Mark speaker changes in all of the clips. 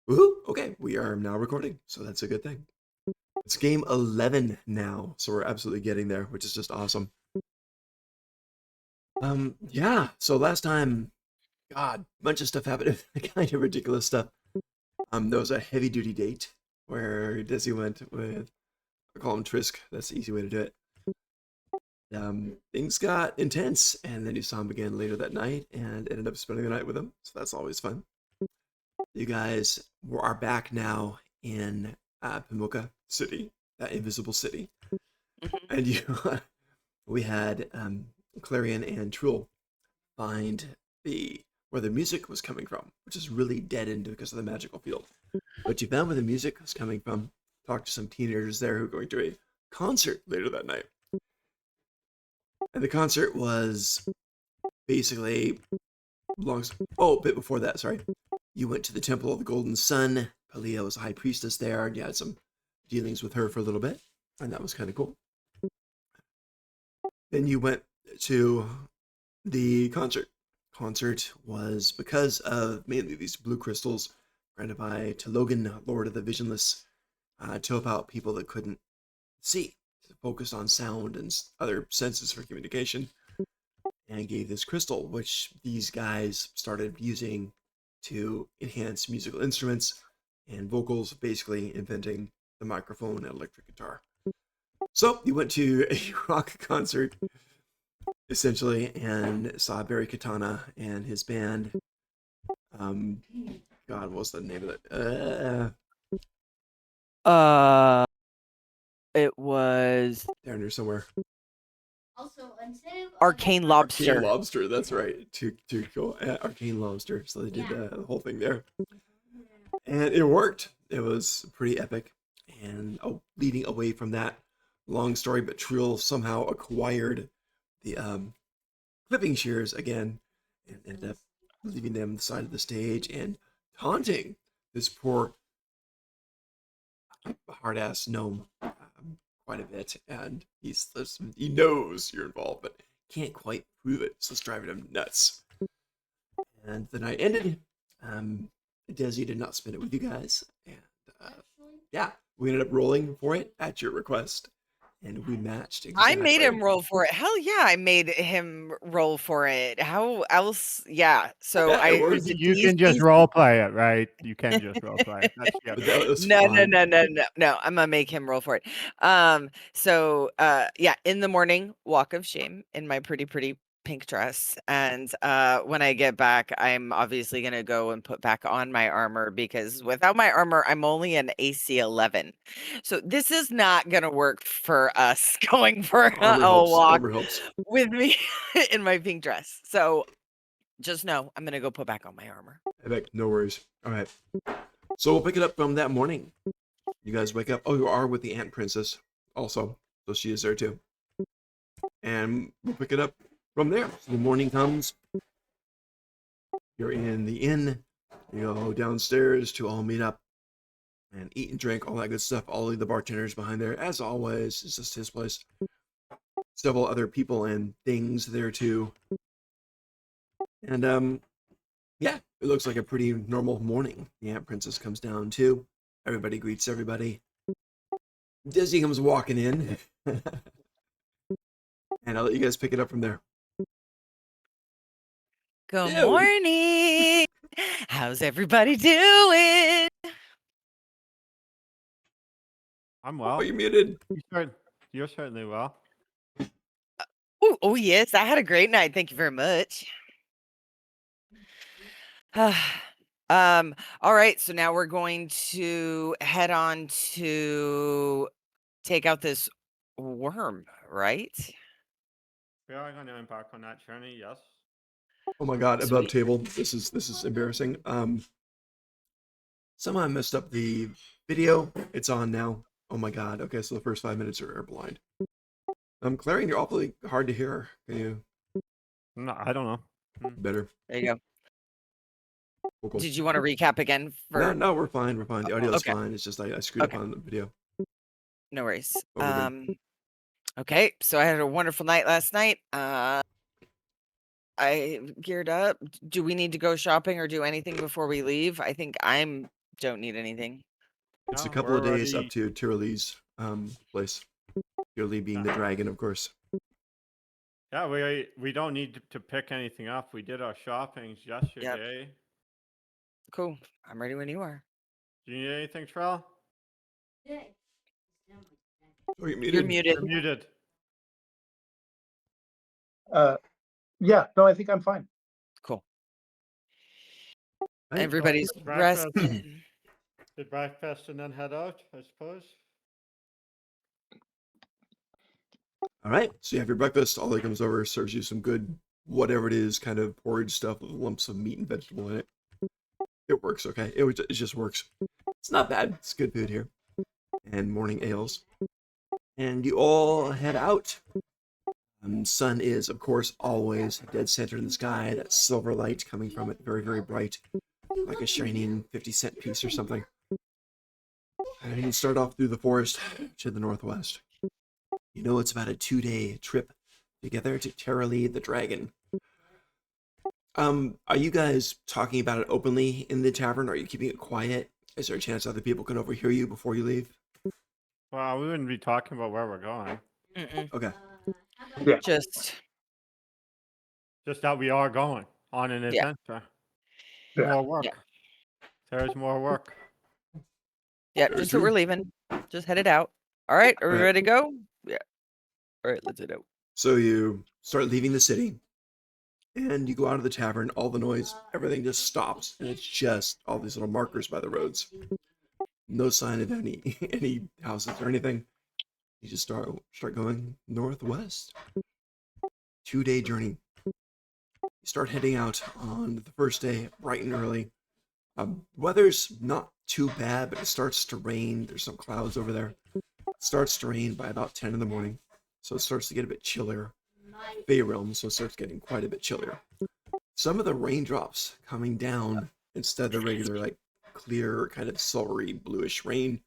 Speaker 1: Woohoo! Okay, we are now recording, so that's a good thing. It's game 11 now, so we're absolutely getting there, which is just awesome. Yeah, so last time, God, bunch of stuff happened, kind of ridiculous stuff. There was a heavy duty date where Desi went with, I call him Trisk, that's the easy way to do it. Things got intense, and then you saw him again later that night and ended up spending the night with him, so that's always fun. You guys are back now in Pamuka City, that invisible city,
Speaker 2: Mhm.
Speaker 1: and we had Clarion and Truel find the where the music was coming from, which is really deadened because of the magical field. But you found where the music was coming from. Talked to some teenagers there who were going to a concert later that night, and the concert was basically long. Oh, a bit before that, sorry. You went to the Temple of the Golden Sun. Palia was a high priestess there, and you had some dealings with her for a little bit, and that was kind of cool. Then you went to the concert. Concert was because of mainly these blue crystals granted by Telogan, Lord of the Visionless, to help out people that couldn't see, focused on sound and other senses for communication, and gave this crystal, which these guys started using to enhance musical instruments and vocals, basically inventing the microphone and electric guitar. So you went to a rock concert essentially and saw Barry Katana and his band. Um, God, what's the name of it?
Speaker 2: Uh, it was
Speaker 1: Down here somewhere.
Speaker 2: Arcane
Speaker 1: Arcane
Speaker 2: Lobster.
Speaker 1: Lobster, that's right. Too cool. Arcane Lobster. So they did the whole thing there, and it worked. It was pretty epic. And leading away from that long story, but Trill somehow acquired the clipping shears again, and ended up leaving them on the side of the stage and taunting this poor hard ass gnome quite a bit. And he knows you're involved, but can't quite prove it, so it's driving him nuts. And the night ended. Desi did not spend it with you guys, and yeah, we ended up rolling for it at your request, and we matched
Speaker 2: I made
Speaker 1: exactly.
Speaker 2: him roll for it. Hell yeah, I made him roll for it. How else? Yeah. So
Speaker 1: Yeah, it
Speaker 2: it was
Speaker 1: worked.
Speaker 2: a
Speaker 3: You can just
Speaker 2: DC.
Speaker 3: role play it, right? You can just role play it. That's yep.
Speaker 1: But that was
Speaker 2: No, no,
Speaker 1: fun.
Speaker 2: no, no, no, no. I'm gonna make him roll for it. So yeah, in the morning, walk of shame in my pretty pink dress. And when I get back, I'm obviously gonna go and put back on my armor because without my armor, I'm only an AC 11. So this is not gonna work for us going for
Speaker 1: Armor
Speaker 2: a
Speaker 1: helps.
Speaker 2: walk
Speaker 1: Armor helps.
Speaker 2: with me in my pink dress. So just know I'm gonna go put back on my armor.
Speaker 1: Epic, no worries. All right. So we'll pick it up from that morning. You guys wake up. Oh, you are with the Ant Princess also. So she is there too. And we'll pick it up from there. So the morning comes. You're in the inn. You go downstairs to all meet up and eat and drink, all that good stuff. All of the bartenders behind there, as always, it's just his place. Several other people and things there too. And yeah, it looks like a pretty normal morning. The Ant Princess comes down too. Everybody greets everybody. Dizzy comes walking in. And I'll let you guys pick it up from there.
Speaker 2: Good
Speaker 1: Dude.
Speaker 2: morning. How's everybody doing?
Speaker 3: I'm
Speaker 1: Oh,
Speaker 3: well.
Speaker 1: you're muted.
Speaker 3: You're certainly well.
Speaker 2: Ooh, oh, yes, I had a great night. Thank you very much. All right, so now we're going to head on to take out this worm, right?
Speaker 3: We are going to embark on that journey, yes.
Speaker 1: Oh my god, above
Speaker 2: Sweet.
Speaker 1: table. This is embarrassing. Somehow I messed up the video. It's on now. Oh my god. Okay, so the first 5 minutes are blind. Clarion, you're awfully hard to hear. Can you
Speaker 3: No, I don't know.
Speaker 1: better?
Speaker 2: There you go.
Speaker 1: Cool.
Speaker 2: Did you want to recap again
Speaker 1: No,
Speaker 2: for
Speaker 1: no, we're fine. We're fine. The audio is
Speaker 2: okay,
Speaker 1: fine. It's just I screwed up
Speaker 2: okay,
Speaker 1: on the video.
Speaker 2: no worries.
Speaker 1: But we're good.
Speaker 2: Okay, so I had a wonderful night last night. I geared up. Do we need to go shopping or do anything before we leave? I think I'm don't need anything.
Speaker 1: It's a
Speaker 3: No,
Speaker 1: couple
Speaker 3: we're
Speaker 1: of days up
Speaker 3: already.
Speaker 1: to Tyrolee's place. Tyrole being the dragon, of course.
Speaker 3: Yeah, we don't need to pick anything up. We did our shoppings
Speaker 2: Yep.
Speaker 3: yesterday.
Speaker 2: Cool. I'm ready when you are.
Speaker 3: Do you need anything, Trell?
Speaker 1: Oh, you're
Speaker 2: You're
Speaker 1: muted.
Speaker 2: muted.
Speaker 3: You're muted.
Speaker 4: Yeah, no, I think I'm fine.
Speaker 2: Cool.
Speaker 1: Right.
Speaker 2: Everybody's
Speaker 3: Breakfast.
Speaker 2: resting.
Speaker 3: Did breakfast and then head out, I suppose.
Speaker 1: All right. So you have your breakfast. Ollie comes over, serves you some good, whatever it is, kind of porridge stuff with lumps of meat and vegetable in it. It works, okay? It just works. It's not bad. It's good food here. And morning ales. And you all head out. Sun is, of course, always dead center in the sky. That silver light coming from it, very, very bright, like a shining 50-cent piece or something. And you start off through the forest to the northwest. You know it's about a 2-day trip together to Terralead the Dragon. Are you guys talking about it openly in the tavern? Are you keeping it quiet? Is there a chance other people can overhear you before you leave?
Speaker 3: Well, we wouldn't be talking about where we're going.
Speaker 1: Okay.
Speaker 4: Yeah.
Speaker 2: Just
Speaker 3: Just that we are going on an
Speaker 2: Yeah.
Speaker 3: adventure.
Speaker 4: Yeah.
Speaker 3: More work.
Speaker 2: Yeah.
Speaker 3: There's more work.
Speaker 2: Yeah,
Speaker 1: Very
Speaker 2: just that we're
Speaker 1: true.
Speaker 2: leaving. Just headed out. All right, are we
Speaker 1: Right.
Speaker 2: ready to go? Yeah. All right, let's head out.
Speaker 1: So you start leaving the city, and you go out of the tavern. All the noise, everything just stops, and it's just all these little markers by the roads. No sign of any any houses or anything. You just start going northwest. 2-day journey. You start heading out on the first day, bright and early. Weather's not too bad, but it starts to rain. There's some clouds over there. It starts to rain by about 10 in the morning, so it starts to get a bit chillier. Bay Realm, so it starts getting quite a bit chillier. Some of the raindrops coming down instead of the regular, like, clear, kind of silvery, bluish rain.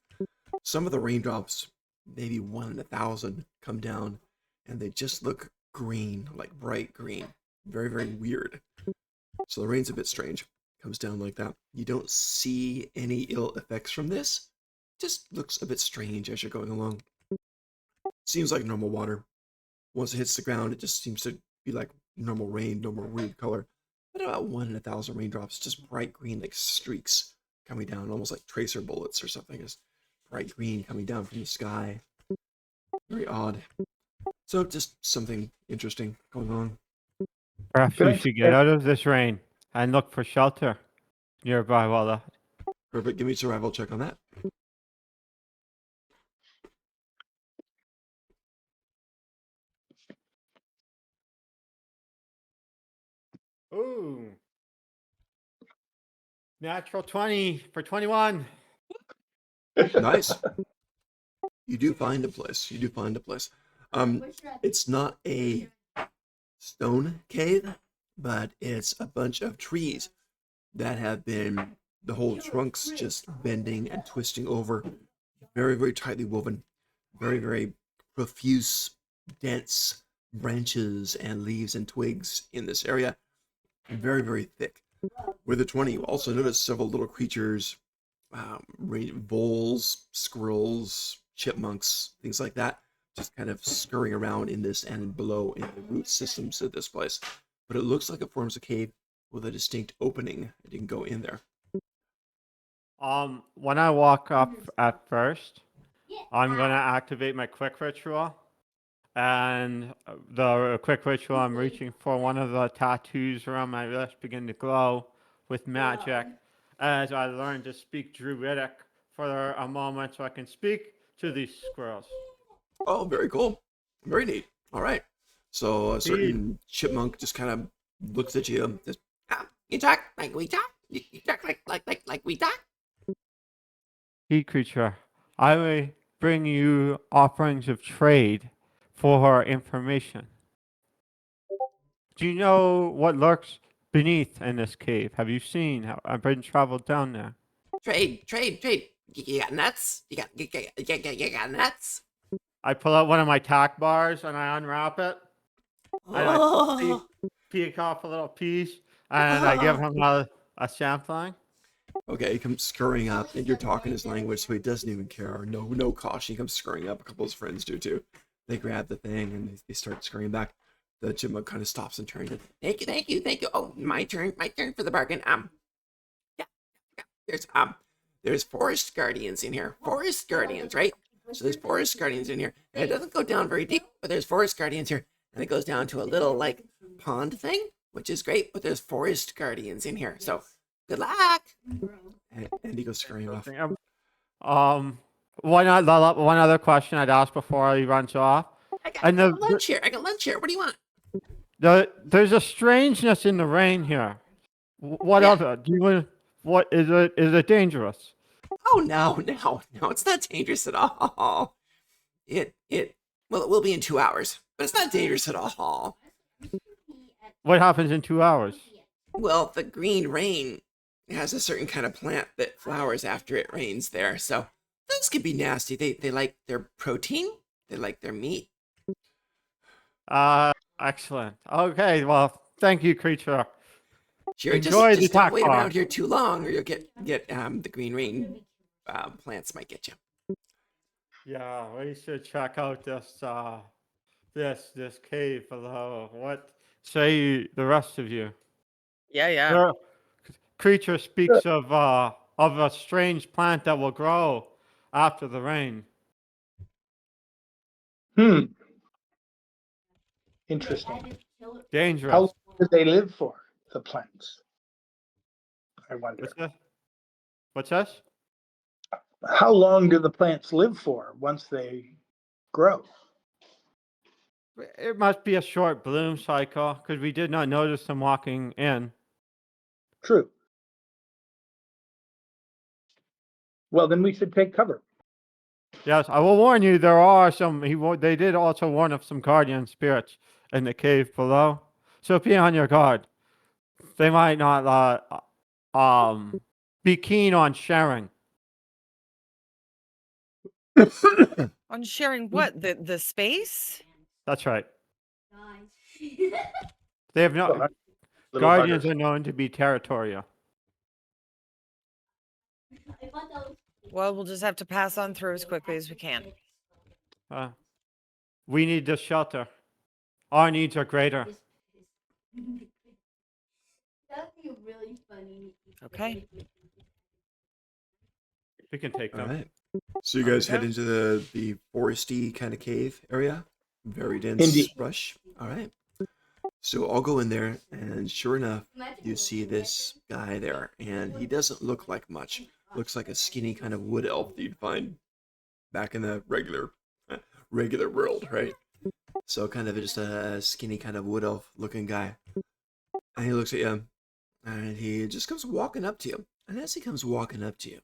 Speaker 1: Some of the raindrops, maybe 1 in 1,000, come down, and they just look green, like bright green. Very, very weird. So the rain's a bit strange. Comes down like that. You don't see any ill effects from this. Just looks a bit strange as you're going along. Seems like normal water. Once it hits the ground, it just seems to be like normal rain, no more weird color. But about 1 in 1,000 raindrops, just bright green, like streaks coming down, almost like tracer bullets or something. Just bright green coming down from the sky. Very odd. So just something interesting going on.
Speaker 3: Perhaps
Speaker 4: Can
Speaker 3: we
Speaker 4: I
Speaker 3: should
Speaker 4: say-
Speaker 3: get out of this rain and look for shelter nearby while the
Speaker 1: Perfect. Give me a survival check on that.
Speaker 3: Ooh. Natural 20 for 21.
Speaker 1: Nice. You do find a place. You do find a place. It's not a stone cave, but it's a bunch of trees that have been, the whole trunks just bending and twisting over, very, very tightly woven, very, very profuse, dense branches and leaves and twigs in this area, very, very thick. With the 20, you also notice several little creatures, voles, squirrels, chipmunks, things like that, just kind of scurrying around in this and below in the root systems of this place. But it looks like it forms a cave with a distinct opening, and you can go in there.
Speaker 3: When I walk up at first, I'm gonna activate my quick ritual, and the quick ritual I'm reaching for one of the tattoos around my wrist begin to glow with magic as I learn to speak Druidic for a moment so I can speak to these squirrels.
Speaker 1: Oh, very cool. Very neat. All right. So a
Speaker 3: Speed.
Speaker 1: certain chipmunk just kind of looks at you. Just, you talk like we talk. You talk like we talk.
Speaker 3: Sea creature, I will bring you offerings of trade for information. Do you know what lurks beneath in this cave? Have you seen how I've been traveled down there?
Speaker 1: Trade. You got nuts? You got nuts?
Speaker 3: I pull out one of my tack bars and I unwrap it and I
Speaker 1: Oh,
Speaker 3: peek off a little piece and I give him a sampling.
Speaker 1: Okay, he comes scurrying up, and you're talking his language, so he doesn't even care. No caution. He comes scurrying up. A couple of his friends do too. They grab the thing and they start scurrying back. The chipmunk kind of stops and turns. Thank you. Oh, my turn for the bargain. Yeah. There's forest guardians in here. Forest guardians, right? So there's forest guardians in here, and it doesn't go down very deep, but there's forest guardians here, and it goes down to a little like pond thing, which is great. But there's forest guardians in here, so good luck. And he goes scurrying off.
Speaker 3: One other question I'd ask before he runs off.
Speaker 1: I got lunch here. What do you want?
Speaker 3: There's a strangeness in the rain here. What of it? What is it? Is it dangerous?
Speaker 1: Oh no, it's not dangerous at all. It well, it will be in 2 hours, but it's not dangerous at all.
Speaker 3: What happens in 2 hours?
Speaker 1: Well, the green rain has a certain kind of plant that flowers after it rains there, so those can be nasty. They like their protein, they like their meat.
Speaker 3: Excellent. Okay, well, thank you, creature.
Speaker 1: Sure,
Speaker 3: Enjoy the
Speaker 1: just don't
Speaker 3: talk
Speaker 1: wait
Speaker 3: bar.
Speaker 1: around here too long, or you'll get the green rain plants might get you.
Speaker 3: Yeah, we should check out this cave below. What say the rest of you?
Speaker 2: Yeah.
Speaker 3: The creature speaks of a strange plant that will grow after the rain.
Speaker 4: Interesting.
Speaker 3: Dangerous.
Speaker 4: How long do they live for, the plants? I wonder.
Speaker 3: What's this?
Speaker 4: How long do the plants live for once they grow?
Speaker 3: It must be a short bloom cycle because we did not notice them walking in.
Speaker 4: True. Well, then we should take cover.
Speaker 3: Yes, I will warn you. There are some. They did also warn of some guardian spirits in the cave below, so be on your guard. They might not be keen on sharing.
Speaker 2: On sharing what? The space?
Speaker 3: That's right. They have no.
Speaker 4: Well, little
Speaker 3: Guardians
Speaker 4: buggers.
Speaker 3: are known to be territorial.
Speaker 2: Well, we'll just have to pass on through as quickly as we can.
Speaker 3: We need this shelter. Our needs are greater.
Speaker 5: That would be really funny.
Speaker 2: Okay.
Speaker 3: We can take
Speaker 1: All
Speaker 3: them.
Speaker 1: right. So you guys head into the foresty kind of cave area, very dense
Speaker 4: Indeed.
Speaker 1: brush. All right. So I'll go in there, and sure enough, you see this guy there, and he doesn't look like much. Looks like a skinny kind of wood elf that you'd find back in the regular world, right? So kind of just a skinny kind of wood elf looking guy. And he looks at you, and he just comes walking up to you. And as he comes walking up to you,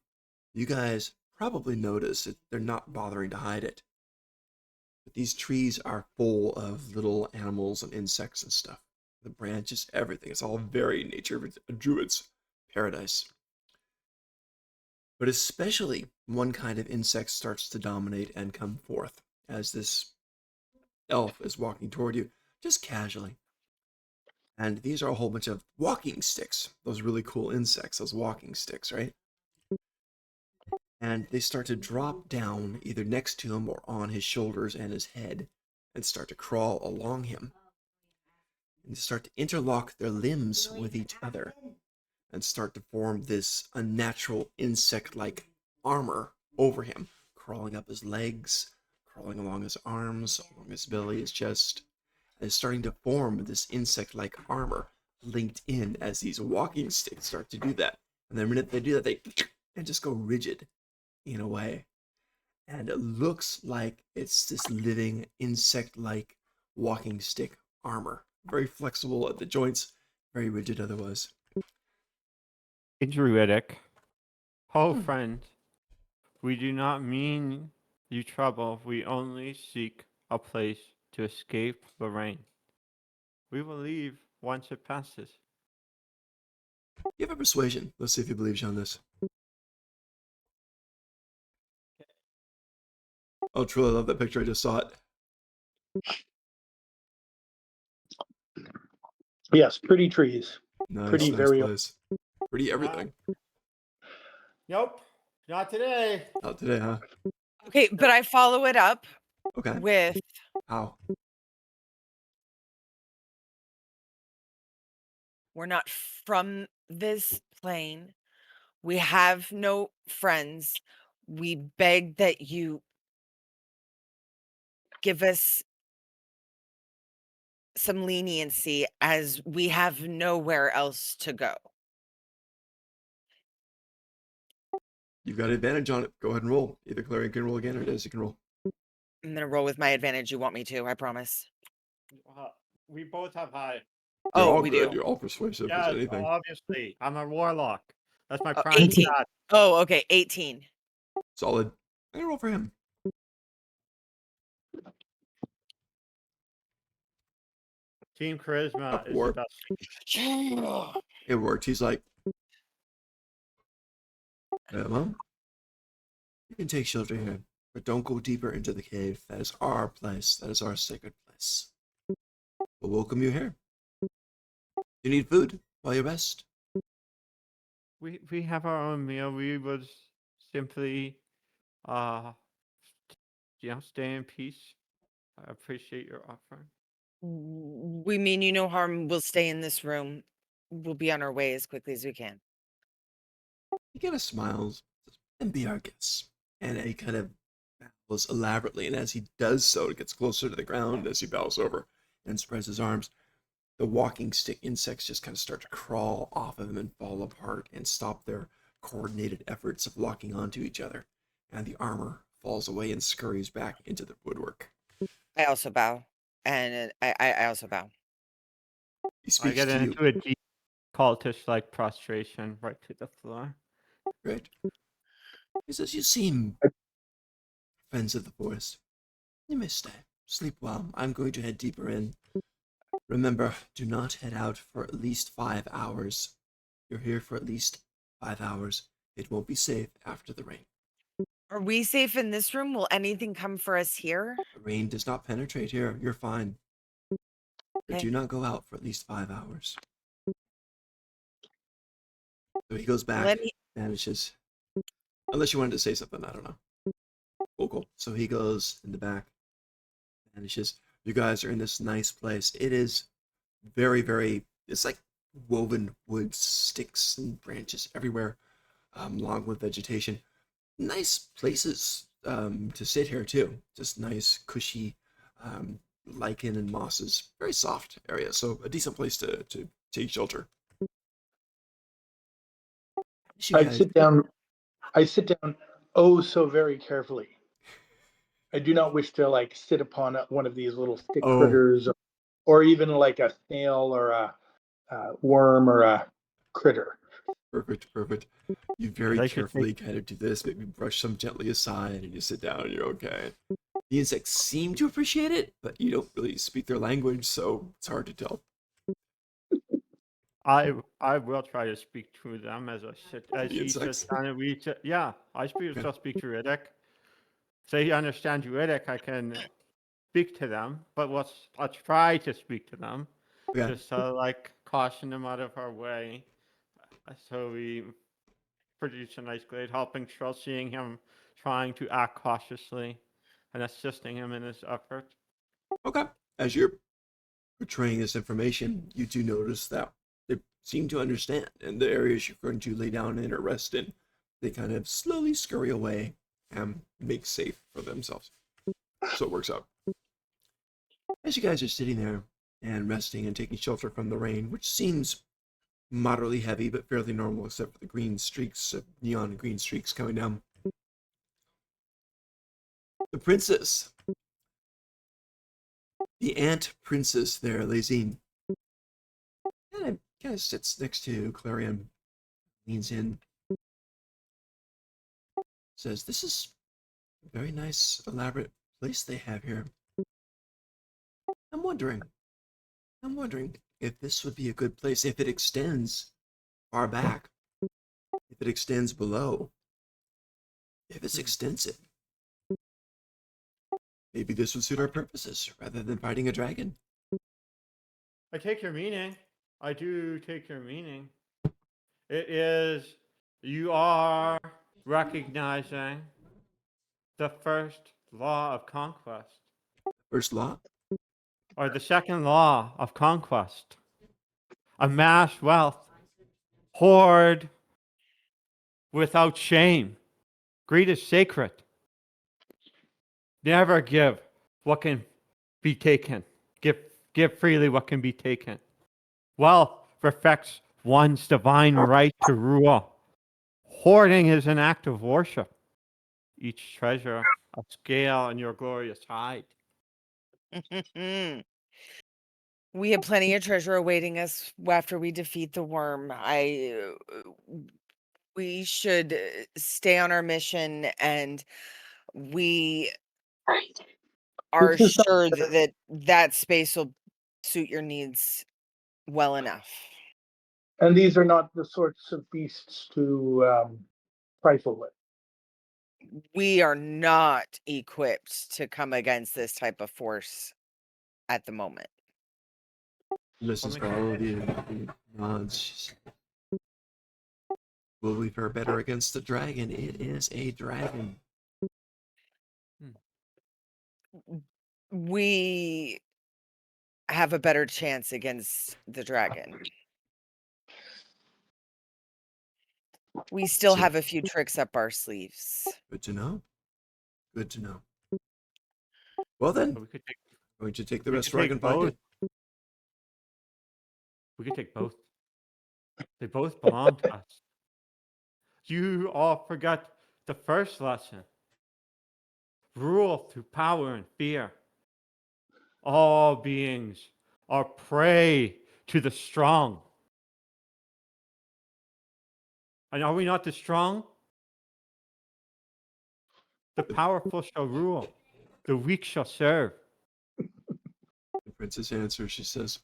Speaker 1: you guys probably notice that they're not bothering to hide it. But these trees are full of little animals and insects and stuff. The branches, everything. It's all very nature of a druid's paradise. But especially one kind of insect starts to dominate and come forth as this elf is walking toward you, just casually. And these are a whole bunch of walking sticks. Those really cool insects, those walking sticks, right? And they start to drop down either next to him or on his shoulders and his head and start to crawl along him. And start to interlock their limbs with each other and start to form this unnatural insect-like armor over him, crawling up his legs, crawling along his arms, along his belly, his chest, and starting to form this insect-like armor linked in as these walking sticks start to do that. And the minute they do that, they just go rigid in a way. And it looks like it's this living insect-like walking stick armor. Very flexible at the joints, very rigid otherwise.
Speaker 3: Druidic. Oh, friend, we do not mean you trouble. We only seek a place to escape the rain. We will leave once it passes.
Speaker 1: You have a persuasion. Let's see if he believes you on this. Oh, truly love that picture. I just saw it.
Speaker 4: Yes, pretty trees.
Speaker 1: Nice,
Speaker 4: Pretty
Speaker 1: nice
Speaker 4: very.
Speaker 1: place. Pretty everything.
Speaker 3: Nope, not today.
Speaker 1: Not today, huh?
Speaker 2: Okay, but I follow it up
Speaker 1: Okay.
Speaker 2: with
Speaker 1: How?
Speaker 2: we're not from this plane. We have no friends. We beg that you give us some leniency as we have nowhere else to go.
Speaker 1: You've got advantage on it. Go ahead and roll. Either Clarion can roll again or Daisy can roll.
Speaker 2: I'm going to roll with my advantage. You want me to, I promise.
Speaker 3: We both have high.
Speaker 1: You're
Speaker 2: Oh,
Speaker 1: all
Speaker 2: we
Speaker 1: good.
Speaker 2: do.
Speaker 1: You're all persuasive as
Speaker 3: Yes,
Speaker 1: anything.
Speaker 3: obviously. I'm a warlock. That's my
Speaker 2: Oh,
Speaker 3: prime
Speaker 2: 18.
Speaker 3: stat.
Speaker 2: Oh, okay. 18.
Speaker 1: Solid. I'm gonna roll for him.
Speaker 3: Team charisma
Speaker 1: Up
Speaker 3: is the
Speaker 1: warp.
Speaker 3: best.
Speaker 1: It worked. He's like, well, you can take shelter here, but don't go deeper into the cave. That is our place. That is our sacred place. We'll welcome you here. You need food? While you rest.
Speaker 3: We have our own meal. We would simply stay in peace. I appreciate your offering.
Speaker 2: We mean you no harm. We'll stay in this room. We'll be on our way as quickly as we can.
Speaker 1: He kind of smiles and be our guest. And he kind of bows elaborately. And as he does so, it gets closer to the ground as he bows over and spreads his arms. The walking stick insects just kind of start to crawl off of him and fall apart and stop their coordinated efforts of locking onto each other. And the armor falls away and scurries back into the woodwork.
Speaker 2: I also bow. And I also bow.
Speaker 1: He
Speaker 3: I
Speaker 1: speaks
Speaker 3: get
Speaker 1: to you.
Speaker 3: into a deep cultish like prostration right to the floor.
Speaker 1: Great. He says, you seem friends of the forest. You may stay. Sleep well. I'm going to head deeper in. Remember, do not head out for at least 5 hours. You're here for at least 5 hours. It won't be safe after the rain.
Speaker 2: Are we safe in this room? Will anything come for us here?
Speaker 1: The rain does not penetrate here. You're fine. But
Speaker 2: Okay.
Speaker 1: do not go out for at least 5 hours. So he goes back,
Speaker 2: Let me.
Speaker 1: vanishes. Unless you wanted to say something, I don't know. Cool. So he goes in the back, vanishes. You guys are in this nice place. It is very, very, it's like woven wood, sticks and branches everywhere, along with vegetation. Nice places to sit here too. Just nice, cushy lichen and mosses. Very soft area. So a decent place to take shelter. You
Speaker 4: I
Speaker 1: guys,
Speaker 4: sit down. I sit down oh so very carefully. I do not wish to like sit upon one of these little stick
Speaker 1: oh,
Speaker 4: critters, or even like a snail or a worm or a critter.
Speaker 1: perfect, perfect. You
Speaker 3: Because
Speaker 1: very
Speaker 3: I should take
Speaker 1: carefully kind of do this, maybe brush some gently aside, and you sit down and you're okay. The insects seem to appreciate it, but you don't really speak their language, so it's hard to tell.
Speaker 3: I will try to speak to them as I sit as
Speaker 1: The
Speaker 3: he sits
Speaker 1: insects.
Speaker 3: down and we yeah, I
Speaker 1: Okay.
Speaker 3: still speak Druidic. So he understands Druidic, I can speak to them, but I'll try to speak to them.
Speaker 1: Okay.
Speaker 3: Just to like caution them out of our way. So we produce a nice glade, helping Trill, seeing him trying to act cautiously and assisting him in his effort.
Speaker 1: Okay. As you're portraying this information, you do notice that they seem to understand, and the areas you're going to lay down in or rest in, they kind of slowly scurry away and make safe for themselves. So it works out. As you guys are sitting there and resting and taking shelter from the rain, which seems moderately heavy but fairly normal, except for the green streaks, neon green streaks coming down. The princess, the ant princess there, Lazine, kind of sits next to Clarion, leans in, says, "This is a very nice, elaborate place they have here. I'm wondering, I'm wondering if this would be a good place if it extends far back, if it extends below, if it's extensive. Maybe this would suit our purposes rather than fighting a dragon."
Speaker 3: I take your meaning. I do take your meaning. It is You are recognizing the first law of conquest,
Speaker 1: First law?
Speaker 3: or the second law of conquest. Amass wealth, hoard without shame. Greed is sacred. Never give what can be taken. Give freely what can be taken. Wealth reflects one's divine right to rule. Hoarding is an act of worship. Each treasure a scale in your glorious hide.
Speaker 2: We have plenty of treasure awaiting us after we defeat the worm. We should stay on our mission, and we are
Speaker 4: This is not,
Speaker 2: sure that space will suit your needs well enough.
Speaker 4: and these are not the sorts of beasts to trifle with.
Speaker 2: We are not equipped to come against this type of force at the moment.
Speaker 1: Listens to all of you. He nods. She says, will we fare better against the dragon? It is a dragon.
Speaker 2: We have a better chance against the dragon. We still
Speaker 1: So-
Speaker 2: have a few tricks up our sleeves.
Speaker 1: Good to know. Good to know. Well then,
Speaker 3: We could take,
Speaker 1: going to take the
Speaker 3: we
Speaker 1: rest
Speaker 3: could
Speaker 1: where I
Speaker 3: take
Speaker 1: can find
Speaker 3: both.
Speaker 1: it.
Speaker 3: We could take both. They both belong to us. You all forgot the first lesson. Rule through power and fear. All beings are prey to the strong. And are we not the strong? The powerful shall rule, the weak shall serve.
Speaker 1: The princess answers. She says,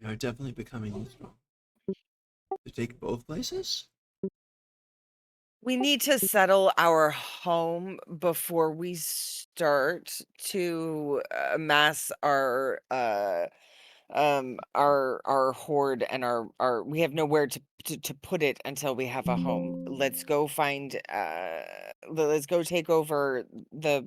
Speaker 1: we are definitely becoming strong. To take both places?
Speaker 2: We need to settle our home before we start to amass our hoard and our we have nowhere to put it until we have a home. Let's go find let's go take over the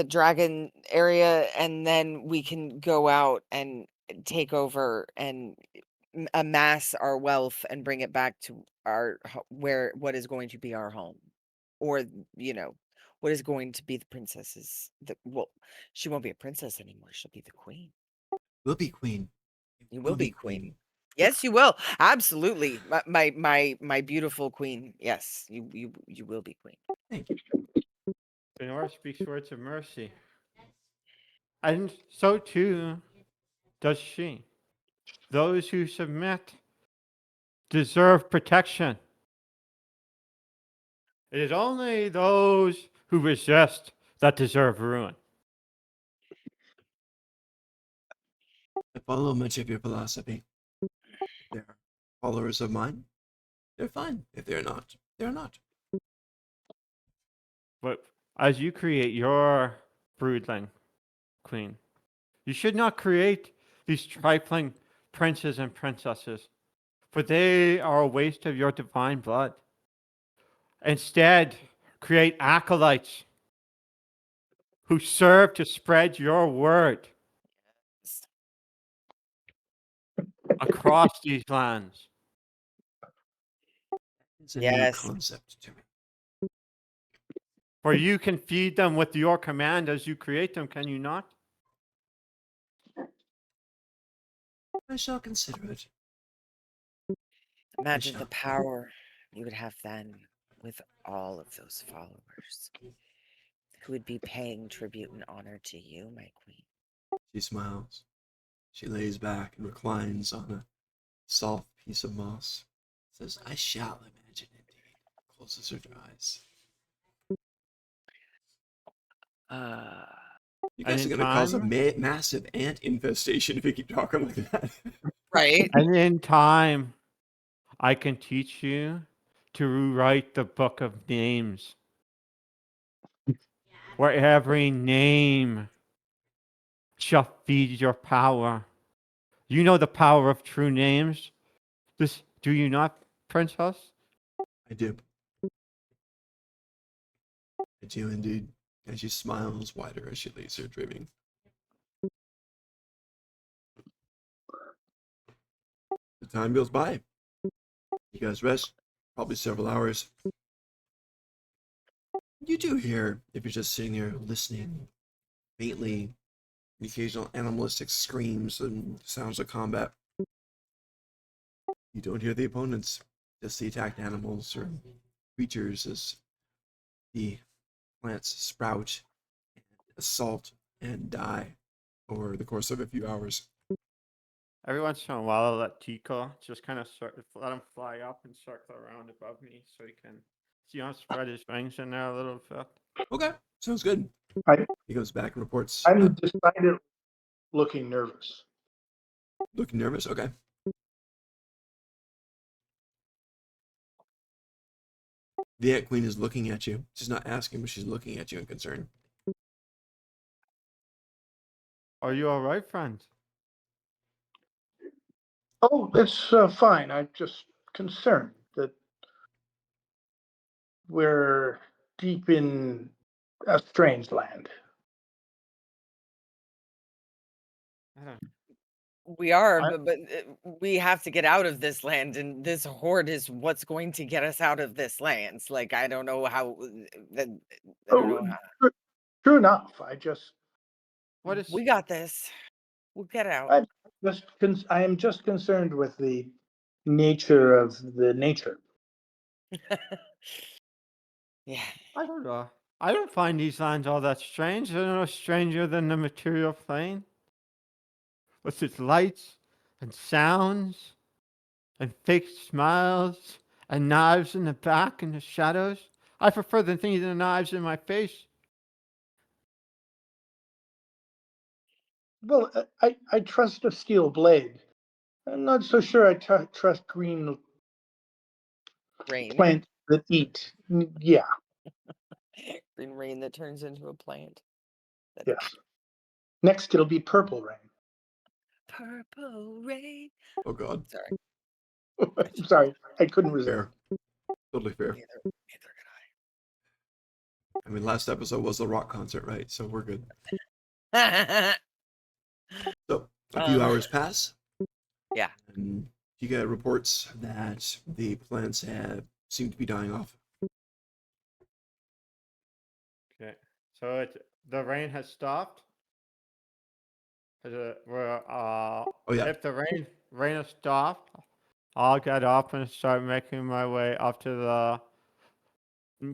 Speaker 2: dragon area, and then we can go out and take over and amass our wealth and bring it back to where what is going to be our home, or what is going to be the princess's well, she won't be a princess anymore, she'll be the queen.
Speaker 1: We'll be queen.
Speaker 2: You
Speaker 1: We'll
Speaker 2: will be queen. Yes, you will. Absolutely. My beautiful queen. Yes, you will be queen.
Speaker 1: Thank you.
Speaker 3: Benora speaks words of mercy. And so too does she. Those who submit deserve protection. It is only those who resist that deserve ruin.
Speaker 1: I follow much of your philosophy. If they're followers of mine, they're fine. If they're not, they're not.
Speaker 3: But as you create your broodling queen, you should not create these trifling princes and princesses, for they are a waste of your divine blood. Instead, create acolytes who serve to spread your word across these lands.
Speaker 1: It's a new
Speaker 2: Yes.
Speaker 1: concept to me.
Speaker 3: For you can feed them with your command as you create them, can you not?
Speaker 1: I shall consider it.
Speaker 2: Imagine the
Speaker 1: shall.
Speaker 2: power you would have then with all of those followers who would be paying tribute and honor to you, my queen.
Speaker 1: She smiles. She lays back and reclines on a soft piece of moss. Says, I shall imagine indeed. Closes her eyes. You
Speaker 3: And
Speaker 1: guys are
Speaker 3: in
Speaker 1: going to cause a
Speaker 3: time,
Speaker 1: massive ant infestation if you keep talking like that.
Speaker 2: Right?
Speaker 3: and in time, I can teach you to rewrite the book of names, where every name shall feed your power. You know the power of true names. This do you not, princess?
Speaker 1: I do. I do indeed. And she smiles wider as she lays there dreaming. The time goes by. You guys rest, probably several hours. You do hear, if you're just sitting there listening, faintly, the occasional animalistic screams and sounds of combat. You don't hear the opponents, just the attacked animals or creatures as the plants sprout, assault, and die over the course of a few hours.
Speaker 3: Every once in a while, I'll let Tico just kind of let him fly up and circle around above me so he can, spread his wings in there a little bit.
Speaker 1: Okay, sounds good.
Speaker 4: I-
Speaker 1: He goes back and reports.
Speaker 4: I'm decided looking nervous.
Speaker 1: Looking nervous? Okay. The Ant Queen is looking at you. She's not asking, but she's looking at you in concern.
Speaker 3: Are you all right, friend?
Speaker 4: Oh, it's fine. I'm just concerned that we're deep in a strange land.
Speaker 3: I don't.
Speaker 2: We are,
Speaker 3: I-
Speaker 2: but we have to get out of this land, and this horde is what's going to get us out of this land. Like, I don't know how that. I don't know
Speaker 4: Oh,
Speaker 2: how.
Speaker 4: true enough.
Speaker 3: What is?
Speaker 2: We got this. We'll get out.
Speaker 4: I am just concerned with the nature of the nature.
Speaker 2: Yeah.
Speaker 3: I don't know. I don't find these lands all that strange. They're no stranger than the material plane, with its lights and sounds and fake smiles and knives in the back and the shadows. I prefer the things than the knives in my face.
Speaker 4: Well, I trust a steel blade. I'm not so sure I trust green
Speaker 2: Rain.
Speaker 4: plants that eat. Yeah,
Speaker 2: Green rain that turns into a plant.
Speaker 4: yes. Next, it'll be purple rain.
Speaker 2: Purple rain.
Speaker 1: Oh God.
Speaker 2: Sorry.
Speaker 4: I'm sorry, I couldn't resist.
Speaker 1: Fair. Totally fair.
Speaker 2: Neither
Speaker 1: I mean, last episode was the rock concert, right? So we're good.
Speaker 2: could I.
Speaker 1: So a few
Speaker 2: Um,
Speaker 1: hours pass.
Speaker 2: Yeah.
Speaker 1: And you get reports that the plants have seem to be dying off.
Speaker 3: Okay. So the rain has stopped.
Speaker 1: Oh yeah.
Speaker 3: If the rain has stopped, I'll get up and start making my way up to the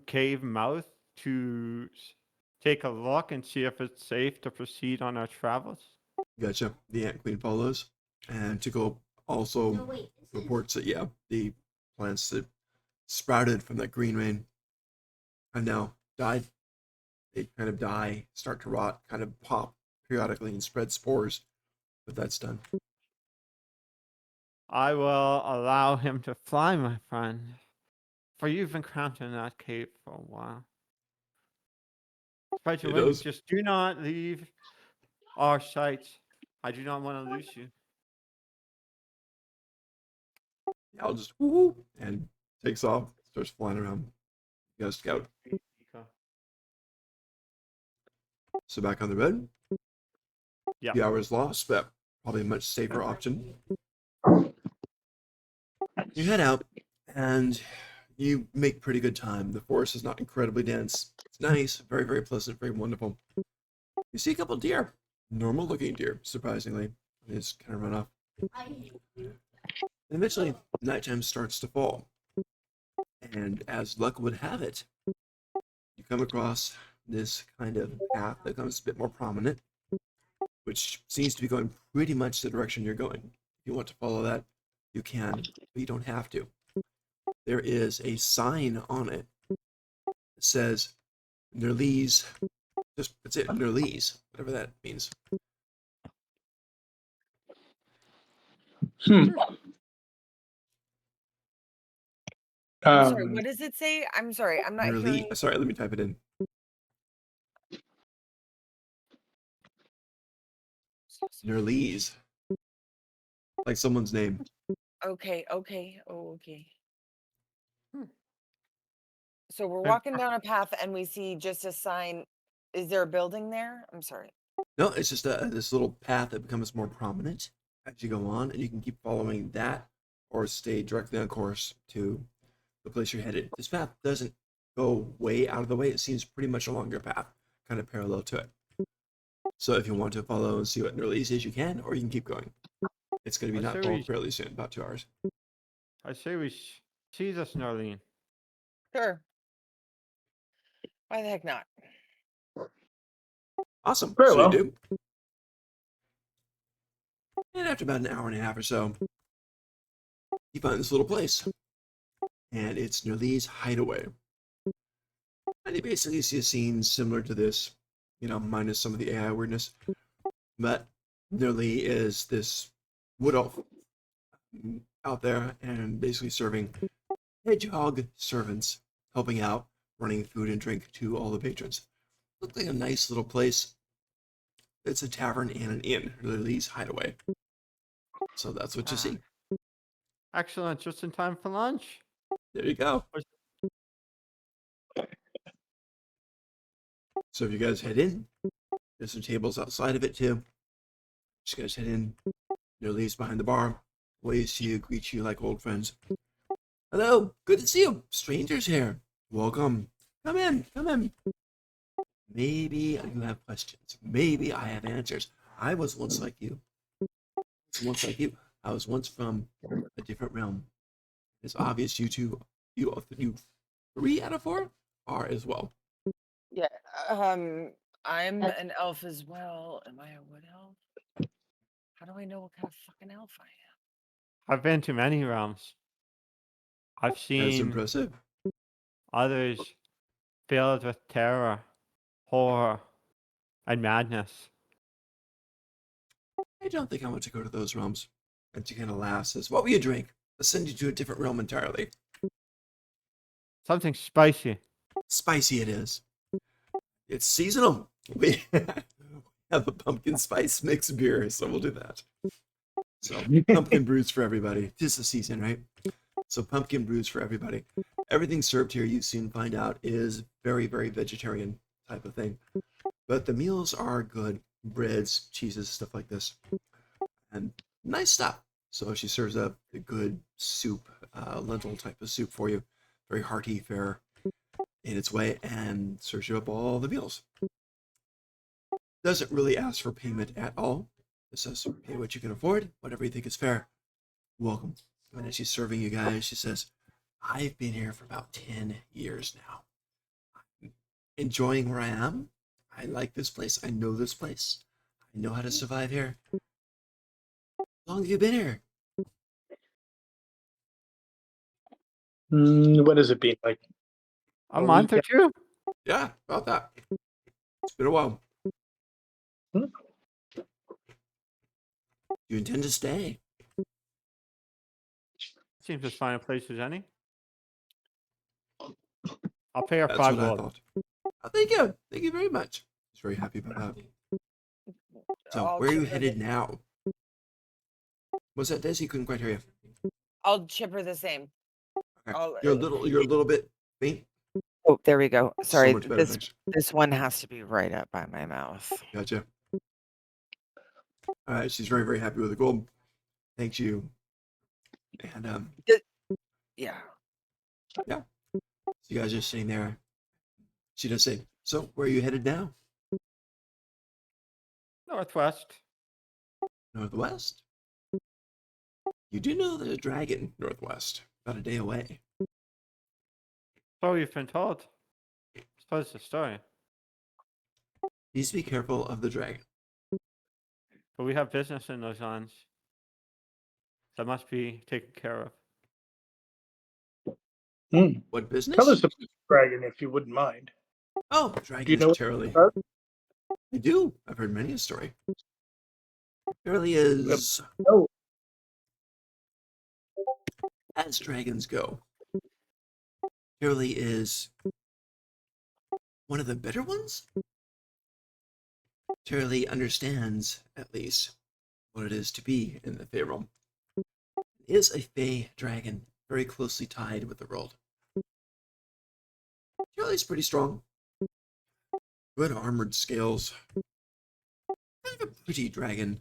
Speaker 3: cave mouth to take a look and see if it's safe to proceed on our travels.
Speaker 1: Gotcha. The Ant Queen follows. And Tickle also
Speaker 5: No, wait.
Speaker 1: reports that, yeah, the plants that sprouted from that green rain have now died. They kind of die, start to rot, kind of pop periodically and spread spores, but that's done.
Speaker 3: I will allow him to fly, my friend, for you've been cramped in that cave for a while. Spread your
Speaker 1: It
Speaker 3: wings.
Speaker 1: does.
Speaker 3: Just do not leave our sights. I do not want to lose you.
Speaker 1: I'll just woo and takes off, starts flying around. You guys scout. So back on the road.
Speaker 3: Yeah.
Speaker 1: Few hours lost, but probably a much safer option. You head out and you make pretty good time. The forest is not incredibly dense. It's nice, very, very pleasant, very wonderful. You see a couple deer, normal looking deer, surprisingly. They just kind of run off. And eventually, nighttime starts to fall. And as luck would have it, you come across this kind of path that becomes a bit more prominent, which seems to be going pretty much the direction you're going. If you want to follow that, you can, but you don't have to. There is a sign on it that says Nerlise. Just that's it, Nerlise, whatever that means.
Speaker 4: Hmm.
Speaker 2: I'm sorry. What does it say? I'm sorry. I'm not hearing.
Speaker 1: Nerlise. Sorry, let me type it in. Nerlise, like someone's name.
Speaker 2: Okay. Okay. Oh, okay. So we're
Speaker 3: And-
Speaker 2: walking down a path and we see just a sign. Is there a building there? I'm sorry.
Speaker 1: No, it's just this little path that becomes more prominent as you go on, and you can keep following that or stay directly on course to the place you're headed. This path doesn't go way out of the way. It seems pretty much along your path, kind of parallel to it. So if you want to follow and see what Nerlise is, you can, or you can keep going. It's going to be
Speaker 3: I say
Speaker 1: nightfall
Speaker 3: we-
Speaker 1: fairly soon, about 2 hours.
Speaker 3: I say we see this, Narlene.
Speaker 2: Sure. Why the heck not?
Speaker 1: Awesome.
Speaker 4: Very
Speaker 1: So
Speaker 4: well.
Speaker 1: you do. And after about an hour and a half or so, you find this little place. And it's Nerli's hideaway. And you basically see a scene similar to this, minus some of the AI weirdness. But Nerli is this wood elf out there and basically serving hedgehog servants, helping out, running food and drink to all the patrons. Looked like a nice little place. It's a tavern and an inn, Nerli's hideaway. So that's what you
Speaker 3: Ah.
Speaker 1: see.
Speaker 3: Excellent, just in time for lunch.
Speaker 1: There you go.
Speaker 3: Was-
Speaker 1: So if you guys head in, there's some tables outside of it too. Just guys head in. Nerli's behind the bar, waves to you, greets you like old friends. Hello, good to see you. Strangers here. Welcome. Come in, come in. Maybe you have questions. Maybe I have answers. I was once like you. I was once from a different realm. It's obvious you 3 out of 4 are as well.
Speaker 2: Yeah. I'm an elf as well. Am I a wood elf? How do I know what kind of fucking elf I am?
Speaker 3: I've been to many realms. I've
Speaker 1: That's
Speaker 3: seen
Speaker 1: impressive.
Speaker 3: others filled with terror, horror, and madness.
Speaker 1: I don't think I want to go to those realms. And she kind of laughs, says, "What will you drink? I'll send you to a different realm entirely.
Speaker 3: Something spicy.
Speaker 1: Spicy it is. It's seasonal. We have a pumpkin spice mixed beer, so we'll do that. So pumpkin brews for everybody. 'Tis the season, right? So pumpkin brews for everybody. Everything served here, you soon find out, is very, very vegetarian type of thing. But the meals are good. Breads, cheeses, stuff like this. And nice stuff. So she serves up a good soup, lentil type of soup for you. Very hearty fare in its way, and serves you up all the meals. Doesn't really ask for payment at all. It says pay what you can afford, whatever you think is fair. Welcome. And as she's serving you guys, she says, I've been here for about 10 years now. I'm enjoying where I am. I like this place. I know this place. I know how to survive here. How long have you been here?
Speaker 4: What has it been like?
Speaker 3: A
Speaker 4: A
Speaker 3: month or
Speaker 4: weekend?
Speaker 3: two?
Speaker 1: Yeah, about that. It's been a while.
Speaker 4: Hmm.
Speaker 1: You intend to stay?
Speaker 3: Seems as fine a place as any. I'll pay her
Speaker 1: That's
Speaker 3: 5
Speaker 1: what I
Speaker 3: gold.
Speaker 1: thought. Oh, thank you. Thank you very much. He's very happy about that. So,
Speaker 2: I'll
Speaker 1: where are you
Speaker 2: chip her
Speaker 1: headed now? What's that, Desi? Couldn't quite hear you.
Speaker 2: I'll chip her the same.
Speaker 1: Okay.
Speaker 2: I'll,
Speaker 1: You're a little bit faint.
Speaker 2: Oh, there we go. Sorry.
Speaker 1: So much better,
Speaker 2: This
Speaker 1: thanks.
Speaker 2: this one has to be right up by my mouth.
Speaker 1: Gotcha. All right, she's very, very happy with the gold. Thanks you. And
Speaker 2: Yeah.
Speaker 1: so you guys are sitting there. She does say, "So, where are you headed now?
Speaker 3: Northwest.
Speaker 1: Northwest? You do know there's a dragon northwest, about a day away.
Speaker 3: So you've been told. Suppose the story.
Speaker 1: Please be careful of the dragon.
Speaker 3: But we have business in those lands. That must be taken care of.
Speaker 1: What
Speaker 4: Tell
Speaker 1: business?
Speaker 4: us about the dragon if you wouldn't mind.
Speaker 1: Oh,
Speaker 4: Do
Speaker 1: dragon
Speaker 4: you know
Speaker 1: is
Speaker 4: what
Speaker 1: Charlie.
Speaker 4: it's about?
Speaker 1: I do. I've heard many a story. Charlie is,
Speaker 4: No.
Speaker 1: as dragons go, Charlie is one of the better ones? Charlie understands, at least, what it is to be in the Fey realm. Is a Fey dragon, very closely tied with the world. Charlie's pretty strong. Good armored scales. Kind of a pretty dragon.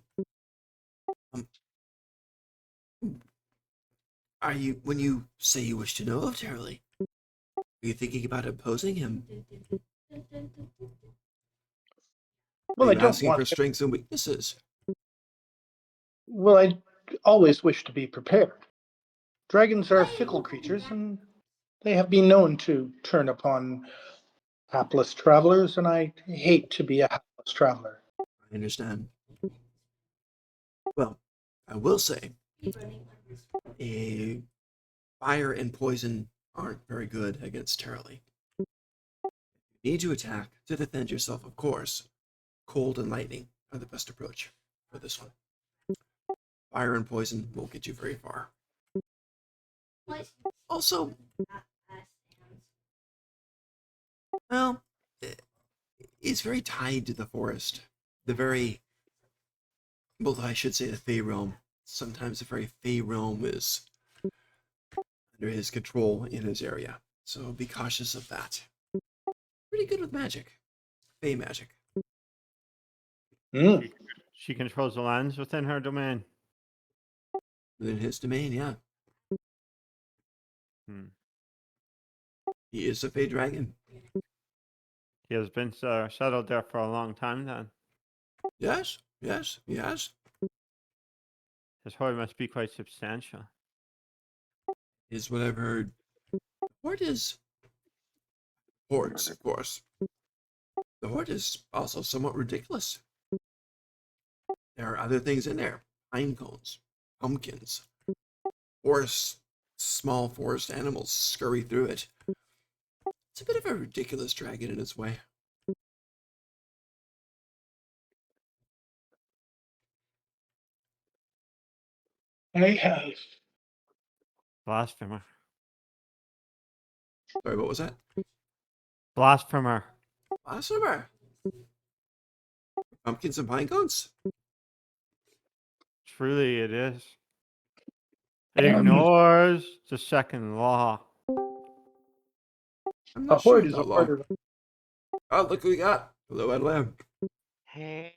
Speaker 1: Are you, when you say you wish to know of Charlie, are you thinking about opposing him?
Speaker 4: Well,
Speaker 1: Are
Speaker 4: I
Speaker 1: you
Speaker 4: don't
Speaker 1: asking
Speaker 4: want.
Speaker 1: for strengths and weaknesses?
Speaker 4: Well, I always wish to be prepared. Dragons are fickle creatures, and they have been known to turn upon hapless travelers, and I hate to be a hapless traveler.
Speaker 1: I understand. Well, I will say, a fire and poison aren't very good against Charlie. You need to attack to defend yourself, of course. Cold and lightning are the best approach for this one. Fire and poison won't get you very far. Also, well, it's very tied to the forest. The very, well, I should say the Fey realm. Sometimes the very Fey realm is under his control in his area. So be cautious of that. Pretty good with magic. Fey magic.
Speaker 4: Mm.
Speaker 3: She controls the lands within her domain.
Speaker 1: Within his domain, yeah.
Speaker 3: Hmm.
Speaker 1: He is a Fey dragon.
Speaker 3: He has been settled there for a long time then.
Speaker 1: Yes, yes, yes.
Speaker 3: His horde must be quite substantial.
Speaker 1: Is what I've heard. Horde is hordes, of course. The horde is also somewhat ridiculous. There are other things in there. Pine cones, pumpkins, forest, small forest animals scurry through it. It's a bit of a ridiculous dragon in its way.
Speaker 4: I have.
Speaker 3: Blasphemer.
Speaker 1: Sorry, what was that?
Speaker 3: Blasphemer.
Speaker 1: Blasphemer. Pumpkins and pine cones?
Speaker 3: Truly it is. It ignores the second law.
Speaker 1: I'm
Speaker 4: A
Speaker 1: not sure
Speaker 4: horde
Speaker 1: of
Speaker 4: is a
Speaker 1: that law.
Speaker 4: horde.
Speaker 1: Oh, look who we got. Hello, Adelaide.
Speaker 6: Hey.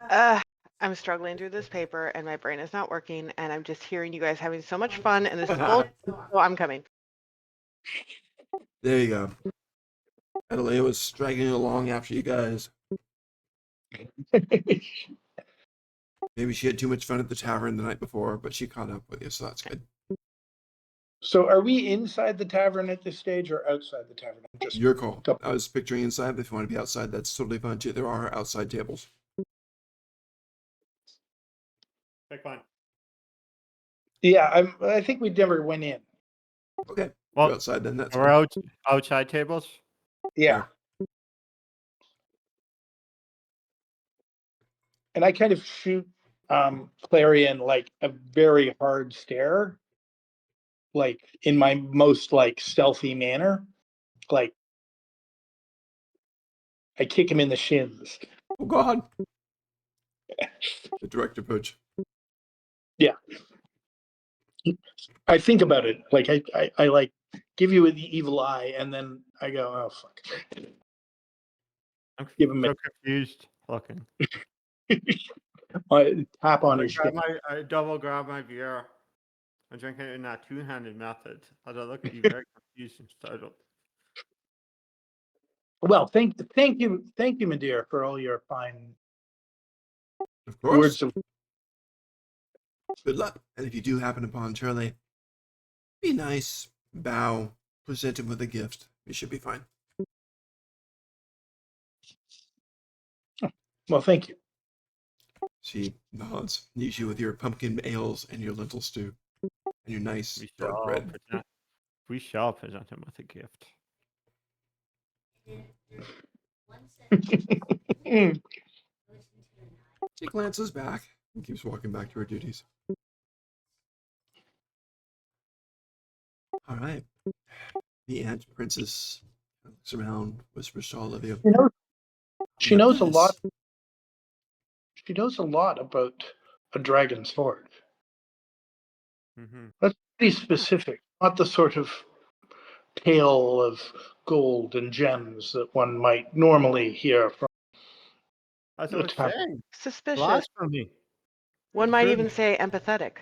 Speaker 6: I'm struggling through this paper and my brain is not working and I'm just hearing you guys having so much fun and this is bull. So I'm coming.
Speaker 1: There you go. Adelaide was dragging along after you guys. Maybe she had too much fun at the tavern the night before, but she caught up with you, so that's good.
Speaker 4: So, are we inside the tavern at this stage or outside the tavern? I'm just
Speaker 1: Your call. I was picturing inside, but if you want to be outside, that's totally fine too. There are outside tables.
Speaker 3: Pick one.
Speaker 4: Yeah, I think we never went in.
Speaker 1: Okay.
Speaker 3: Well,
Speaker 1: Go outside then. That's
Speaker 3: we're
Speaker 1: fine.
Speaker 3: outside tables.
Speaker 4: Yeah. And I kind of shoot Clarion like a very hard stare, like in my most like stealthy manner. Like I kick him in the shins.
Speaker 1: Oh God. The direct approach.
Speaker 4: Yeah. I think about it. Like I like give you the evil eye and then I go, oh fuck.
Speaker 3: I'm
Speaker 4: Give him
Speaker 3: so confused looking.
Speaker 4: a tap on his shin.
Speaker 3: I double grab my beer. I'm drinking it in that two-handed method. As I look at you very confused and startled.
Speaker 4: Well, thank you, my dear, for all your fine
Speaker 1: Of course.
Speaker 4: words of.
Speaker 1: Good luck. And if you do happen upon Charlie, be nice, bow, present him with a gift. You should be fine.
Speaker 4: Well, thank you.
Speaker 1: She nods, leaves you with your pumpkin ales and your lentil stew, and your nice dark bread.
Speaker 3: We shall present him with a gift.
Speaker 1: She glances back and keeps walking back to her duties. All right. The Ant Princess looks around, whispers to all of you.
Speaker 4: She knows a lot. She knows a lot about a dragon's sword.
Speaker 3: Mm-hmm.
Speaker 4: That's pretty specific, not the sort of tale of gold and gems that one might normally hear from.
Speaker 3: As I was saying,
Speaker 6: Suspicious.
Speaker 3: blasphemy.
Speaker 6: One might
Speaker 3: True.
Speaker 6: even say empathetic.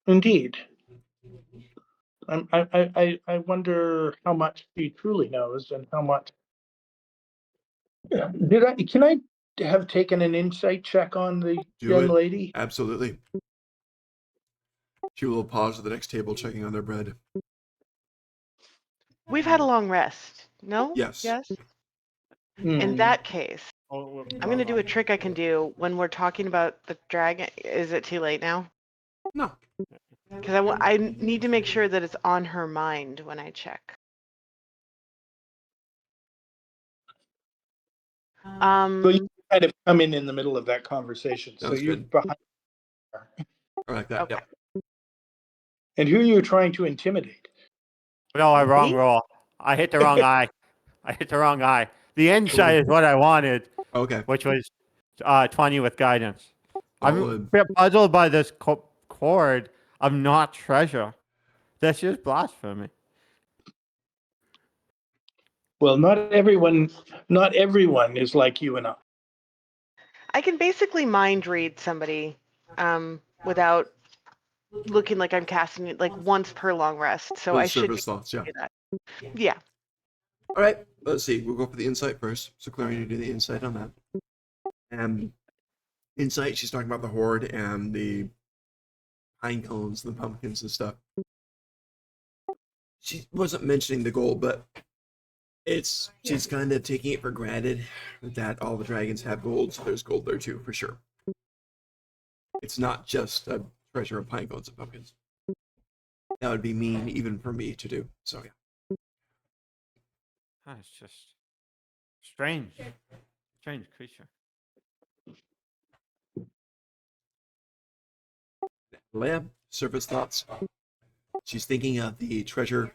Speaker 4: Indeed. I wonder how much she truly knows and how much. Can I have taken an insight check on the
Speaker 1: Do
Speaker 4: young
Speaker 1: it.
Speaker 4: lady?
Speaker 1: Absolutely. She will pause at the next table checking on their bread.
Speaker 6: We've had a long rest. No?
Speaker 1: Yes.
Speaker 6: Yes?
Speaker 4: Hmm.
Speaker 6: In that case,
Speaker 3: Oh,
Speaker 6: I'm going to do a trick I can do when we're talking about the dragon. Is it too late now?
Speaker 1: No.
Speaker 6: Because I need to make sure that it's on her mind when I check.
Speaker 4: So you kind of come in the middle of that conversation. So
Speaker 1: Sounds
Speaker 4: you're
Speaker 1: good.
Speaker 4: behind her.
Speaker 1: I like that.
Speaker 6: Okay.
Speaker 1: Yep.
Speaker 4: And who are you trying to intimidate?
Speaker 3: No, I wrong
Speaker 6: Me?
Speaker 3: roll. I hit the wrong eye. I hit the wrong eye. The insight is what I wanted,
Speaker 1: Okay.
Speaker 3: which was 20 with guidance. I'm a
Speaker 1: Solid.
Speaker 3: bit puzzled by this chord of not treasure. That's just blasphemy.
Speaker 4: Well, not everyone is like you and I.
Speaker 6: I can basically mind read somebody without looking like I'm casting it like once per long rest. So I
Speaker 1: Those
Speaker 6: should
Speaker 1: surface thoughts, yeah.
Speaker 6: do that. Yeah.
Speaker 1: All right. Let's see. We'll go for the insight first. So Claire, you do the insight on that. Insight, she's talking about the horde and the pine cones, the pumpkins and stuff. She wasn't mentioning the gold, but she's kind of taking it for granted that all the dragons have gold, so there's gold there too, for sure. It's not just a treasure of pine cones and pumpkins. That would be mean even for me to do. So yeah.
Speaker 3: It's just strange. Strange creature.
Speaker 1: Leia, surface thoughts. She's thinking of the treasure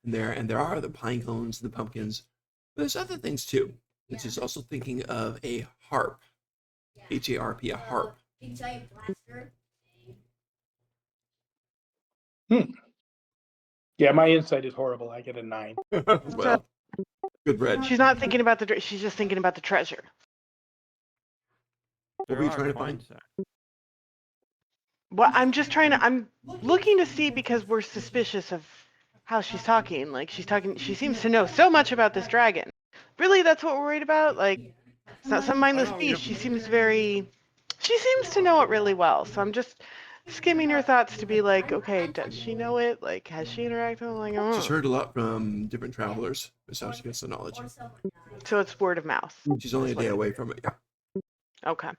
Speaker 1: there, and there are the pine cones, the pumpkins. But there's other things too. And she's also thinking of a harp. HARP, a harp.
Speaker 5: Giant blaster.
Speaker 4: Yeah, my insight is horrible. I get a 9.
Speaker 1: Well, good bread.
Speaker 6: She's not thinking about she's just thinking about the treasure.
Speaker 1: What were you trying to find?
Speaker 3: There.
Speaker 6: Well, I'm looking to see because we're suspicious of how she's talking. Like she seems to know so much about this dragon. Really, that's what we're worried about? Like, it's not some mindless beast. She seems to know it really well. So I'm just skimming her thoughts to be like, okay, does she know it? Like, has she interacted? Like,
Speaker 1: She's heard a lot from different travelers. That's how she gets the knowledge.
Speaker 6: so it's word of mouth.
Speaker 1: She's only a day away from it. Yeah.
Speaker 6: Okay.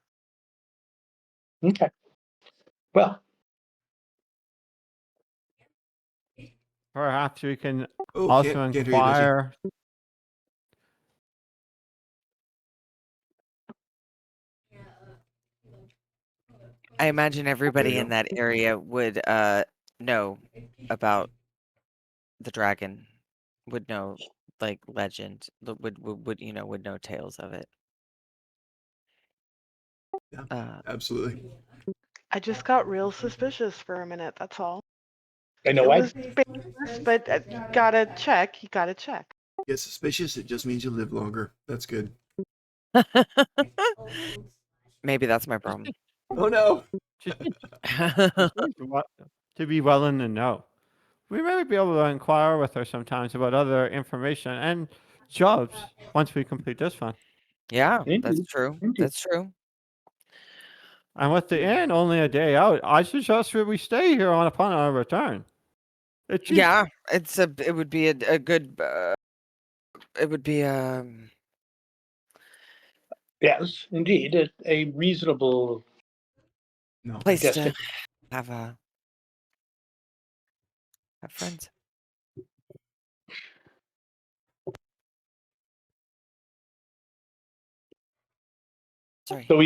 Speaker 4: Okay. Well,
Speaker 3: Perhaps we can
Speaker 1: Oh,
Speaker 3: also
Speaker 1: can't hear you, Daisy.
Speaker 3: inquire.
Speaker 2: I imagine everybody
Speaker 1: you
Speaker 2: in
Speaker 1: go.
Speaker 2: that area would know about the dragon, would know like legend, would would know tales of it.
Speaker 1: Yeah, absolutely.
Speaker 6: I just got real suspicious for a minute. That's all.
Speaker 4: I know
Speaker 6: It
Speaker 4: I
Speaker 6: was baseless, but you gotta check. You gotta check.
Speaker 1: Get suspicious. It just means you live longer. That's good.
Speaker 2: Maybe that's my problem.
Speaker 1: Oh no.
Speaker 3: She seems to be well in the know. We may be able to inquire with her sometimes about other information and jobs once we complete this one.
Speaker 2: Yeah, that's
Speaker 4: Indeed.
Speaker 2: true.
Speaker 4: Indeed.
Speaker 2: That's true.
Speaker 3: And with the inn only a day out, I suggest that we stay here upon our return. It's cheap.
Speaker 2: Yeah, it would be a good it would be
Speaker 4: Yes, indeed, a reasonable
Speaker 1: No.
Speaker 2: place to
Speaker 4: destination.
Speaker 2: have have friends. Sorry.
Speaker 4: So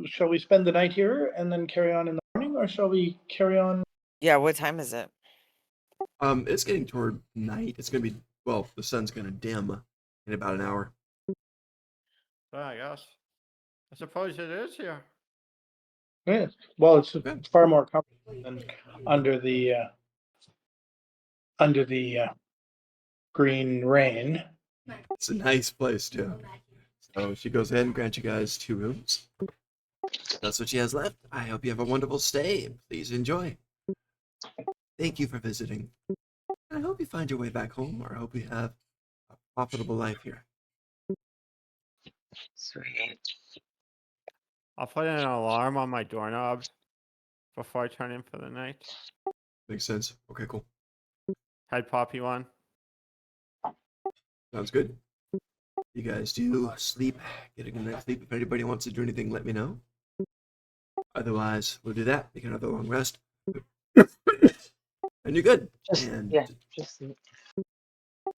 Speaker 4: shall we spend the night here and then carry on in the morning, or shall we carry on?
Speaker 2: Yeah, what time is it?
Speaker 1: It's getting toward night. It's gonna be the sun's gonna dim in about an hour.
Speaker 3: I guess. I suppose it is here.
Speaker 4: Yes. Well, it's
Speaker 1: Okay.
Speaker 4: far more comfortable than under the green rain.
Speaker 1: It's a nice place too. So she goes ahead and grants you guys 2 rooms. That's what she has left. I hope you have a wonderful stay. Please enjoy. Thank you for visiting. I hope you find your way back home, or I hope you have a profitable life here.
Speaker 7: Sweet.
Speaker 3: I'll put an alarm on my doorknob before I turn in for the night.
Speaker 1: Makes sense. Okay, cool.
Speaker 3: Head Poppy one.
Speaker 1: Sounds good. You guys do sleep, get a good night's sleep. If anybody wants to do anything, let me know. Otherwise, we'll do that. Take another long rest. And you're good.
Speaker 7: Just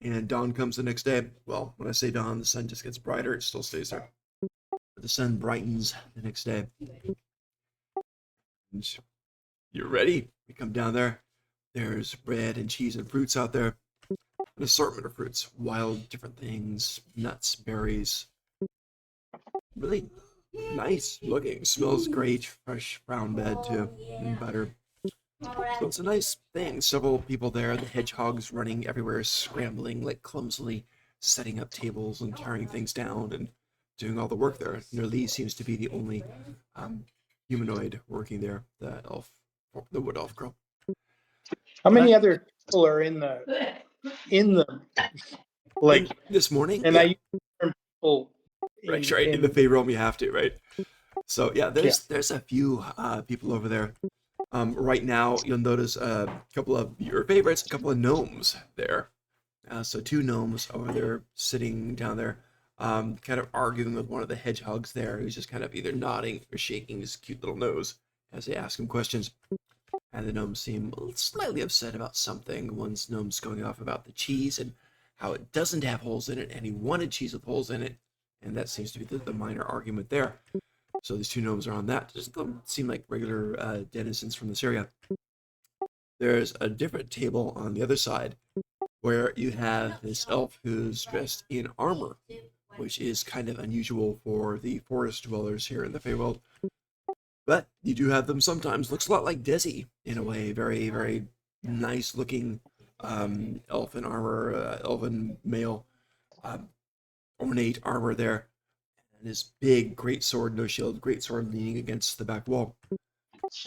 Speaker 1: And dawn comes the next day. Well, when I say dawn, the sun just gets brighter. It still stays there. But the sun brightens the next day. And you're ready. You come down there. There's bread and cheese and fruits out there. An assortment of fruits. Wild, different things. Nuts, berries. Really nice looking. Smells great. Fresh brown bread, too. And butter. So it's a nice thing. Several people there. The hedgehogs running everywhere, scrambling, like clumsily setting up tables and carrying things down and doing all the work there. Nerlee seems to be the only humanoid working there. The elf, the wood elf girl.
Speaker 4: How many other people are in the like?
Speaker 1: And this morning,
Speaker 4: And
Speaker 1: yeah,
Speaker 4: I use the term people
Speaker 1: right. In the Fey realm, you have to, right? So yeah, there's a few people over there. Right now, you'll notice a couple of your favorites, a couple of gnomes there. So 2 gnomes over there sitting down there, kind of arguing with one of the hedgehogs there, who's just kind of either nodding or shaking his cute little nose as they ask him questions. And the gnomes seem slightly upset about something. One's gnome's going off about the cheese and how it doesn't have holes in it, and he wanted cheese with holes in it, and that seems to be the minor argument there. So these 2 gnomes are on that. Just don't seem like regular denizens from this area. There's a different table on the other side where you have this elf who's dressed in armor, which is kind of unusual for the forest dwellers here in the Feywild. But you do have them sometimes. Looks a lot like Desi in a way. Very, very nice looking elfin armor, elven male, ornate armor there. And his big great sword, no shield, great sword leaning against the back wall.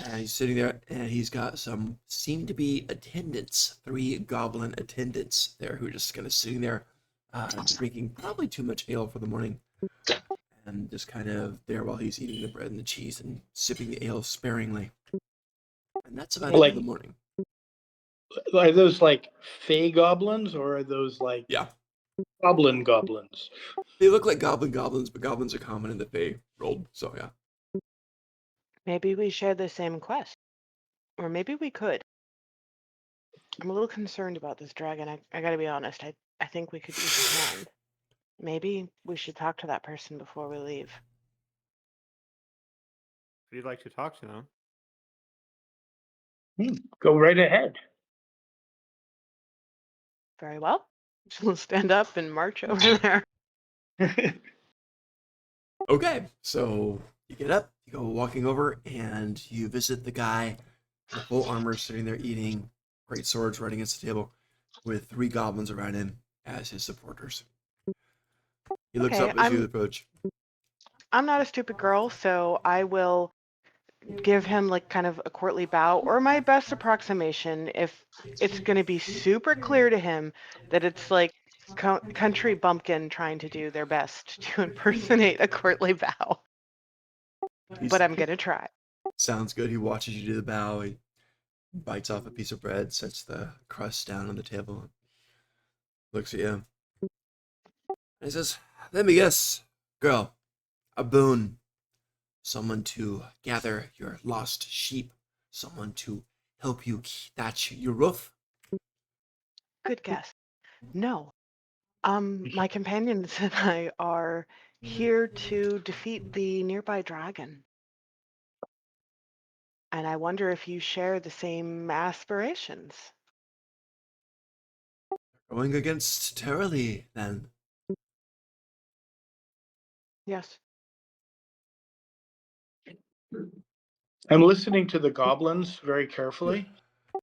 Speaker 1: And he's sitting there, and he's got some seem to be attendants, 3 goblin attendants there who are just kind of sitting there, drinking probably too much ale for the morning, and just kind of there while he's eating the bread and the cheese and sipping the ale sparingly. And that's about it for the morning.
Speaker 4: Are those like fey goblins, or are those like
Speaker 1: Yeah,
Speaker 4: goblins?
Speaker 1: they look like goblins, but goblins are common in the Fey world, so yeah.
Speaker 6: Maybe we share the same quest. Or maybe we could. I'm a little concerned about this dragon. I gotta be honest. I think we could use a hand. Maybe we should talk to that person before we leave.
Speaker 3: If you'd like to talk to them.
Speaker 4: Go right ahead.
Speaker 6: Very well. We'll stand up and march over there.
Speaker 1: Okay, so you get up, you go walking over, and you visit the guy in full armor sitting there eating, great swords right against the table, with 3 goblins around him as his supporters. He looks
Speaker 6: Okay,
Speaker 1: up as you approach.
Speaker 6: I'm not a stupid girl, so I will give him like kind of a courtly bow or my best approximation if it's going to be super clear to him that it's like country bumpkin trying to do their best to impersonate a courtly bow. But I'm going to try.
Speaker 1: Sounds good. He watches you do the bow. He bites off a piece of bread, sets the crust down on the table, looks at you. And he says, "Let me guess, girl, a boon. Someone to gather your lost sheep. Someone to help you thatch your roof."
Speaker 6: Good guess. No. My companions and I are here to defeat the nearby dragon. And I wonder if you share the same aspirations.
Speaker 1: Going against Terralee, then.
Speaker 6: Yes.
Speaker 4: I'm listening to the goblins very carefully.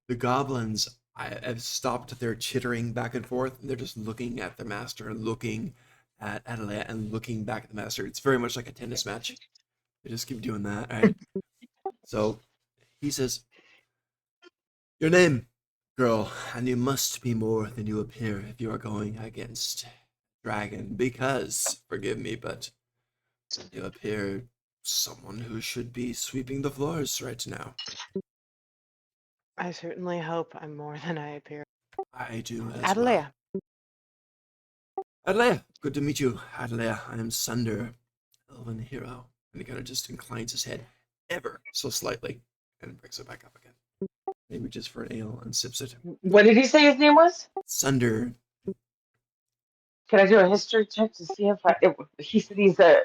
Speaker 1: The goblins have stopped their chittering back and forth, and they're just looking at the master and looking at Adelaide and looking back at the master. It's very much like a tennis match. They just keep doing that, right? So he says, "Your name, girl, and you must be more than you appear if you are going against Dragon, because, forgive me, but you appear someone who should be sweeping the floors right now."
Speaker 6: I certainly hope I'm more than I appear.
Speaker 1: I do as well.
Speaker 6: Adelea,
Speaker 1: Adelaide, good to meet you. Adelaide, I am Sunder, Elven Hero. And he kind of just inclines his head ever so slightly and brings it back up again. Maybe just for an ale and sips it.
Speaker 7: What did he say his name was?
Speaker 1: Sunder.
Speaker 7: Can I do a history check to see if he said he's a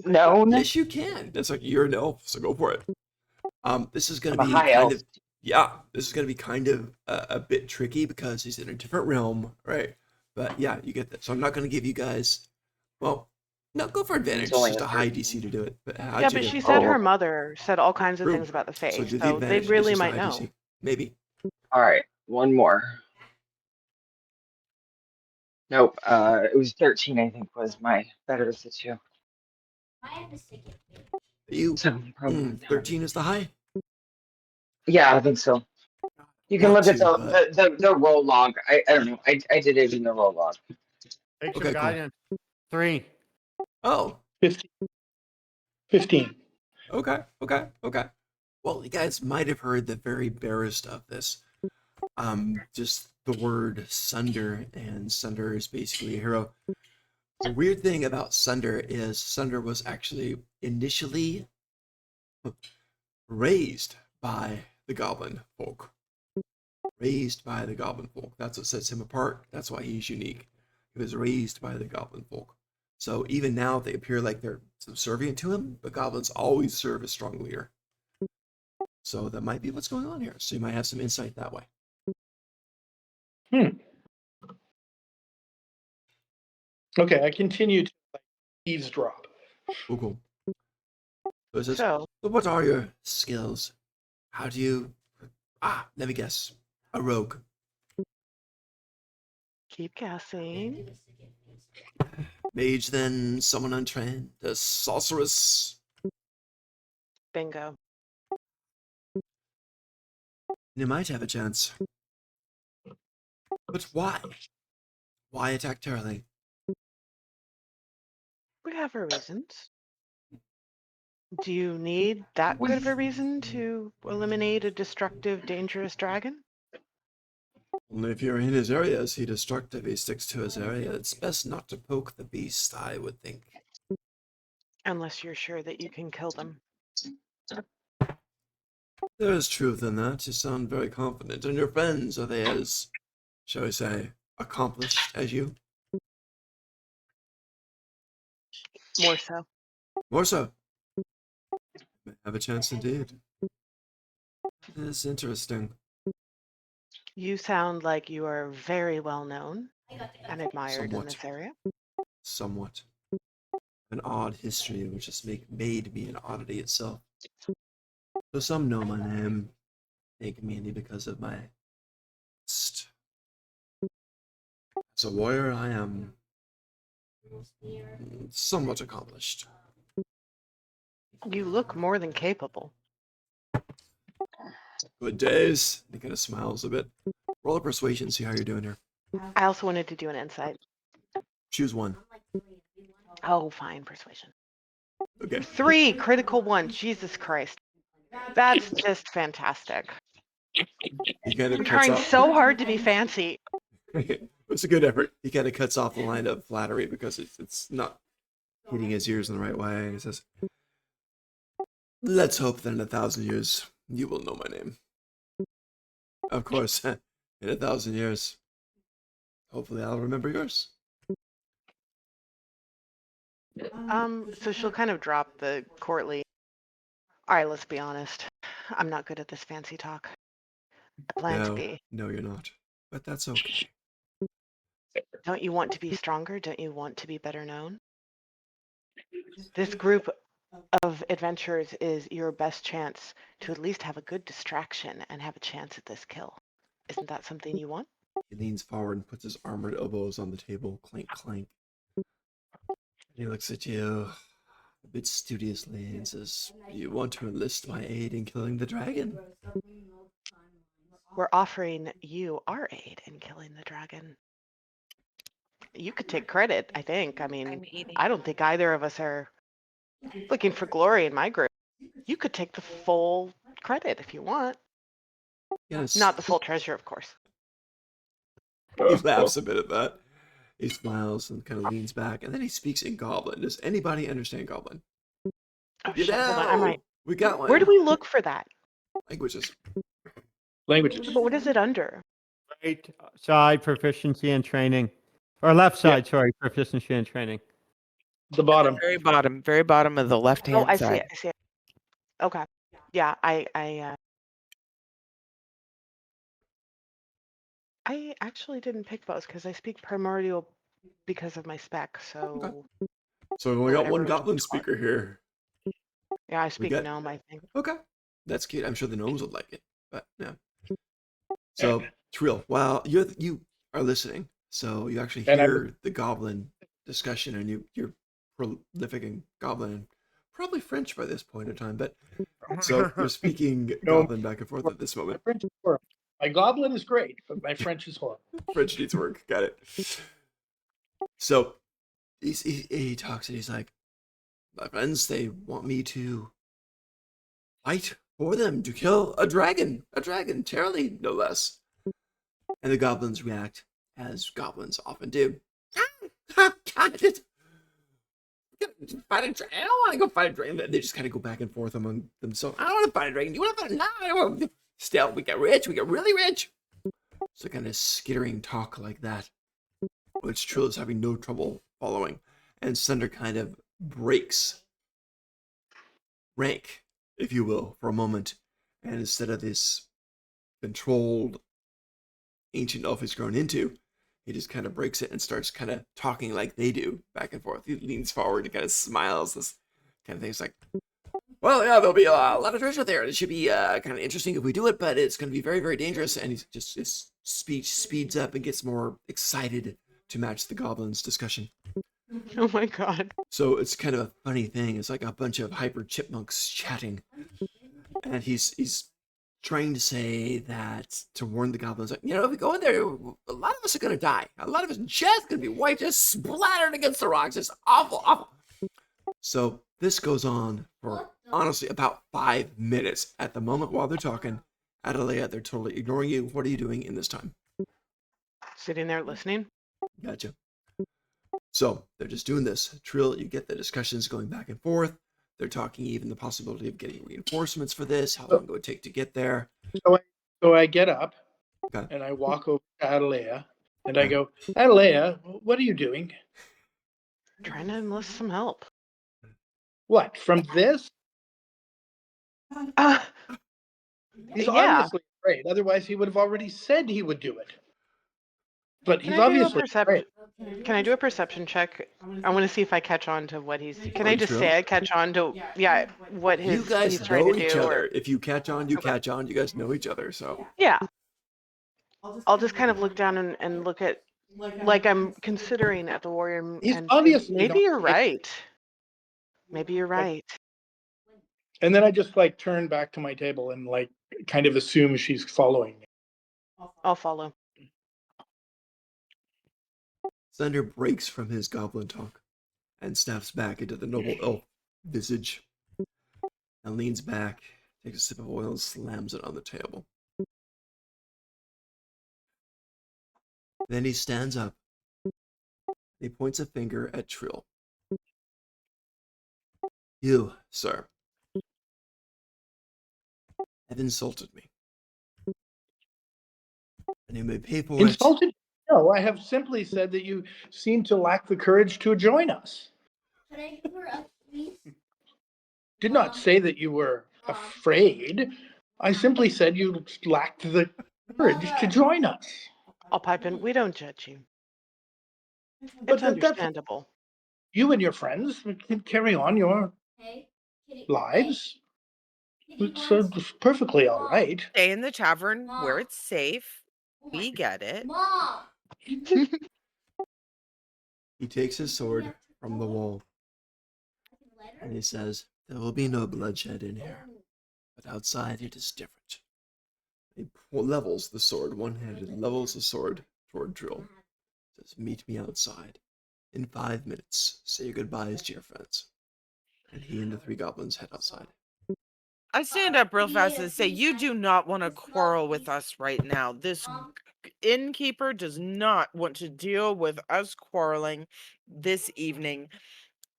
Speaker 7: known?
Speaker 1: Yes, you can. That's like you're an elf, so go for it. This is going
Speaker 7: I'm
Speaker 1: to
Speaker 7: a
Speaker 1: be
Speaker 7: high
Speaker 1: kind
Speaker 7: elf.
Speaker 1: of, yeah, this is going to be kind of a bit tricky because he's in a different realm, right? But yeah, you get that. So I'm not going to give you guys, well, no, go for advantage.
Speaker 7: It's
Speaker 1: It's
Speaker 7: only
Speaker 1: just
Speaker 7: a
Speaker 1: a high
Speaker 7: 13.
Speaker 1: DC to do it. But
Speaker 6: yeah,
Speaker 1: how'd you
Speaker 6: but
Speaker 1: do?
Speaker 6: she said her
Speaker 7: Oh,
Speaker 6: mother said all kinds of
Speaker 1: True.
Speaker 6: things about the
Speaker 1: So
Speaker 6: faith,
Speaker 1: do the
Speaker 6: so they
Speaker 1: advantage. It's
Speaker 6: really
Speaker 1: just a
Speaker 6: might
Speaker 1: high
Speaker 6: know.
Speaker 1: DC. Maybe.
Speaker 7: all right. One more. Nope. It was 13. I think was my better of the two.
Speaker 1: You,
Speaker 7: So probably not.
Speaker 1: 13 is the high?
Speaker 7: Yeah, I think so. You can
Speaker 1: Want
Speaker 7: look at
Speaker 1: to, but
Speaker 7: the roll log. I don't know. I did it in the roll log.
Speaker 3: Take some
Speaker 1: okay, cool.
Speaker 3: guidance. 3.
Speaker 1: Oh,
Speaker 4: 15. 15.
Speaker 1: okay. Well, you guys might have heard the very barest of this. Just the word Sunder, and Sunder is basically a hero. The weird thing about Sunder is Sunder was actually initially raised by the goblin folk. Raised by the goblin folk. That's what sets him apart. That's why he's unique. He was raised by the goblin folk. So even now they appear like they're subservient to him, but goblins always serve as strong leader. So that might be what's going on here. So you might have some insight that way.
Speaker 4: Okay, I continue to eavesdrop.
Speaker 1: Oh, cool. So it says,
Speaker 6: So,
Speaker 1: "So what are your skills? How do you... let me guess. A rogue.
Speaker 6: keep guessing.
Speaker 1: Mage then, someone untrained, a sorceress.
Speaker 6: Bingo.
Speaker 1: You might have a chance. But why? Why attack Terraling?
Speaker 6: We have our reasons. Do you need that good of a reason to eliminate a destructive, dangerous dragon?
Speaker 1: Only if you're in his area is he destructive. He sticks to his area. It's best not to poke the beast, I would think.
Speaker 6: Unless you're sure that you can kill them.
Speaker 1: There is truth in that. You sound very confident. And your friends, are they as, shall we say, accomplished as you?
Speaker 6: More so.
Speaker 1: More so. May have a chance indeed. It is interesting.
Speaker 6: You sound like you are very well known and admired in
Speaker 1: Somewhat.
Speaker 6: this area.
Speaker 1: Somewhat. An odd history which has made me an oddity itself. So some know my name, think mainly because of my past. As a warrior, I am somewhat accomplished.
Speaker 6: You look more than capable.
Speaker 1: Good days. He kind of smiles a bit. Roll a persuasion, see how you're doing here.
Speaker 6: I also wanted to do an insight.
Speaker 1: Choose one.
Speaker 6: Oh, fine, persuasion.
Speaker 1: Okay.
Speaker 6: 3, critical 1. Jesus Christ. That's just fantastic.
Speaker 1: He kind of
Speaker 6: I'm
Speaker 1: cuts
Speaker 6: trying
Speaker 1: off.
Speaker 6: so hard to be fancy.
Speaker 1: It's a good effort. He kind of cuts off the line of flattery because it's not hitting his ears in the right way. And he says, "Let's hope that in 1,000 years you will know my name." Of course, in 1,000 years, hopefully I'll remember yours.
Speaker 6: So she'll kind of drop the courtly. All right, let's be honest. I'm not good at this fancy talk. I plan to be.
Speaker 1: No, you're not. But that's okay.
Speaker 6: Don't you want to be stronger? Don't you want to be better known? This group of adventurers is your best chance to at least have a good distraction and have a chance at this kill. Isn't that something you want?
Speaker 1: He leans forward and puts his armored elbows on the table. Clank, clank. And he looks at you a bit studiously and says, "You want to enlist my aid in killing the dragon?"
Speaker 6: We're offering you our aid in killing the dragon. You could take credit, I think. I
Speaker 2: I'm
Speaker 6: mean,
Speaker 2: eating.
Speaker 6: I don't think either of us are looking for glory in my group. You could take the full credit if you want.
Speaker 1: Yes.
Speaker 6: Not the full treasure, of course.
Speaker 1: He laughs a bit at that. He smiles and kind of leans back, and then he speaks in Goblin. Does anybody understand Goblin?
Speaker 6: Oh,
Speaker 1: You
Speaker 6: shit. Hold on. I
Speaker 1: know,
Speaker 6: might.
Speaker 1: we got one.
Speaker 6: Where do we look for that?
Speaker 1: Languages.
Speaker 4: Languages.
Speaker 6: But what is it under?
Speaker 3: Right side, proficiency and training. Or left side, sorry, proficiency and training.
Speaker 4: The bottom.
Speaker 2: Very bottom of the
Speaker 6: Oh,
Speaker 2: left-hand
Speaker 6: I see
Speaker 2: side.
Speaker 6: it. I see it. Okay. Yeah, I actually didn't pick those because I speak primordial because of my spec. So
Speaker 1: So we got one
Speaker 6: whatever was
Speaker 1: Goblin
Speaker 6: taught.
Speaker 1: speaker here.
Speaker 6: Yeah, I speak
Speaker 1: got-
Speaker 6: gnome, I think.
Speaker 1: Okay. That's cute. I'm sure the gnomes would like it. But yeah. So, Trill, while you are listening, so you actually
Speaker 4: And
Speaker 1: hear the Goblin discussion, and you're prolific in Goblin, and probably French by this point in time, but so you're speaking
Speaker 4: No.
Speaker 1: Goblin back and forth at this
Speaker 4: My
Speaker 1: moment.
Speaker 4: French is horrible. My Goblin is great, but my French is horrible.
Speaker 1: French needs work. Got it. So he talks and he's like, "My friends, they want me to fight for them to kill a dragon, terribly, no less." And the goblins react as goblins often do. Fight a dragon. I don't want to go fight a dragon. They just kind of go back and forth among themselves. I don't want to fight a dragon. You want to fight? No, I don't want to. Still, we get rich. We get really rich. So kind of skittering talk like that, which Trill is having no trouble following. And Sunder kind of breaks rank, if you will, for a moment. And instead of this controlled ancient elf he's grown into, he just kind of breaks it and starts kind of talking like they do, back and forth. He leans forward and kind of smiles, this kind of thing. It's like, "Well, yeah, there'll be a lot of treasure there. It should be kind of interesting if we do it, but it's going to be very, very dangerous." And his speech speeds up and gets more excited to match the goblins' discussion.
Speaker 6: Oh my god.
Speaker 1: So it's kind of a funny thing. It's like a bunch of hyper chipmunks chatting, and he's trying to say that to warn the goblins, like, if we go in there, a lot of us are going to die. A lot of us just going to be wiped, just splattered against the rocks. It's awful, awful. So this goes on for, honestly, about 5 minutes. At the moment while they're talking, Adalea, they're totally ignoring you. What are you doing in this time?
Speaker 6: Sitting there listening.
Speaker 1: Gotcha. So they're just doing this. Trill, you get the discussions going back and forth. They're talking even the possibility of getting reinforcements for this, how long it would take to get there.
Speaker 4: So I get up
Speaker 1: Okay.
Speaker 4: and I walk over to Adalea and I go, "Adalea, what are you doing?"
Speaker 6: Trying to enlist some help.
Speaker 4: "What, from this?"
Speaker 6: Uh,
Speaker 4: He's
Speaker 6: yeah.
Speaker 4: obviously afraid. Otherwise, he would have already said he would do it. But
Speaker 6: Can
Speaker 4: he's
Speaker 6: I do a
Speaker 4: obviously
Speaker 6: perception?
Speaker 4: afraid.
Speaker 6: Can I do a perception check? I want to see if I catch on to what he's. Can I
Speaker 1: Fine,
Speaker 6: just
Speaker 1: Trill.
Speaker 6: say I catch on to what
Speaker 1: You
Speaker 6: he's
Speaker 1: guys
Speaker 6: trying
Speaker 1: know
Speaker 6: to
Speaker 1: each
Speaker 6: do?
Speaker 1: other.
Speaker 6: Or
Speaker 1: If you catch on, you
Speaker 6: Okay.
Speaker 1: catch on. You guys know each other, so.
Speaker 6: yeah, I'll just kind of look down and look at like I'm considering at the warrior
Speaker 4: He's
Speaker 6: and say,
Speaker 4: obviously
Speaker 6: maybe
Speaker 4: not
Speaker 6: you're
Speaker 4: afraid.
Speaker 6: right. Maybe you're right.
Speaker 4: And then I just turn back to my table and kind of assume she's following me.
Speaker 6: I'll follow.
Speaker 1: Thunder breaks from his goblin talk and snaps back into the noble elf visage and leans back, takes a sip of oil, and slams it on the table. Then he stands up. He points a finger at Trill. "You, sir, have insulted me. And you may pay for it."
Speaker 4: Insulted? No, I have simply said that you seem to lack the courage to join us.
Speaker 5: Can I give her up, please?
Speaker 4: Did not say that you were afraid. I simply said you lacked the courage to join us.
Speaker 6: I'll pipe in. We don't judge you.
Speaker 4: But
Speaker 6: It's understandable.
Speaker 4: You and your friends can carry on your
Speaker 5: Hey, kitty.
Speaker 4: lives.
Speaker 5: Kitty
Speaker 4: It's
Speaker 5: wants-
Speaker 4: perfectly all right.
Speaker 2: Stay in the tavern
Speaker 5: Mom.
Speaker 2: where it's safe. We get it.
Speaker 5: Mom.
Speaker 1: He takes his sword from the wall and he says, "There will be no bloodshed in here, but outside it is different." He levels the sword, one-handed, levels the sword toward Drill. Says, "Meet me outside. In 5 minutes, say your goodbyes to your friends." And he and the three goblins head outside.
Speaker 2: I stand up real fast and say, you do not want to quarrel with us right now. This innkeeper does not want to deal with us quarreling this evening.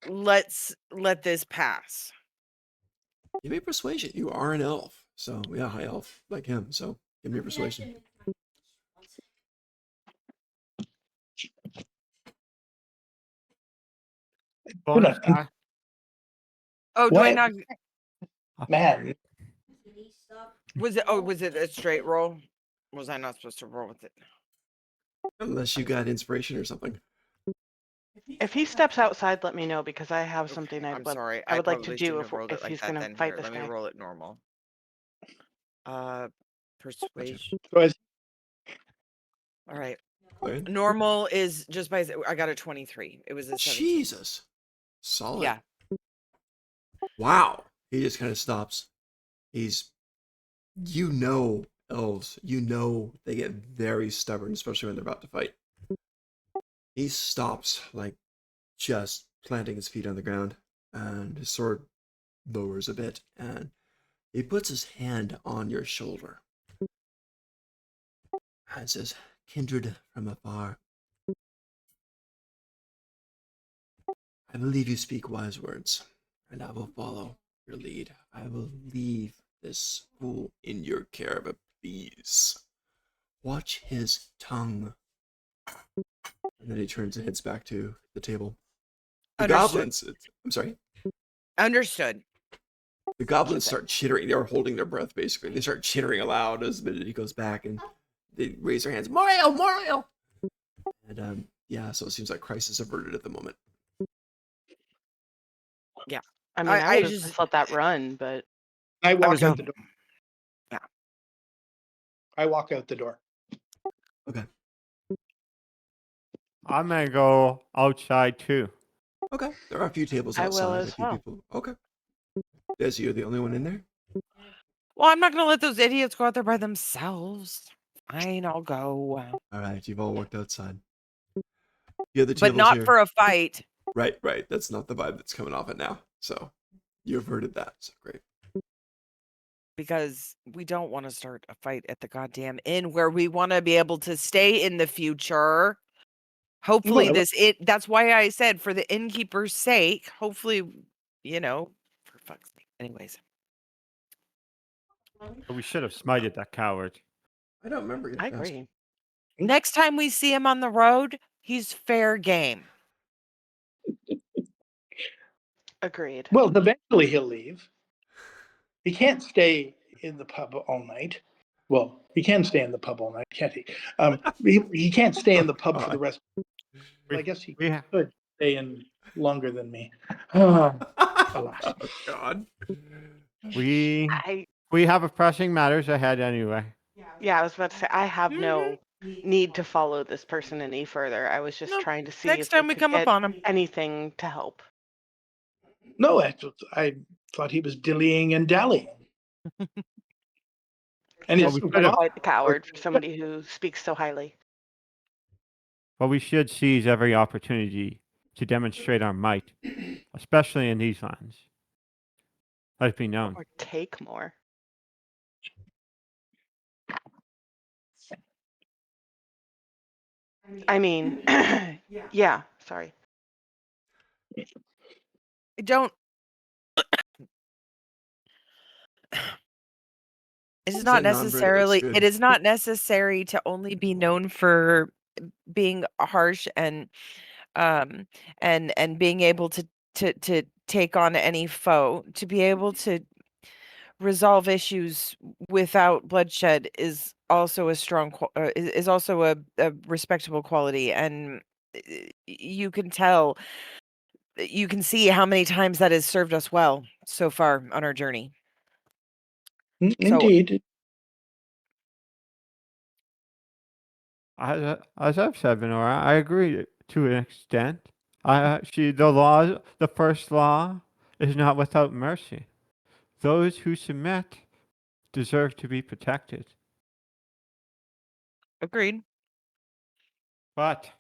Speaker 2: Let's let this pass.
Speaker 1: Give me persuasion. You are an elf. So, yeah, high elf, like him. So, give me persuasion.
Speaker 3: Bonus
Speaker 4: Good.
Speaker 3: die.
Speaker 2: Oh, do I
Speaker 4: What?
Speaker 2: not?
Speaker 4: Man,
Speaker 2: Was it a straight roll? Was I not supposed to roll with it?
Speaker 1: Unless you got inspiration or something.
Speaker 6: If he steps outside, let me know because I have something
Speaker 2: I'm
Speaker 6: I
Speaker 2: sorry.
Speaker 6: would like to
Speaker 2: probably
Speaker 6: do
Speaker 2: shouldn't have rolled it
Speaker 6: if
Speaker 2: like
Speaker 6: he's
Speaker 2: that
Speaker 6: gonna
Speaker 2: then.
Speaker 6: fight
Speaker 2: Here,
Speaker 6: this
Speaker 2: let me
Speaker 6: guy.
Speaker 2: roll it normal. Persuasion.
Speaker 4: so as
Speaker 2: All right.
Speaker 1: Go ahead.
Speaker 2: Normal is just by I got a 23. It was a 17.
Speaker 1: Jesus. Solid.
Speaker 2: Yeah.
Speaker 1: Wow. He just kind of stops. He's, elves, they get very stubborn, especially when they're about to fight. He stops, like, just planting his feet on the ground, and his sword lowers a bit, and he puts his hand on your shoulder and says, "Kindred from afar, I believe you speak wise words, and I will follow your lead. I will leave this fool in your care, but please watch his tongue." And then he turns and heads back to the table. The
Speaker 2: Understood.
Speaker 1: goblins, I'm sorry,
Speaker 2: Understood.
Speaker 1: the goblins start chittering. They're holding their breath, basically. They start chittering aloud as the minute he goes back, and they raise their hands, "More ale, more ale!" And yeah, so it seems like crisis averted at the moment.
Speaker 2: Yeah.
Speaker 6: I mean, I
Speaker 2: I
Speaker 6: would have
Speaker 2: just
Speaker 6: just let that run, but
Speaker 4: I
Speaker 2: I
Speaker 4: walk
Speaker 2: was
Speaker 4: out the
Speaker 2: hoping.
Speaker 4: door.
Speaker 2: Yeah.
Speaker 4: I walk out the door.
Speaker 1: Okay.
Speaker 3: I'm gonna go outside too.
Speaker 1: Okay. There are a few tables
Speaker 6: I will
Speaker 1: outside, a
Speaker 6: as
Speaker 1: few
Speaker 6: well.
Speaker 1: people. Okay. Desi, you're the only one in there?
Speaker 2: Well, I'm not going to let those idiots go out there by themselves. Fine, I'll go.
Speaker 1: All right, you've all worked outside. The other
Speaker 2: But
Speaker 1: tables
Speaker 2: not
Speaker 1: here.
Speaker 2: for a fight.
Speaker 1: Right, right. That's not the vibe that's coming off it now. So you averted that. So great.
Speaker 2: Because we don't want to start a fight at the goddamn inn where we want to be able to stay in the future. Hopefully that's why I said for the innkeeper's sake, hopefully, for fuck's sake. Anyways.
Speaker 3: But we should have smited that coward.
Speaker 1: I don't remember.
Speaker 6: I agree.
Speaker 2: Next time we see him on the road, he's fair game.
Speaker 6: Agreed.
Speaker 4: Well, eventually he'll leave. He can't stay in the pub all night. Well, he can stay in the pub all night, can't he? He can't stay in the pub for the rest. Well, I guess he
Speaker 3: We
Speaker 4: could stay in longer than me. Alas.
Speaker 1: Oh, God.
Speaker 3: we
Speaker 6: I
Speaker 3: we have a pressing matters ahead anyway.
Speaker 6: Yeah, I was about to say I have no need to follow this person any further. I was just
Speaker 2: Nope.
Speaker 6: trying to see
Speaker 2: Next
Speaker 6: if I
Speaker 2: time we
Speaker 6: could
Speaker 2: come
Speaker 6: get
Speaker 2: upon him.
Speaker 6: anything to help.
Speaker 4: No, I thought he was dillying and dallying. And
Speaker 6: He
Speaker 3: Well,
Speaker 4: it's
Speaker 3: we
Speaker 6: seems
Speaker 3: should have.
Speaker 6: quite the coward for somebody who speaks so highly.
Speaker 3: Well, we should seize every opportunity to demonstrate our might, especially in these lands. Let it be known.
Speaker 6: Or take more. I mean, yeah, sorry.
Speaker 2: I don't. It's not
Speaker 1: Said non-verbally, it's
Speaker 2: necessarily.
Speaker 1: good.
Speaker 2: It is not necessary to only be known for being harsh and being able to take on any foe. To be able to resolve issues without bloodshed is also a strong is also a respectable quality, and you can tell. You can see how many times that has served us well so far on our journey. So
Speaker 4: Indeed.
Speaker 3: As I've said, Benora, I agree to an extent. The first law is not without mercy. Those who submit deserve to be protected.
Speaker 2: Agreed.
Speaker 3: But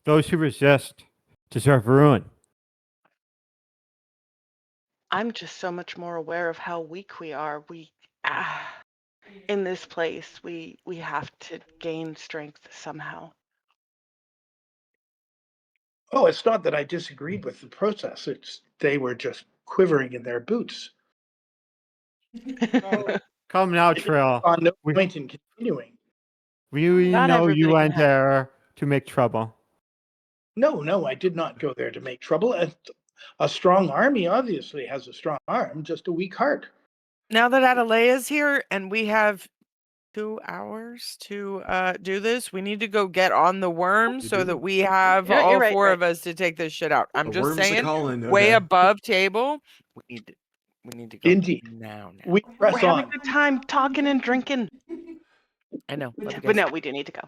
Speaker 3: those who resist deserve ruin.
Speaker 6: I'm just so much more aware of how weak we are. In this place, we have to gain strength somehow.
Speaker 4: Oh, it's not that I disagreed with the process. It's they were just quivering in their boots.
Speaker 3: Come now,
Speaker 4: I
Speaker 3: Trill.
Speaker 4: saw no
Speaker 3: We,
Speaker 4: point in continuing.
Speaker 3: we
Speaker 6: Not
Speaker 3: know you
Speaker 6: everybody can
Speaker 3: went
Speaker 6: have.
Speaker 3: there to make trouble.
Speaker 4: No, I did not go there to make trouble. A strong army obviously has a strong arm, just a weak heart.
Speaker 2: Now that Adelaide is here and we have 2 hours to do this, we need to go get on the worm
Speaker 1: You
Speaker 2: so
Speaker 1: do?
Speaker 2: that we have
Speaker 6: You're
Speaker 2: all
Speaker 6: right,
Speaker 2: 4
Speaker 6: right.
Speaker 2: of us to take this shit out. I'm
Speaker 1: The
Speaker 2: just
Speaker 1: worm's a
Speaker 2: saying,
Speaker 1: calling.
Speaker 2: way
Speaker 1: Okay.
Speaker 2: above table. We need to go
Speaker 4: Indeed.
Speaker 2: now.
Speaker 4: We
Speaker 6: We're
Speaker 4: press
Speaker 6: having
Speaker 4: on.
Speaker 6: a good time talking and drinking.
Speaker 2: I know. Love you
Speaker 6: But
Speaker 2: guys.
Speaker 6: no, we do need to go.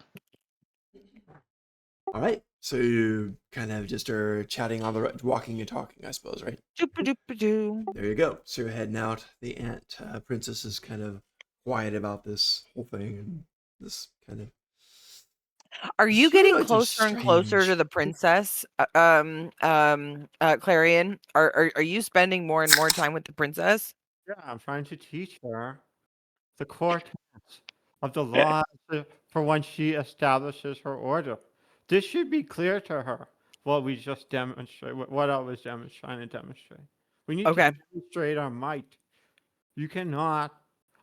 Speaker 1: All right. So you kind of just are chatting on the walking and talking, I suppose, right?
Speaker 2: Doop-a-doop-a-doo.
Speaker 1: There you go. So you're heading out. The ant princess is kind of quiet about this whole thing and this kind of.
Speaker 2: Are you getting
Speaker 1: Humanoids are
Speaker 2: closer and closer to
Speaker 1: strange.
Speaker 2: the princess, Clarion? Are you spending more and more time with the princess?
Speaker 3: Yeah, I'm trying to teach her the core tenets of the laws for when she establishes her order. This should be clear to her. What we just demonstrate, what I was trying to demonstrate. We need to
Speaker 2: Okay.
Speaker 3: demonstrate our might. You cannot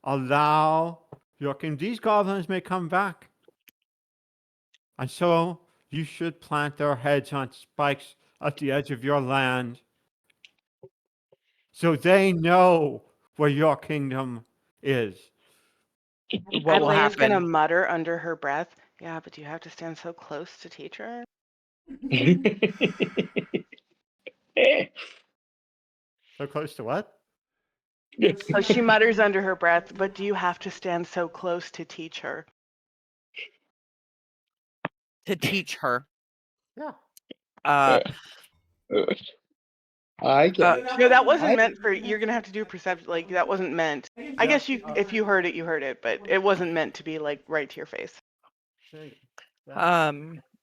Speaker 3: allow these goblins may come back. And so you should plant their heads on spikes at the edge of your land so they know where your kingdom is.
Speaker 2: What will
Speaker 6: Adelaide's gonna
Speaker 2: happen?
Speaker 6: mutter under her breath, "Yeah, but you have to stand so close to teach her."
Speaker 3: So close to what?
Speaker 6: So she mutters under her breath, "But do you have to stand so close to teach her?"
Speaker 2: To teach her.
Speaker 3: Yeah.
Speaker 2: Uh,
Speaker 4: I get it.
Speaker 6: No, that wasn't
Speaker 4: I,
Speaker 6: meant for. You're gonna have to do perception. Like that wasn't meant. I guess if you heard it, you heard it, but it wasn't meant to be like right to your face.
Speaker 3: There you go. Yeah.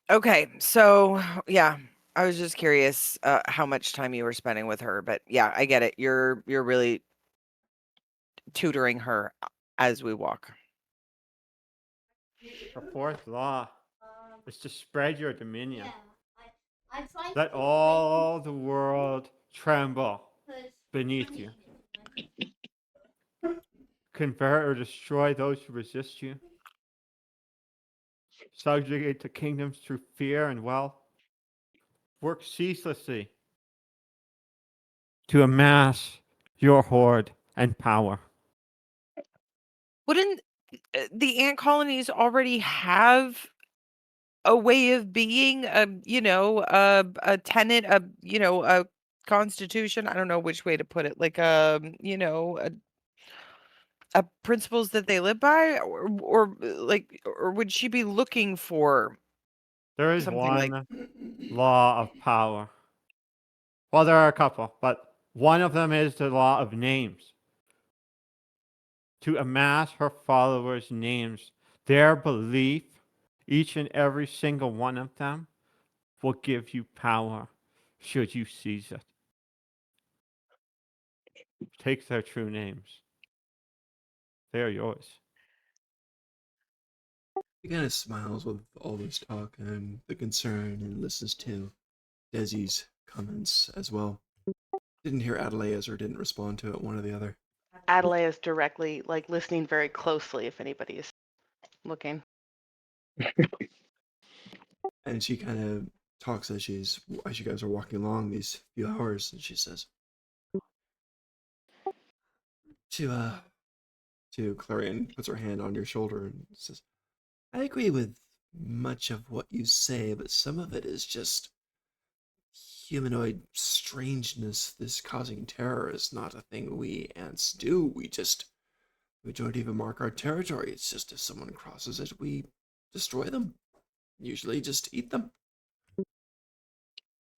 Speaker 2: okay. So yeah, I was just curious how much time you were spending with her, but yeah, I get it. You're really tutoring her as we walk.
Speaker 3: The fourth law is to spread your dominion.
Speaker 5: Yeah. I tried
Speaker 3: Let
Speaker 5: to
Speaker 3: all the world tremble
Speaker 5: because
Speaker 3: beneath you. Convert or destroy those who resist you. Subjugate the kingdoms through fear and wealth. Work ceaselessly to amass your hoard and power.
Speaker 2: Wouldn't the ant colonies already have a way of being, a tenet, a constitution? I don't know which way to put it. Like, a principles that they live by, or would she be looking for
Speaker 3: There is
Speaker 2: something like?
Speaker 3: one law of power. Well, there are a couple, but one of them is the law of names. To amass her followers' names, their belief, each and every single one of them, will give you power should you seize it. Take their true names. They are yours.
Speaker 1: He kind of smiles with all this talk and the concern and listens to Desi's comments as well. Didn't hear Adelaide's or didn't respond to it, one or the other.
Speaker 6: Adelaide is directly like listening very closely if anybody is looking.
Speaker 1: And she kind of talks as you guys are walking along these few hours, and she says to Clarion, puts her hand on your shoulder and says, I agree with much of what you say, but some of it is just humanoid strangeness. This causing terror is not a thing we ants do. We don't even mark our territory. It's just if someone crosses it, we destroy them. usually just eat them.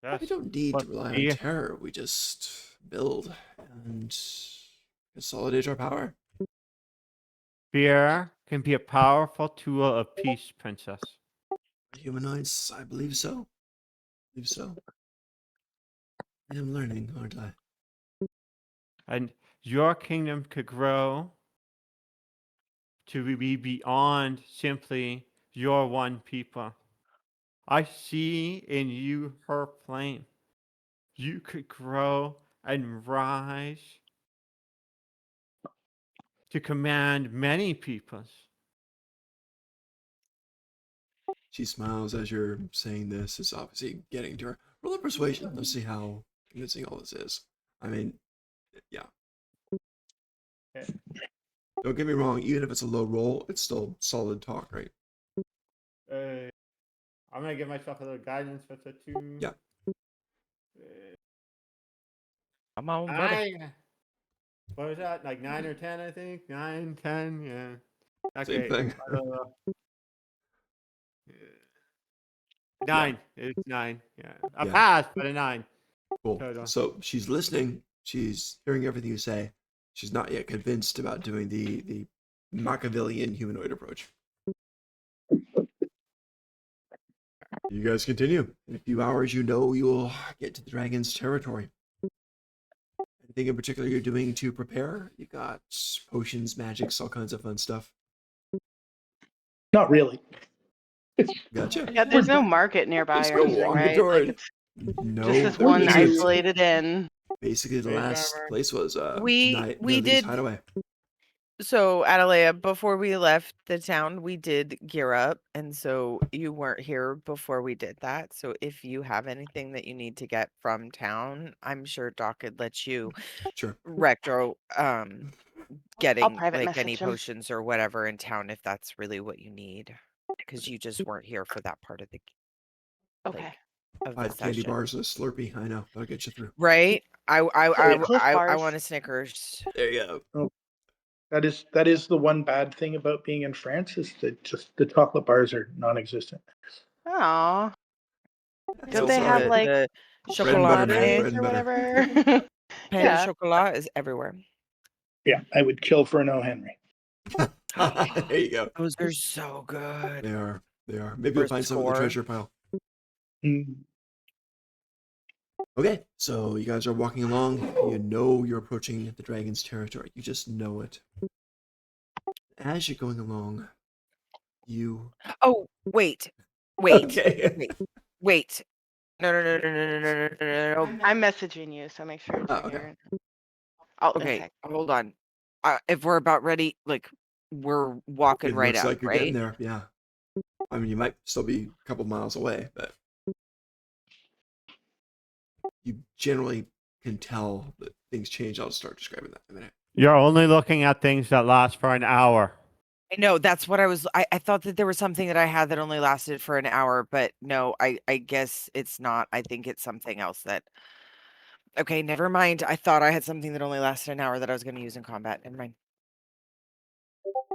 Speaker 3: Yes.
Speaker 1: We don't need
Speaker 3: But
Speaker 1: to rely on
Speaker 3: fear,
Speaker 1: terror. We just build and consolidate our power.
Speaker 3: fear can be a powerful tool of peace, princess.
Speaker 1: Humanoids, I believe so. I believe so. I am learning, aren't I?
Speaker 3: And your kingdom could grow to be beyond simply your one people. I see in you her flame. You could grow and rise to command many peoples.
Speaker 1: She smiles as you're saying this. It's obviously getting to her. Roll a persuasion. Let's see how convincing all this is. I mean, yeah.
Speaker 3: Okay.
Speaker 1: Don't get me wrong. Even if it's a low roll, it's still solid talk, right?
Speaker 3: I'm gonna give myself a little guidance with a 2.
Speaker 1: Yeah.
Speaker 2: Come on, buddy.
Speaker 3: 9. What was that? Like 9 or 10, I think. 9, 10, yeah.
Speaker 1: Same
Speaker 3: Okay.
Speaker 1: thing.
Speaker 3: 9. It's 9. Yeah. A
Speaker 1: Yeah.
Speaker 3: pass, but a 9.
Speaker 1: Cool.
Speaker 3: Total.
Speaker 1: So she's listening. She's hearing everything you say. She's not yet convinced about doing the Machiavellian humanoid approach. You guys continue. In a few hours, you know you'll get to the dragon's territory. Anything in particular you're doing to prepare? You got potions, magics, all kinds of fun stuff.
Speaker 4: Not really.
Speaker 1: Gotcha.
Speaker 6: Yeah, there's no market nearby
Speaker 1: Just
Speaker 6: or
Speaker 1: go
Speaker 6: anything,
Speaker 1: walking
Speaker 6: right?
Speaker 1: toward.
Speaker 6: Like it's
Speaker 1: No,
Speaker 6: just this
Speaker 4: We're
Speaker 6: one
Speaker 4: just-
Speaker 6: isolated inn.
Speaker 1: basically the
Speaker 3: Hey,
Speaker 1: last
Speaker 3: driver.
Speaker 1: place was
Speaker 2: We
Speaker 1: Nilly's
Speaker 2: did
Speaker 1: hideaway.
Speaker 2: so Adalea, before we left the town, we did gear up, and so you weren't here before we did that. So if you have anything that you need to get from town, I'm sure Doc could let you
Speaker 1: Sure.
Speaker 2: retro
Speaker 6: I'll
Speaker 2: getting
Speaker 6: private
Speaker 2: like any
Speaker 6: message him.
Speaker 2: potions or whatever in town if that's really what you need. Because you just weren't here for that part of the
Speaker 6: Okay.
Speaker 2: like of the
Speaker 1: 5 candy
Speaker 2: session.
Speaker 1: bars and a Slurpee. I know. That'll get you through.
Speaker 2: Right?
Speaker 6: Cliff
Speaker 2: I
Speaker 6: bars.
Speaker 2: want a Snickers.
Speaker 1: There you go.
Speaker 4: That is the one bad thing about being in France is that just the chocolate bars are non-existent.
Speaker 6: Aw. Don't
Speaker 1: So
Speaker 6: they have
Speaker 1: sorry.
Speaker 6: like
Speaker 2: the
Speaker 1: Bread and butter,
Speaker 2: chocolate
Speaker 1: man.
Speaker 6: days
Speaker 1: Bread and
Speaker 6: or
Speaker 1: butter.
Speaker 6: whatever?
Speaker 2: pain
Speaker 6: Yeah.
Speaker 2: chocolat is everywhere.
Speaker 4: Yeah, I would kill for an O. Henry.
Speaker 1: There you go.
Speaker 2: Those are so good.
Speaker 1: They are. They are. Maybe
Speaker 2: For
Speaker 1: you'll
Speaker 2: a
Speaker 1: find some in the
Speaker 2: score.
Speaker 1: treasure pile.
Speaker 4: Mm.
Speaker 1: Okay, so you guys are walking along. You know you're approaching the dragon's territory. You just know it. As you're going along, you.
Speaker 2: Oh, wait. Wait.
Speaker 1: Okay.
Speaker 2: Wait. Wait. No, no, no, no, no, no, no, no, no, no, no.
Speaker 6: I'm messaging you, so make sure
Speaker 1: Oh,
Speaker 6: you're
Speaker 1: okay.
Speaker 6: here. Oh, in a
Speaker 2: Okay,
Speaker 6: sec.
Speaker 2: hold on. If we're about ready, like we're walking
Speaker 1: It
Speaker 2: right
Speaker 1: looks
Speaker 2: up,
Speaker 1: like you're getting
Speaker 2: right?
Speaker 1: there. Yeah. I mean, you might still be a couple miles away, but you generally can tell that things change. I'll start describing that in a minute.
Speaker 3: You're only looking at things that last for an hour.
Speaker 2: I know that's what I thought that there was something that I had that only lasted for an hour, but no, I guess it's not. I think it's something else that okay, never mind. I thought I had something that only lasted an hour that I was gonna use in combat. Never mind.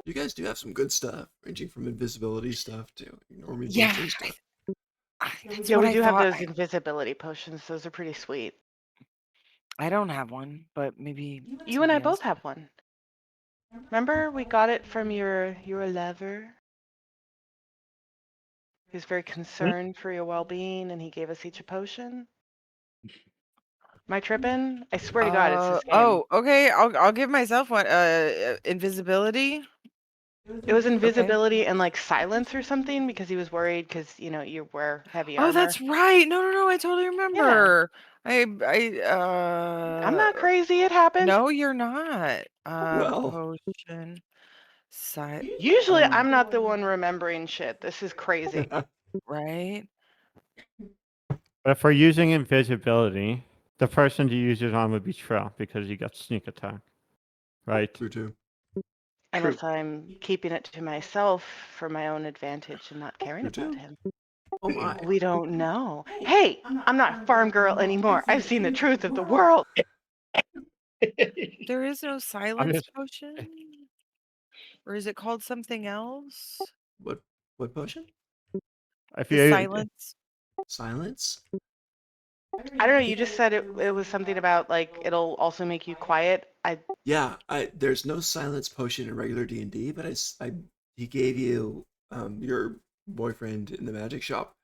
Speaker 1: You guys do have some good stuff, ranging from invisibility stuff to ignore me
Speaker 2: Yeah,
Speaker 1: potion stuff.
Speaker 2: that's
Speaker 6: Yeah,
Speaker 2: what
Speaker 6: we
Speaker 2: I
Speaker 6: do have
Speaker 2: thought.
Speaker 6: those invisibility potions. Those are pretty sweet.
Speaker 2: I don't have one, but maybe
Speaker 6: You and I
Speaker 2: somebody else
Speaker 6: both have one. Remember, we got it from your lover. He was very concerned for your well-being, and he gave us each a potion. Am I tripping? I swear to God, it's his name.
Speaker 2: Oh, okay. I'll give myself one. Invisibility.
Speaker 6: It was
Speaker 2: Okay.
Speaker 6: invisibility and like silence or something because he was worried because you wear heavy armor.
Speaker 2: Oh, that's right. No. I totally remember.
Speaker 6: I'm not crazy. It happened.
Speaker 2: No, you're not.
Speaker 1: Well.
Speaker 2: Potion.
Speaker 6: Usually, I'm not the one remembering shit. This is crazy.
Speaker 2: Right.
Speaker 3: But if we're using invisibility, the person to use it on would be Trill because he got sneak attack. Right?
Speaker 1: True too.
Speaker 6: Unless I'm keeping it to myself for my own advantage and not caring
Speaker 1: True
Speaker 6: about
Speaker 1: too.
Speaker 6: him.
Speaker 1: Oh my.
Speaker 6: We don't know. Hey, I'm not farm girl anymore. I've seen the truth of the world.
Speaker 2: There is no silence
Speaker 3: just-
Speaker 2: potion? Or is it called something else?
Speaker 1: What potion?
Speaker 3: If
Speaker 2: The
Speaker 3: you
Speaker 2: silence.
Speaker 1: Silence?
Speaker 6: I don't know. You just said it was something about like it'll also make you quiet.
Speaker 1: Yeah, there's no silence potion in regular D&D, but he gave you your boyfriend in the magic shop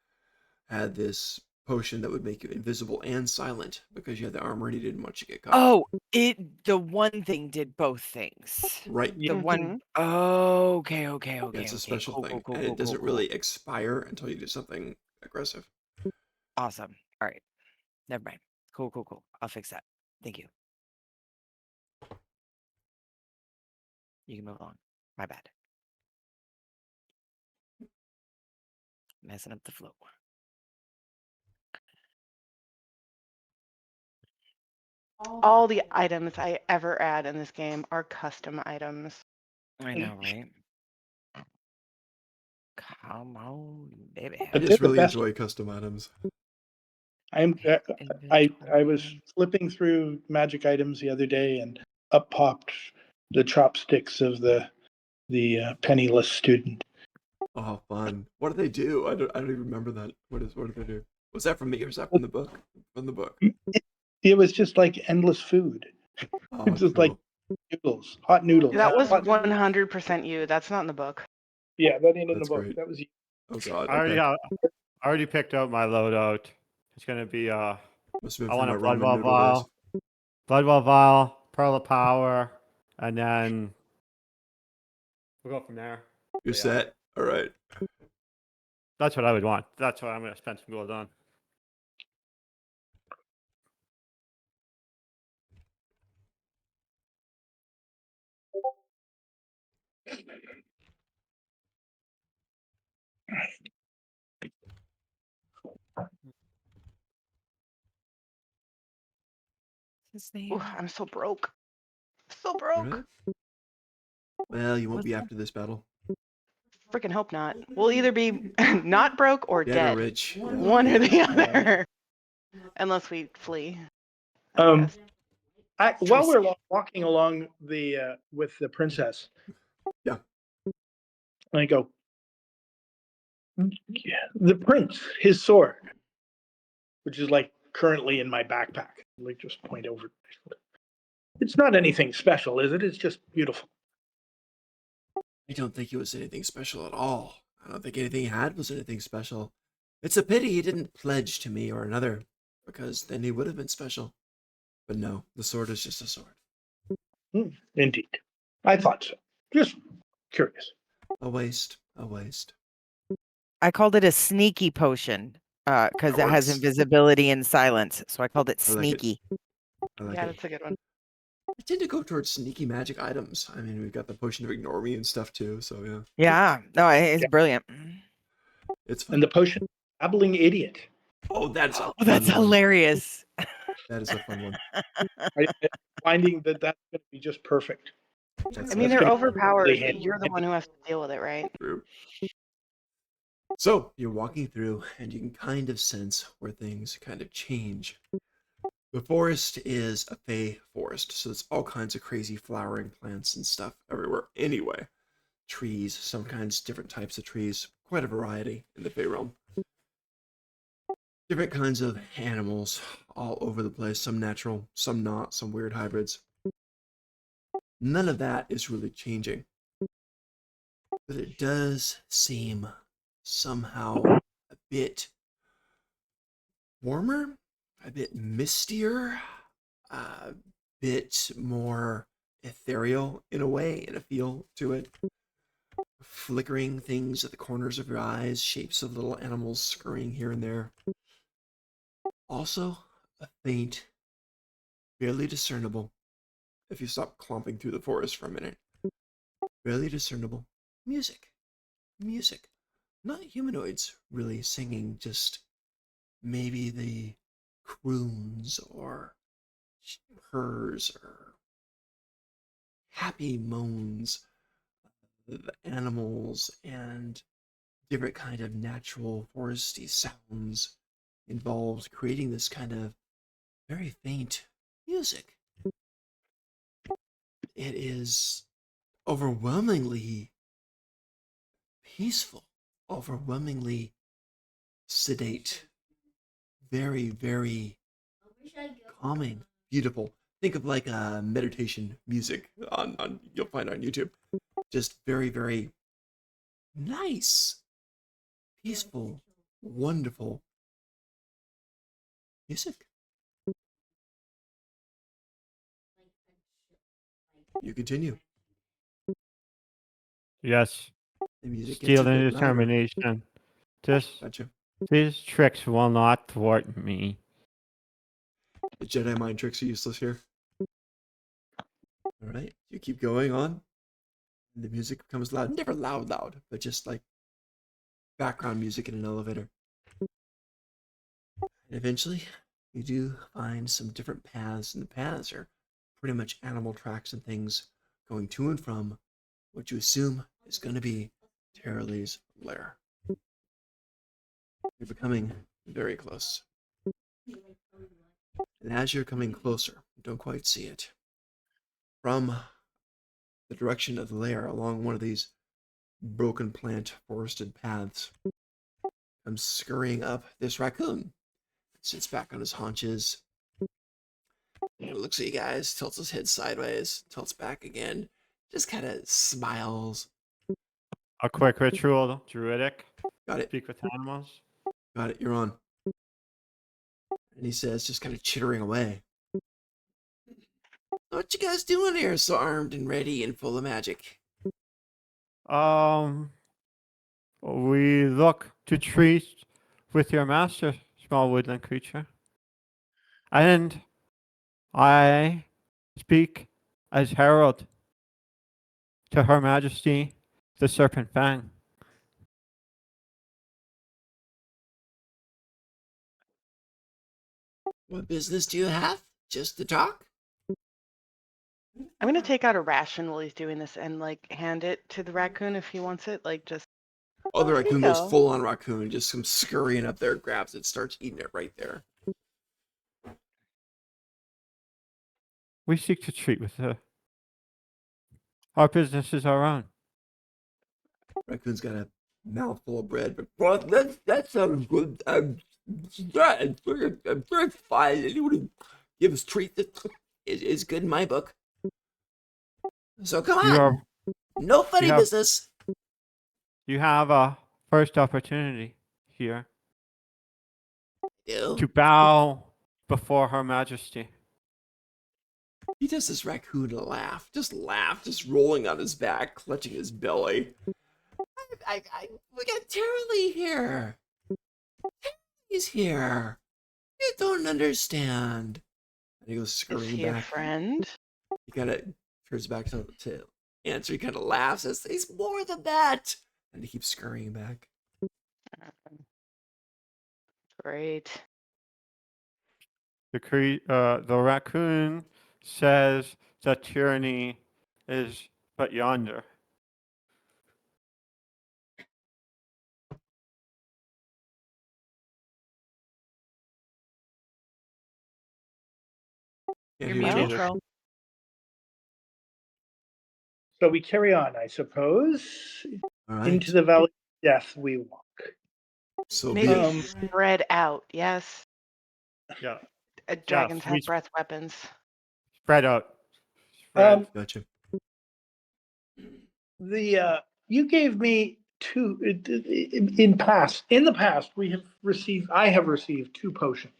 Speaker 1: had this potion that would make you invisible and silent because you had the armor and he didn't want you to get caught.
Speaker 2: Oh, the one thing did both things.
Speaker 1: Right.
Speaker 2: The one oh, okay.
Speaker 1: That's a special
Speaker 2: Cool,
Speaker 1: thing,
Speaker 2: cool,
Speaker 1: and
Speaker 2: cool,
Speaker 1: it
Speaker 2: cool,
Speaker 1: doesn't
Speaker 2: cool.
Speaker 1: really expire until you do something aggressive.
Speaker 2: Awesome. All right. Never mind. Cool. I'll fix that. Thank you. You can move along. My bad. Messing up the flow.
Speaker 6: All the items I ever add in this game are custom items.
Speaker 2: I know, right? Come on, baby.
Speaker 1: I
Speaker 4: But they're
Speaker 1: just
Speaker 4: the
Speaker 1: really
Speaker 4: best.
Speaker 1: enjoy custom items.
Speaker 4: I was flipping through magic items the other day, and up popped the chopsticks of the penniless student.
Speaker 1: Oh, how fun! What do they do? I don't even remember that. What do they do? Was that from me or is that from the book? From the book.
Speaker 4: It was just like endless food.
Speaker 1: Oh,
Speaker 4: It's just like
Speaker 1: cool.
Speaker 4: noodles, hot noodles.
Speaker 6: That was
Speaker 4: Hot-
Speaker 6: 100% you. That's not in the book.
Speaker 4: yeah, that ain't in the
Speaker 1: That's
Speaker 4: book.
Speaker 1: great.
Speaker 4: That was you.
Speaker 1: Oh God.
Speaker 3: I already
Speaker 1: Okay.
Speaker 3: I already picked out my loadout. It's gonna be
Speaker 1: Must have been
Speaker 3: I
Speaker 1: from
Speaker 3: want
Speaker 1: my
Speaker 3: a Blood
Speaker 1: ramen
Speaker 3: Ball
Speaker 1: noodle days.
Speaker 3: Vial, Blood Ball Vial, Pearl of Power, and then we'll go from there.
Speaker 1: You're
Speaker 3: But yeah,
Speaker 1: set. All right.
Speaker 3: that's what I would want. That's what I'm gonna spend some gold on.
Speaker 2: His name.
Speaker 6: Ooh, I'm so broke. So
Speaker 1: All
Speaker 6: broke.
Speaker 1: right. Well, you won't
Speaker 2: What's
Speaker 1: be
Speaker 2: that?
Speaker 1: after this battle.
Speaker 6: Freaking hope not. We'll either be not broke or
Speaker 1: Dead or
Speaker 6: dead.
Speaker 1: rich. Yeah.
Speaker 6: One or the other. Unless we flee. I
Speaker 4: Um,
Speaker 6: guess.
Speaker 4: while we're walking along the with the princess,
Speaker 1: Yeah.
Speaker 4: I go, yeah, the prince, his sword, which is like currently in my backpack. Like just point over. It's not anything special, is it? It's just beautiful.
Speaker 1: I don't think it was anything special at all. I don't think anything he had was anything special. It's a pity he didn't pledge to me or another, because then he would have been special. But no, the sword is just a sword.
Speaker 4: Indeed. I thought so. Just curious.
Speaker 1: A waste. A waste.
Speaker 2: I called it a sneaky potion because
Speaker 1: That
Speaker 2: it has
Speaker 1: works.
Speaker 2: invisibility and silence. So I called it
Speaker 1: I like it.
Speaker 2: sneaky.
Speaker 1: I like
Speaker 6: Yeah,
Speaker 1: it.
Speaker 6: that's a good one.
Speaker 1: I tend to go towards sneaky magic items. I mean, we've got the potion of ignore me and stuff too, so yeah.
Speaker 2: Yeah. No, it's
Speaker 4: Yeah.
Speaker 2: brilliant.
Speaker 1: It's
Speaker 4: And
Speaker 1: fun.
Speaker 4: the potion, babbling idiot.
Speaker 1: Oh, that's a
Speaker 2: Oh, that's
Speaker 1: fun one.
Speaker 2: hilarious.
Speaker 1: That is a fun one.
Speaker 4: I'm finding that that's going to be just perfect.
Speaker 1: That's
Speaker 6: I mean,
Speaker 4: That's
Speaker 6: they're
Speaker 4: gonna be
Speaker 6: overpowered,
Speaker 4: really
Speaker 6: but
Speaker 4: handy.
Speaker 6: you're the one who has to deal with it, right?
Speaker 1: true. So you're walking through, and you can kind of sense where things kind of change. The forest is a fey forest, so it's all kinds of crazy flowering plants and stuff everywhere. Anyway, trees, some kinds, different types of trees, quite a variety in the fey realm. Different kinds of animals all over the place, some natural, some not, some weird hybrids. None of that is really changing. But it does seem somehow a bit warmer, a bit mistier, a bit more ethereal in a way, in a feel to it. Flickering things at the corners of your eyes, shapes of little animals scurrying here and there. Also, a faint, barely discernible, if you stop clomping through the forest for a minute, barely discernible music. Music. Not humanoids really singing, just maybe the croons or purrs or happy moans of animals and different kind of natural foresty sounds involved creating this kind of very faint music. It is overwhelmingly peaceful, overwhelmingly sedate, very, very calming, beautiful. Think of like meditation music on you'll find on YouTube. Just very, very nice, peaceful, wonderful music. You continue.
Speaker 3: Yes.
Speaker 1: The music gets
Speaker 3: Steel
Speaker 1: a bit
Speaker 3: and
Speaker 1: louder.
Speaker 3: determination.
Speaker 1: Gotcha.
Speaker 3: These tricks will not thwart me.
Speaker 1: The Jedi mind tricks are useless here. All right, you keep going on. And the music becomes loud. Never loud, loud, but just like background music in an elevator. And eventually, you do find some different paths, and the paths are pretty much animal tracks and things going to and from what you assume is going to be Terralee's lair. You're becoming very close. And as you're coming closer, you don't quite see it. From the direction of the lair along one of these broken plant forested paths comes scurrying up this raccoon. Sits back on his haunches, looks at you guys, tilts his head sideways, tilts back again, just kind of smiles.
Speaker 3: A quick ritual, druidic.
Speaker 1: Got it,
Speaker 3: Speak with animals.
Speaker 1: got it, you're on. And he says, just kind of chittering away, what you guys doing here so armed and ready and full of magic?
Speaker 3: We look to treat with your master, small woodland creature. And I speak as herald to Her Majesty, the Serpent Fang.
Speaker 1: What business do you have? Just to talk?
Speaker 6: I'm gonna take out a ration while he's doing this and like hand it to the raccoon if he wants it. Like just
Speaker 1: Oh, the
Speaker 6: here you
Speaker 1: raccoon goes
Speaker 6: go.
Speaker 1: full on raccoon, just comes scurrying up there, grabs it, starts eating it right there.
Speaker 3: We seek to treat with her. Our business is our own.
Speaker 1: Raccoon's got a mouthful of bread, but bro, that sounds good. That's fine. Anyone who gives treats is good in my book. So come
Speaker 3: You
Speaker 1: on,
Speaker 3: are
Speaker 1: no funny
Speaker 3: have-
Speaker 1: business.
Speaker 3: you have a first opportunity here
Speaker 1: Ew.
Speaker 3: to bow before Her Majesty.
Speaker 1: He does this raccoon laugh, just rolling on his back, clutching his belly. We got Terralee here. He's here. You don't understand. And he goes
Speaker 6: Is
Speaker 1: scurrying
Speaker 6: he a
Speaker 1: back.
Speaker 6: friend?
Speaker 1: He kind of turns back to answer. He kind of laughs and says, he's more than that. And he keeps scurrying back.
Speaker 6: Great.
Speaker 3: The raccoon says that tyranny is but yonder.
Speaker 1: Can't
Speaker 2: You're
Speaker 1: hear
Speaker 2: muted,
Speaker 1: Joel.
Speaker 2: Troll.
Speaker 4: So we carry on, I suppose.
Speaker 1: All right.
Speaker 4: Into the valley of death we walk.
Speaker 1: So
Speaker 6: Maybe
Speaker 1: be it.
Speaker 6: spread out. Yes.
Speaker 3: Yeah.
Speaker 6: Dragons
Speaker 3: we
Speaker 6: have breath weapons.
Speaker 3: spread out. Spread.
Speaker 1: Gotcha.
Speaker 4: You gave me two in the past I have received two potions.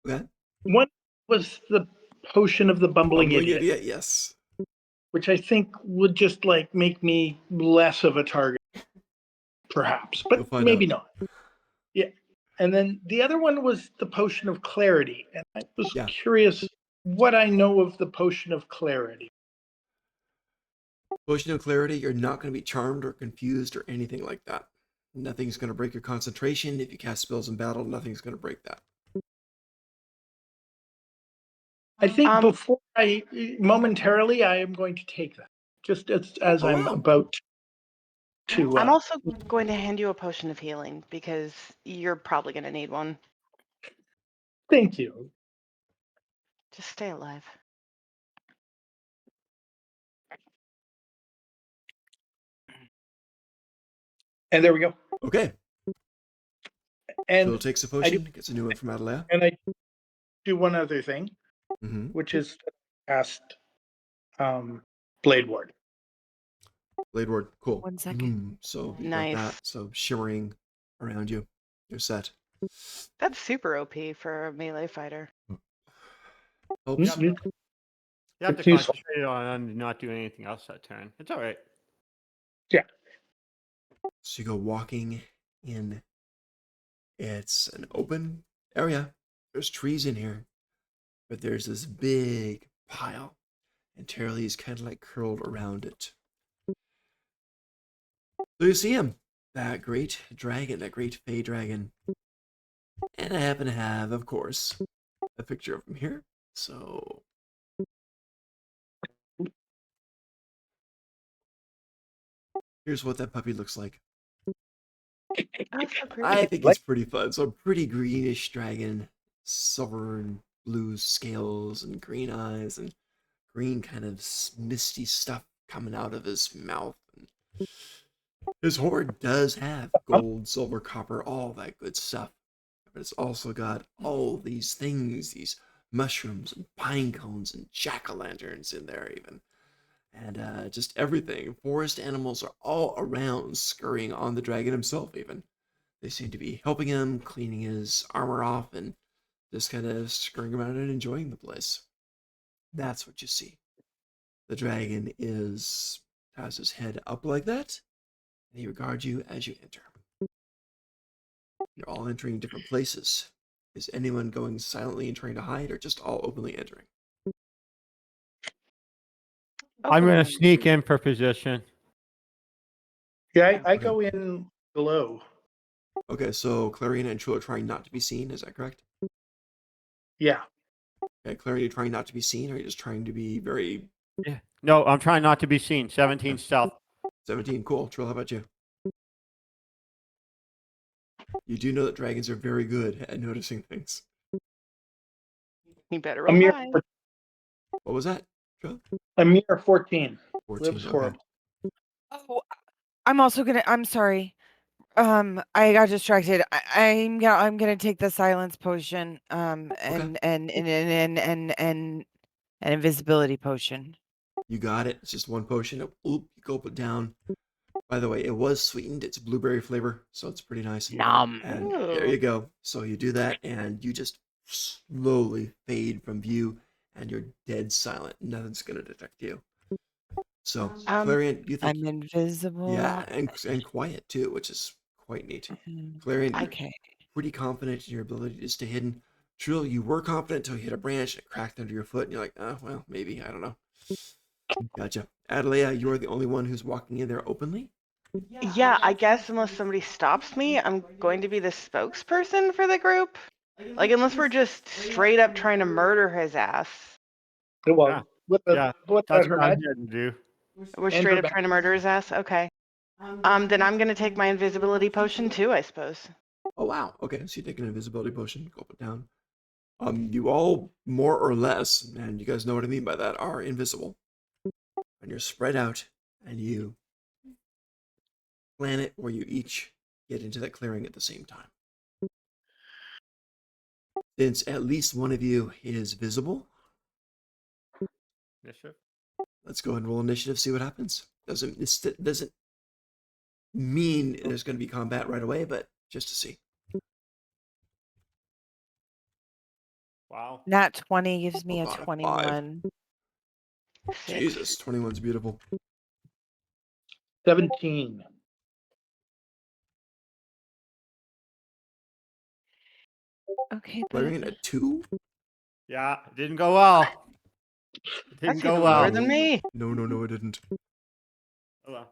Speaker 1: Okay.
Speaker 4: One was the potion of the bumbling idiot,
Speaker 1: yes.
Speaker 4: which I think would just like make me less of a target, perhaps,
Speaker 1: You'll
Speaker 4: but
Speaker 1: find
Speaker 4: maybe
Speaker 1: out.
Speaker 4: not. Yeah. And then the other one was the potion of clarity, and I was
Speaker 1: Yeah.
Speaker 4: curious what I know of the potion of clarity.
Speaker 1: Potion of clarity, you're not going to be charmed or confused or anything like that. Nothing's going to break your concentration. If you cast spells in battle, nothing's going to break that.
Speaker 4: I think
Speaker 6: Um,
Speaker 4: before I am going to take that, just as
Speaker 1: Oh,
Speaker 4: I'm
Speaker 1: wow.
Speaker 4: about to.
Speaker 6: I'm also going to hand you a potion of healing because you're probably going to need one.
Speaker 4: Thank you.
Speaker 6: Just stay alive.
Speaker 4: And there we go.
Speaker 1: Okay. Phil
Speaker 4: And
Speaker 1: takes a
Speaker 4: I do,
Speaker 1: potion, gets a new one from Adalea.
Speaker 4: and I do one other thing,
Speaker 1: Mm-hmm.
Speaker 4: which is cast Blade Ward.
Speaker 1: Blade Ward, cool.
Speaker 2: 1 second.
Speaker 1: So you got
Speaker 6: Nice.
Speaker 1: that. So shimmering around you. You're set.
Speaker 6: That's super OP for a melee fighter.
Speaker 1: Helps.
Speaker 3: You have to
Speaker 4: It's useful.
Speaker 3: concentrate on not doing anything else that turn. It's all right.
Speaker 4: Yeah.
Speaker 1: So you go walking in. It's an open area. There's trees in here, but there's this big pile, and Terry's kind of like curled around it. So you see him, that great dragon, that great fey dragon. And I happen to have, of course, a picture of him here. So here's what that puppy looks like.
Speaker 6: Oh, so pretty.
Speaker 1: I think he's pretty fun. So pretty greenish dragon, silver and blue scales and green eyes and green kind of misty stuff coming out of his mouth. His hoard does have gold, silver, copper, all that good stuff. But it's also got all these things, these mushrooms and pine cones and jack-o'-lanterns in there even. And just everything. Forest animals are all around, scurrying on the dragon himself even. They seem to be helping him, cleaning his armor off, and just kind of scurrying around and enjoying the place. That's what you see. The dragon has his head up like that, and he regards you as you enter. You're all entering different places. Is anyone going silently and trying to hide, or just all openly entering?
Speaker 3: I'm going to
Speaker 6: Openly.
Speaker 3: sneak in for position.
Speaker 4: Yeah, I
Speaker 1: Okay.
Speaker 4: go in below.
Speaker 1: Okay, so Clarion and True are trying not to be seen, is that correct?
Speaker 4: Yeah.
Speaker 1: Okay, Clarion, you're trying not to be seen, or are you just trying to be very...
Speaker 3: Yeah. No, I'm trying not to be seen. 17 stealth.
Speaker 1: 17, cool. Trill, how about you? You do know that dragons are very good at noticing things.
Speaker 6: You better
Speaker 4: A
Speaker 6: roll
Speaker 4: mere,
Speaker 6: high.
Speaker 1: What was that, Trill?
Speaker 4: a mere 14.
Speaker 1: 14,
Speaker 4: Lives
Speaker 1: okay.
Speaker 4: horrible.
Speaker 2: Oh, I'm also gonna. I'm sorry. I got distracted. I'm gonna take the silence potion. And an invisibility potion.
Speaker 1: You got it. It's just one potion. Oop, you gulp it down. By the way, it was sweetened. It's blueberry flavor, so it's pretty nice.
Speaker 2: Nom.
Speaker 1: And there you go. So you do that, and you just slowly fade from view, and you're dead silent. Nothing's going to detect you. So, Clarion, you think...
Speaker 2: I'm invisible.
Speaker 1: Yeah, and quiet, too, which is quite neat. Clarion, you're
Speaker 2: Okay.
Speaker 1: pretty confident in your ability to stay hidden. Trill, you were confident until you hit a branch and it cracked under your foot, and you're like, oh, well, maybe, I don't know. Gotcha. Adalea, you're the only one who's walking in there openly?
Speaker 6: Yeah, I guess unless somebody stops me, I'm going to be the spokesperson for the group. Like, unless we're just straight up trying to murder his ass.
Speaker 4: Well,
Speaker 3: Yeah.
Speaker 4: with
Speaker 3: Yeah, that's
Speaker 4: her
Speaker 3: what I'm
Speaker 4: magic
Speaker 3: here to do.
Speaker 6: We're
Speaker 4: And
Speaker 6: straight
Speaker 4: her
Speaker 6: up
Speaker 4: back.
Speaker 6: trying to murder his ass? Okay. Then I'm gonna take my invisibility potion too, I suppose.
Speaker 1: Oh, wow. Okay, so you take an invisibility potion, gulp it down. You all, more or less, and you guys know what I mean by that, are invisible. And you're spread out, and you plan it where you each get into that clearing at the same time. Since at least one of you is visible,
Speaker 3: Initiative.
Speaker 1: let's go ahead and roll initiative, see what happens. Doesn't mean there's going to be combat right away, but just to see.
Speaker 3: Wow.
Speaker 2: Nat 20 gives me
Speaker 1: Oh
Speaker 2: a
Speaker 1: God, a
Speaker 2: 21.
Speaker 1: 5.
Speaker 6: 6.
Speaker 1: Jesus, 21's beautiful.
Speaker 4: 17.
Speaker 2: Okay,
Speaker 1: Clarion
Speaker 2: but
Speaker 1: at 2?
Speaker 3: Yeah, it didn't go well. It didn't
Speaker 6: That's
Speaker 3: go
Speaker 6: even
Speaker 3: well.
Speaker 6: lower than me.
Speaker 1: No, it didn't.
Speaker 3: Oh, well.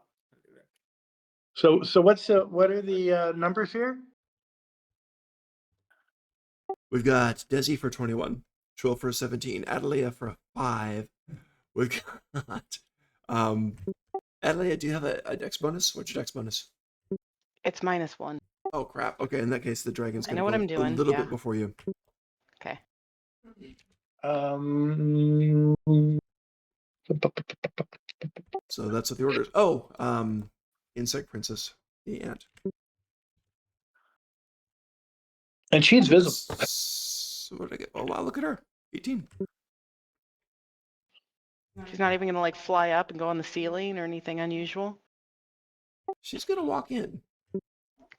Speaker 4: So what are the numbers here?
Speaker 1: We've got Desi for 21, Trill for 17, Adelia for a 5. We've got Adelia, do you have a dex bonus? What's your dex bonus?
Speaker 6: It's -1.
Speaker 1: Oh crap. Okay, in that case the dragon's
Speaker 6: I
Speaker 1: gonna
Speaker 6: know what
Speaker 1: go
Speaker 6: I'm
Speaker 1: a
Speaker 6: doing,
Speaker 1: little
Speaker 6: yeah.
Speaker 1: bit before you.
Speaker 6: Okay.
Speaker 4: Um,
Speaker 1: So that's what the order is. Oh, Insect Princess, the ant.
Speaker 4: And she's visible.
Speaker 1: So what did I get? Oh wow, look at her. 18.
Speaker 6: She's not even gonna like fly up and go on the ceiling or anything unusual.
Speaker 1: She's gonna walk in.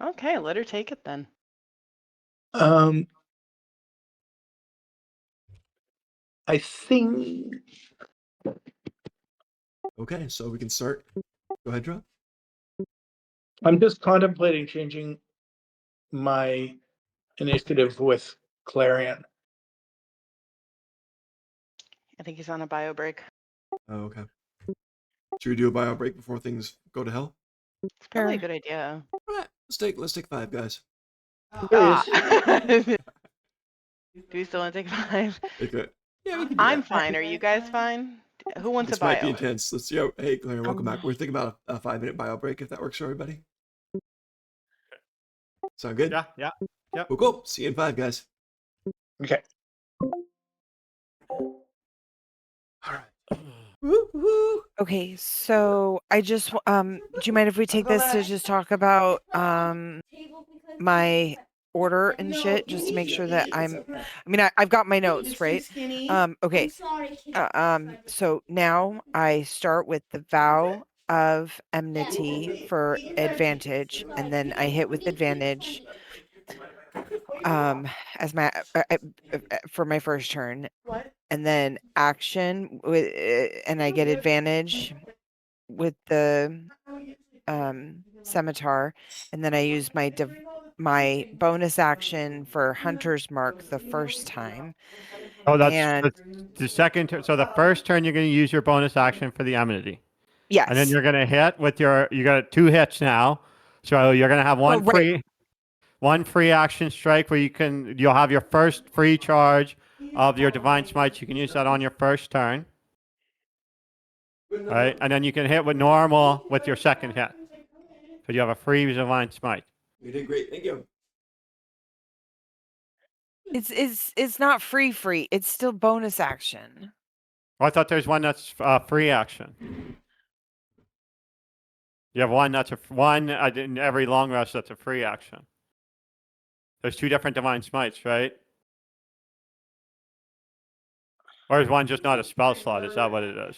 Speaker 6: Okay, let her take it then.
Speaker 4: I think
Speaker 1: Okay, so we can start. Go ahead, Drew.
Speaker 4: I'm just contemplating changing my initiative with Clarion.
Speaker 6: I think he's on a bio break.
Speaker 1: Oh, okay. Should we do a bio break before things go to hell?
Speaker 6: It's probably a
Speaker 2: Sure.
Speaker 6: good idea.
Speaker 1: All right, let's take 5, guys.
Speaker 6: Ah. Do we still want to take 5?
Speaker 1: Take it. Yeah, we can do
Speaker 6: I'm
Speaker 1: that.
Speaker 6: fine. Are you guys fine? Who wants
Speaker 1: This
Speaker 6: a
Speaker 1: might be
Speaker 6: bio?
Speaker 1: intense. Let's see. Hey, Claire, welcome
Speaker 2: Um,
Speaker 1: back. We're thinking about a 5-minute bio break if that works for everybody. Sound good?
Speaker 3: Yeah. Yep.
Speaker 1: Cool. See you in 5, guys.
Speaker 4: Okay.
Speaker 1: All right. Woo-hoo.
Speaker 2: Okay, so I just do you mind if we take this to just talk about my order and shit, just to make sure that I've got my notes, right? Okay. So now I start with the vow of enmity for advantage, and then I hit with advantage as my for my first turn, and then action with and I get advantage with the scimitar, and then I use my bonus action for hunter's mark the first time.
Speaker 3: Oh, that's
Speaker 2: And
Speaker 3: the second turn. So the first turn, you're going to use your bonus action for the amenity. And then
Speaker 2: yes,
Speaker 3: you're going to hit with you got 2 hits now. So you're going to have
Speaker 2: oh, right.
Speaker 3: one free action strike where you'll have your first free charge of your divine smites. You can use that on your first turn. All right. And then you can hit with normal with your second hit. So you have a free divine smite.
Speaker 1: You did great. Thank you.
Speaker 2: It's not free. It's still bonus action.
Speaker 3: Oh, I thought there's one that's free action. You have one that's one in every long rest that's a free action. There's 2 different divine smites, right? Or is one just not a spell slot? Is that what it is?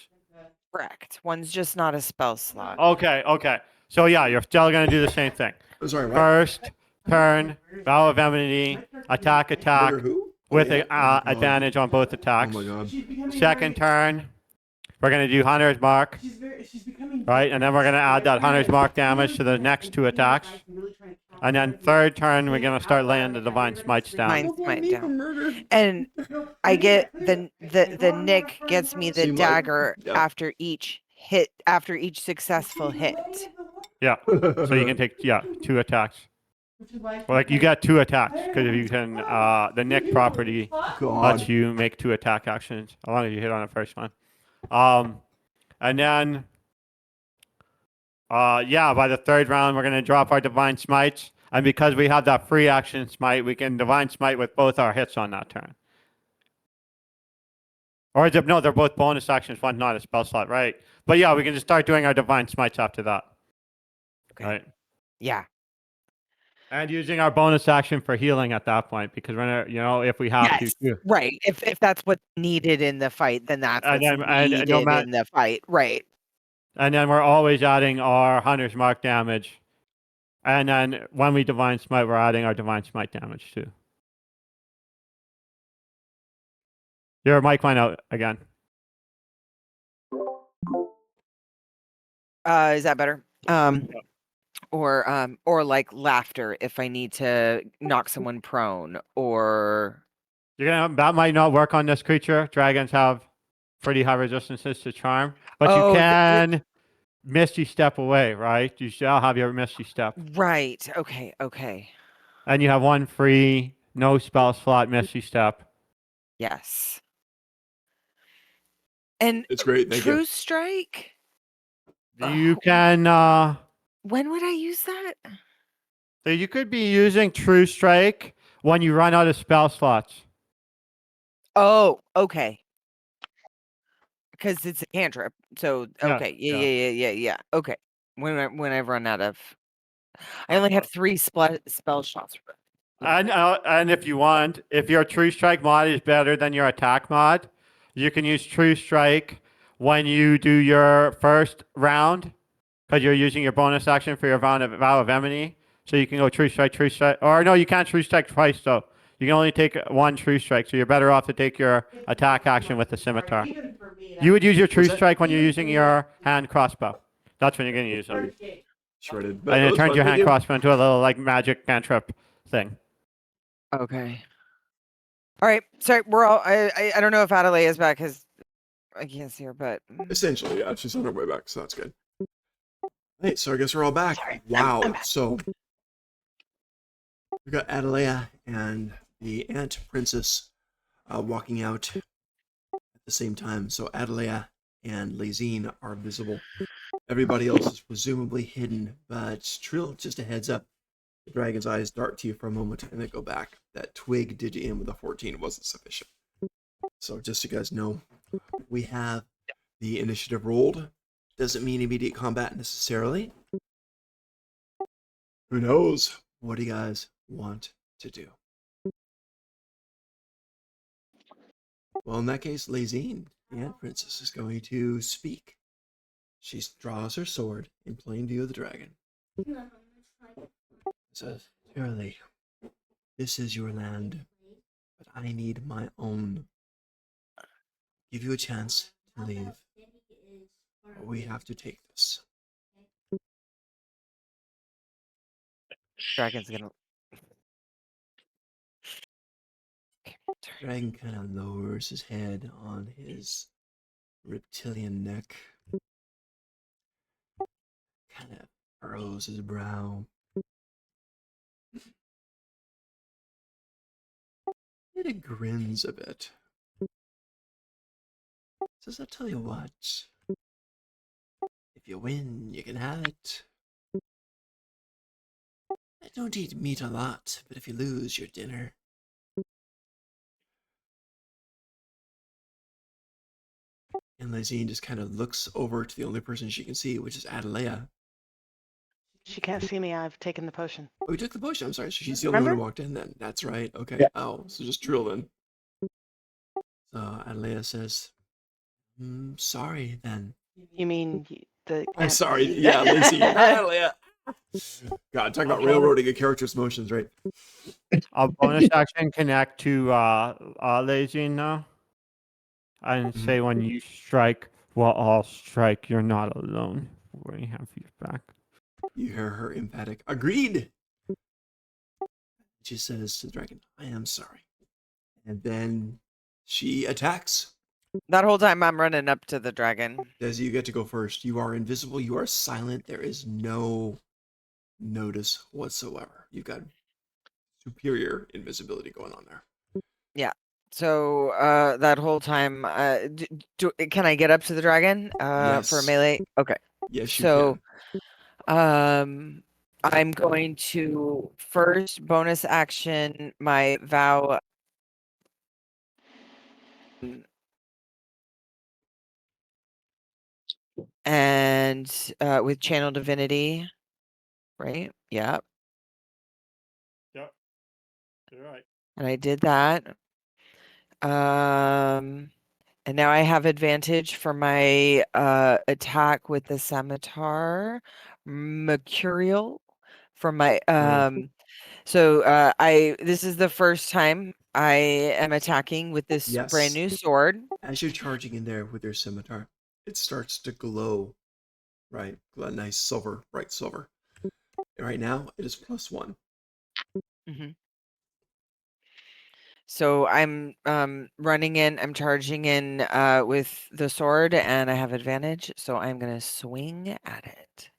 Speaker 2: Correct. One's just not a spell slot.
Speaker 3: Okay. So yeah, you're still gonna do the same thing.
Speaker 1: I'm sorry, what?
Speaker 3: First turn, vow of enmity, attack
Speaker 1: Murder who?
Speaker 3: with
Speaker 1: Oh,
Speaker 3: a
Speaker 1: my God.
Speaker 3: advantage on both
Speaker 1: Oh
Speaker 3: attacks.
Speaker 1: my god.
Speaker 3: Second turn, we're gonna do hunter's mark, right? And then we're gonna add that hunter's mark damage to the next 2 attacks. And then third turn, we're gonna start laying the divine smites down.
Speaker 2: Mine smite down. And I get the Nick gets me the
Speaker 1: Seem like-
Speaker 2: dagger
Speaker 1: yeah.
Speaker 2: after each successful hit.
Speaker 3: Yeah. So you can take 2 attacks. Well, like you got 2 attacks because if you can, the Nick property
Speaker 1: God.
Speaker 3: lets you make 2 attack actions as long as you hit on the first one. And then, by the third round, we're gonna drop our divine smites, and because we have that free action smite, we can divine smite with both our hits on that turn. Or no, they're both bonus actions. One's not a spell slot, right? But yeah, we can just start doing our divine smites after that.
Speaker 2: Okay.
Speaker 3: Right.
Speaker 2: Yeah.
Speaker 3: And using our bonus action for healing at that point, because we're gonna, if we have
Speaker 2: Yes.
Speaker 3: to too.
Speaker 2: Right. If that's what's needed in the fight, then that's
Speaker 3: And
Speaker 2: what's
Speaker 3: then- and
Speaker 2: needed
Speaker 3: no mat-
Speaker 2: in the fight. Right.
Speaker 3: And then we're always adding our hunter's mark damage. And then when we divine smite, we're adding our divine smite damage too. Your mic went out again.
Speaker 2: Is that better? Or like laughter if I need to knock someone prone, or
Speaker 3: That might not work on this creature. Dragons have pretty high resistances to charm, but
Speaker 2: Oh,
Speaker 3: you can misty step away, right? You shall have your misty step,
Speaker 2: right. Okay.
Speaker 3: and you have one free no spell slot misty step.
Speaker 2: Yes. And
Speaker 1: It's great. Thank
Speaker 2: True
Speaker 1: you.
Speaker 2: Strike?
Speaker 3: You can.
Speaker 2: When would I use that?
Speaker 3: So you could be using True Strike when you run out of spell slots.
Speaker 2: Oh, okay. Because it's a cantrip. So
Speaker 3: Yeah,
Speaker 2: okay.
Speaker 3: yeah.
Speaker 2: Yeah. Okay. When I run out of, I only have 3 spell shots.
Speaker 3: And if you want, if your True Strike mod is better than your attack mod, you can use True Strike when you do your first round, because you're using your bonus action for your Vow of Enmity. So you can go True Strike, or no, you can't True Strike twice though. You can only take one True Strike, so you're better off to take your attack action with the scimitar. You would use your True
Speaker 1: Was that-
Speaker 3: Strike when you're using your hand crossbow. That's when you're going to use it.
Speaker 1: Shorted, but
Speaker 3: And
Speaker 1: that
Speaker 3: it
Speaker 1: was
Speaker 3: turns
Speaker 1: fun.
Speaker 3: your
Speaker 1: Thank
Speaker 3: hand
Speaker 1: you.
Speaker 3: crossbow into a little like magic cantrip thing.
Speaker 2: Okay. All right. Sorry, we're all. I don't know if Adelaide is back because I can't see her, but
Speaker 1: Essentially, yeah, she's on her way back, so that's good. Hey, so I guess we're all back.
Speaker 6: Sorry,
Speaker 1: Wow.
Speaker 6: I'm back.
Speaker 1: So we got Adelea and the Ant Princess walking out at the same time. So Adelea and Lazine are visible. Everybody else is presumably hidden, but Trill, just a heads up. The dragon's eyes dart to you for a moment and then go back. That twig did you in with a 14 wasn't sufficient. So just so you guys know, we have the initiative rolled. Doesn't mean immediate combat necessarily. Who knows? What do you guys want to do? Well, in that case, Lazine, the Ant Princess, is going to speak. She draws her sword in plain view of the dragon. Says, "Surely, this is your land, but I need my own. Give you a chance to leave, but we have to take this."
Speaker 2: Dragon's gonna.
Speaker 1: Dragon kind of lowers his head on his reptilian neck, kind of furrows his brow. It grins a bit. Says, "I'll tell you what. If you win, you can have it. I don't eat meat a lot, but if you lose your dinner." And Lazine just kind of looks over to the only person she can see, which is Adelea.
Speaker 6: She can't see me. I've taken the potion.
Speaker 1: Oh, we took the potion. I'm sorry. So she's the only one who
Speaker 6: Remember?
Speaker 1: walked in then. That's right. Okay.
Speaker 4: Yeah.
Speaker 1: Oh, so just Trill then. So Adelea says, "Sorry then."
Speaker 6: You mean the?
Speaker 1: I'm sorry.
Speaker 6: Lizzie?
Speaker 1: Yeah, Lizzie. Adelea. God, talk about
Speaker 3: Okay.
Speaker 1: railroading a character's motions, right?
Speaker 3: A bonus action connect to Lazine now. And
Speaker 1: Mhm.
Speaker 3: say when you strike, we'll all strike. You're not alone. We have you back.
Speaker 1: You hear her emphatic, "Agreed." She says to the dragon, "I am sorry." And then she attacks.
Speaker 2: That whole time I'm running up to the dragon.
Speaker 1: Desi, you get to go first. You are invisible. You are silent. There is no notice whatsoever. You've got superior invisibility going on there.
Speaker 2: So that whole time, can I get up to the dragon for
Speaker 1: Yes.
Speaker 2: melee? Okay.
Speaker 1: Yes, you
Speaker 2: So
Speaker 1: can.
Speaker 2: I'm going to first bonus action my vow. And with channel divinity, right? Yeah.
Speaker 3: Yep. You're right.
Speaker 2: And I did that. And now I have advantage for my attack with the scimitar, mercurial for my so this is the first time I am attacking with this brand
Speaker 1: Yes.
Speaker 2: new sword.
Speaker 1: As you're charging in there with your scimitar, it starts to glow, right? A nice silver, bright silver. And right now, it is +1.
Speaker 2: Mhm. So I'm running in, I'm charging in with the sword and I have advantage, so I'm gonna swing at it.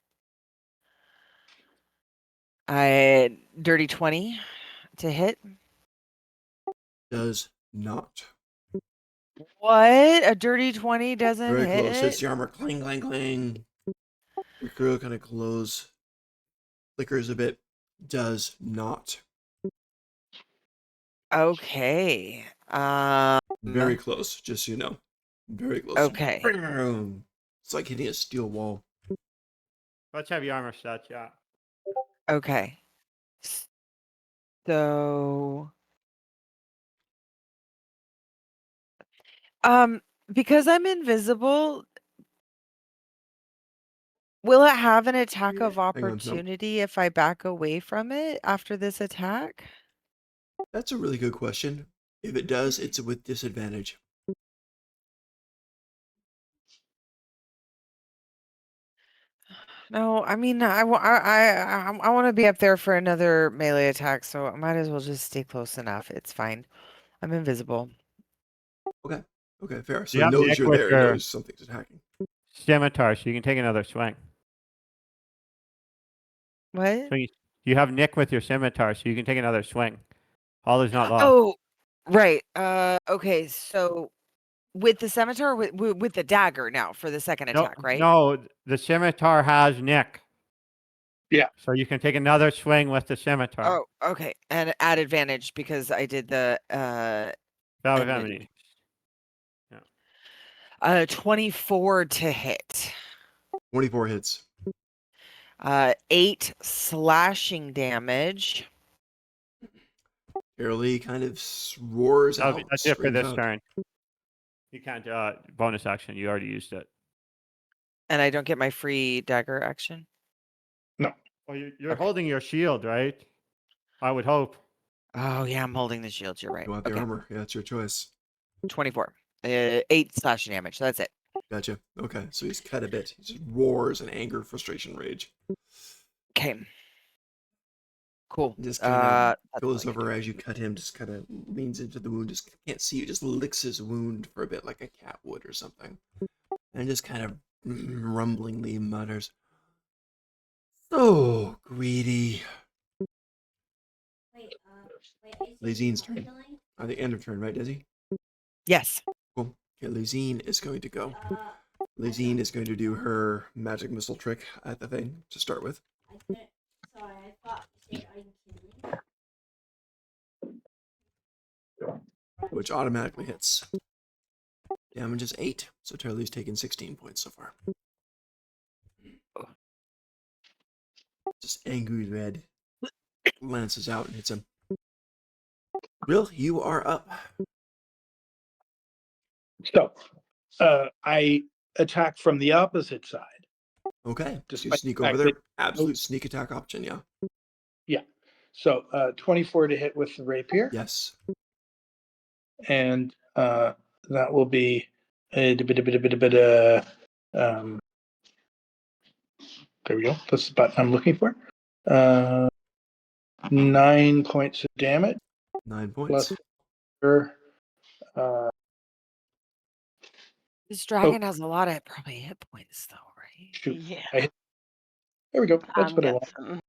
Speaker 2: I dirty 20 to hit.
Speaker 1: Does not.
Speaker 2: What? A dirty 20 doesn't
Speaker 1: Very close. Hits
Speaker 2: hit?
Speaker 1: the armor. Clang, clang, clang. Your crew kind of glows, flickers a bit. Does not.
Speaker 2: Okay.
Speaker 1: Very close, just so you know. Very close.
Speaker 2: Okay.
Speaker 1: Boom. It's like hitting a steel wall.
Speaker 3: Let's have your armor stats, yeah.
Speaker 2: Okay. So, because I'm invisible, will it have an attack of
Speaker 1: Hang on, no.
Speaker 2: opportunity if I back away from it after this attack?
Speaker 1: That's a really good question. If it does, it's with disadvantage.
Speaker 2: No, I mean, I want to be up there for another melee attack, so I might as well just stay close enough. It's fine. I'm invisible.
Speaker 1: Okay. Okay, fair. So
Speaker 3: You
Speaker 1: it
Speaker 3: have
Speaker 1: knows
Speaker 3: Nick
Speaker 1: you're
Speaker 3: with
Speaker 1: there. It
Speaker 3: your
Speaker 1: knows something's attacking.
Speaker 3: scimitar, so you can take another swing.
Speaker 2: What?
Speaker 3: So you have Nick with your scimitar, so you can take another swing. All is not lost.
Speaker 2: Oh, right. Okay. So with the scimitar, with the dagger now for the second
Speaker 3: No,
Speaker 2: attack, right?
Speaker 3: no, the scimitar has Nick.
Speaker 4: Yeah.
Speaker 3: So you can take another swing with the scimitar.
Speaker 2: Oh, okay. And add advantage because I did the
Speaker 3: Valid
Speaker 2: enmity.
Speaker 3: Yeah.
Speaker 2: 24 to hit.
Speaker 1: 24 hits.
Speaker 2: 8 slashing damage.
Speaker 1: Carolee kind of roars out,
Speaker 3: That's it for
Speaker 1: screams
Speaker 3: this
Speaker 1: out.
Speaker 3: turn. You can't bonus action. You already used it.
Speaker 2: And I don't get my free dagger action.
Speaker 4: No.
Speaker 3: Well, you're
Speaker 2: Okay.
Speaker 3: holding your shield, right? I would hope.
Speaker 2: Oh yeah, I'm holding the shield. You're right.
Speaker 1: You want the
Speaker 2: Okay.
Speaker 1: armor? Yeah, it's your choice.
Speaker 2: 24. 8 slashing damage. That's it.
Speaker 1: Gotcha. Okay, so he's cut a bit. He just roars in anger, frustration, rage.
Speaker 2: Okay. Cool.
Speaker 1: Just kind of
Speaker 2: That's
Speaker 1: goes
Speaker 2: all I can
Speaker 1: over as you cut him, just kind of leans into the wound, just can't see you, just licks his wound for a bit like a cat would or something. And just kind of rumblingly mutters, "So greedy."
Speaker 5: Wait, wait,
Speaker 1: Lysine's turn. At the end of turn, right, Desi?
Speaker 2: do. Yes.
Speaker 1: Cool. Okay, Lysine is going to go. Lysine is going to do her magic missile trick at the thing to start with,
Speaker 5: Sorry, I thought you said I'm kidding.
Speaker 1: which automatically hits. Damage is 8, so Turley's taken 16 points so far. Just angry red lances out and hits him. Will, you are up.
Speaker 4: So, I attack from the opposite side.
Speaker 1: Okay, so you
Speaker 4: Despite
Speaker 1: sneak
Speaker 4: the
Speaker 1: over
Speaker 4: fact
Speaker 1: there.
Speaker 4: that-
Speaker 1: Absolute sneak attack option, yeah.
Speaker 4: Yeah. So, 24 to hit with the rapier.
Speaker 1: Yes.
Speaker 4: And that will be there we go. That's the button I'm looking for. 9 points of damage
Speaker 1: 9 points.
Speaker 4: plus uh,
Speaker 2: This dragon has a lot of probably hit points though, right?
Speaker 4: shoot.
Speaker 6: Yeah,
Speaker 4: There we go. That's
Speaker 6: I'm
Speaker 4: what I want.